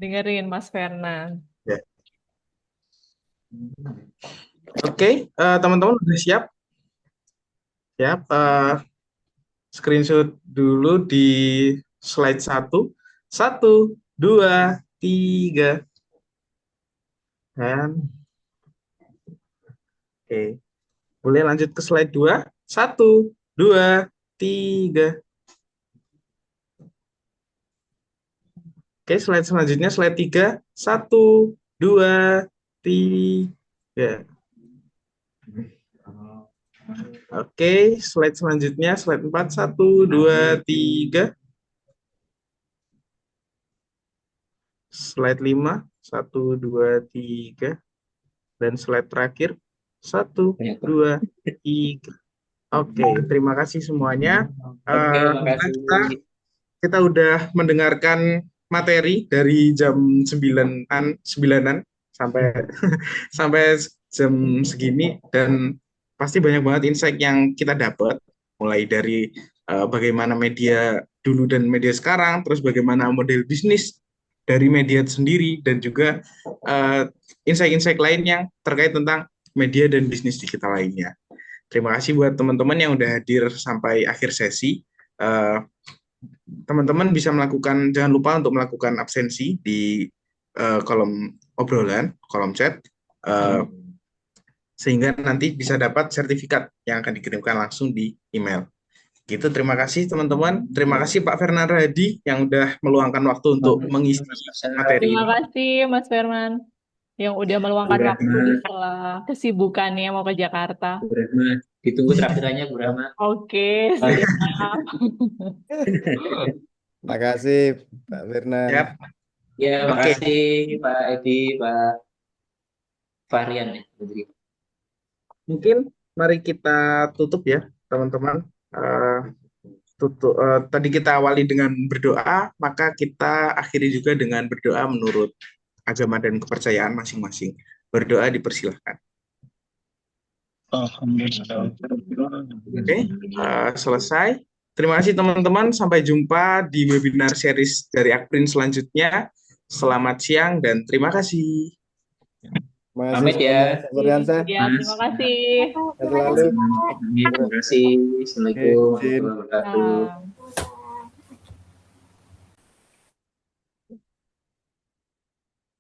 Dengerin Mas Fernan. Ya. Oke, teman-teman udah siap? Siap. Screenshot dulu di slide 1. 1, 2, 3. Dan oke. Boleh lanjut ke slide 2. 1, 2, 3. Oke, slide selanjutnya slide 3. 1, 2, 3. Oke, slide selanjutnya slide 4. 1, 2, 3. Slide 5. 1, 2, 3. Dan slide terakhir 1, 2, 3. Oke, terima kasih semuanya. Oke, Nah, makasih. kita udah mendengarkan materi dari jam 9-an sampai sampai jam segini dan pasti banyak banget insight yang kita dapat mulai dari bagaimana media dulu dan media sekarang, terus bagaimana model bisnis dari media sendiri dan juga insight-insight lain yang terkait tentang media dan bisnis digital lainnya. Terima kasih buat teman-teman yang udah hadir sampai akhir sesi. Teman-teman bisa melakukan, jangan lupa untuk melakukan absensi di kolom obrolan, kolom chat, sehingga nanti bisa dapat sertifikat yang akan dikirimkan langsung di email. Gitu, terima kasih teman-teman. Terima kasih Pak Fernando Hadi yang udah meluangkan waktu untuk mengisi materi Terima ini. kasih Mas Ferman yang udah Bu meluangkan waktu Rahma, setelah kesibukannya mau ke Jakarta. Bu Rahma. Ditunggu traktirannya Bu Rahma. Oke, siap. Makasih Pak Firnan. Ya, Ya, oke. makasih Pak Edi, Pak Varian ya. Mungkin mari kita tutup ya, teman-teman. Tadi kita awali dengan berdoa, maka kita akhiri juga dengan berdoa menurut agama dan kepercayaan masing-masing. Berdoa dipersilahkan. Alhamdulillah. Oke, selesai. Terima kasih teman-teman. Sampai jumpa di webinar series dari Akprin selanjutnya. Selamat siang dan terima kasih. Makasih Pamit ya. semuanya. Pak Nuryansyah. Ya, terima kasih. Sehat selalu. Terima kasih. Assalamualaikum warahmatullahi wabarakatuh. Nah.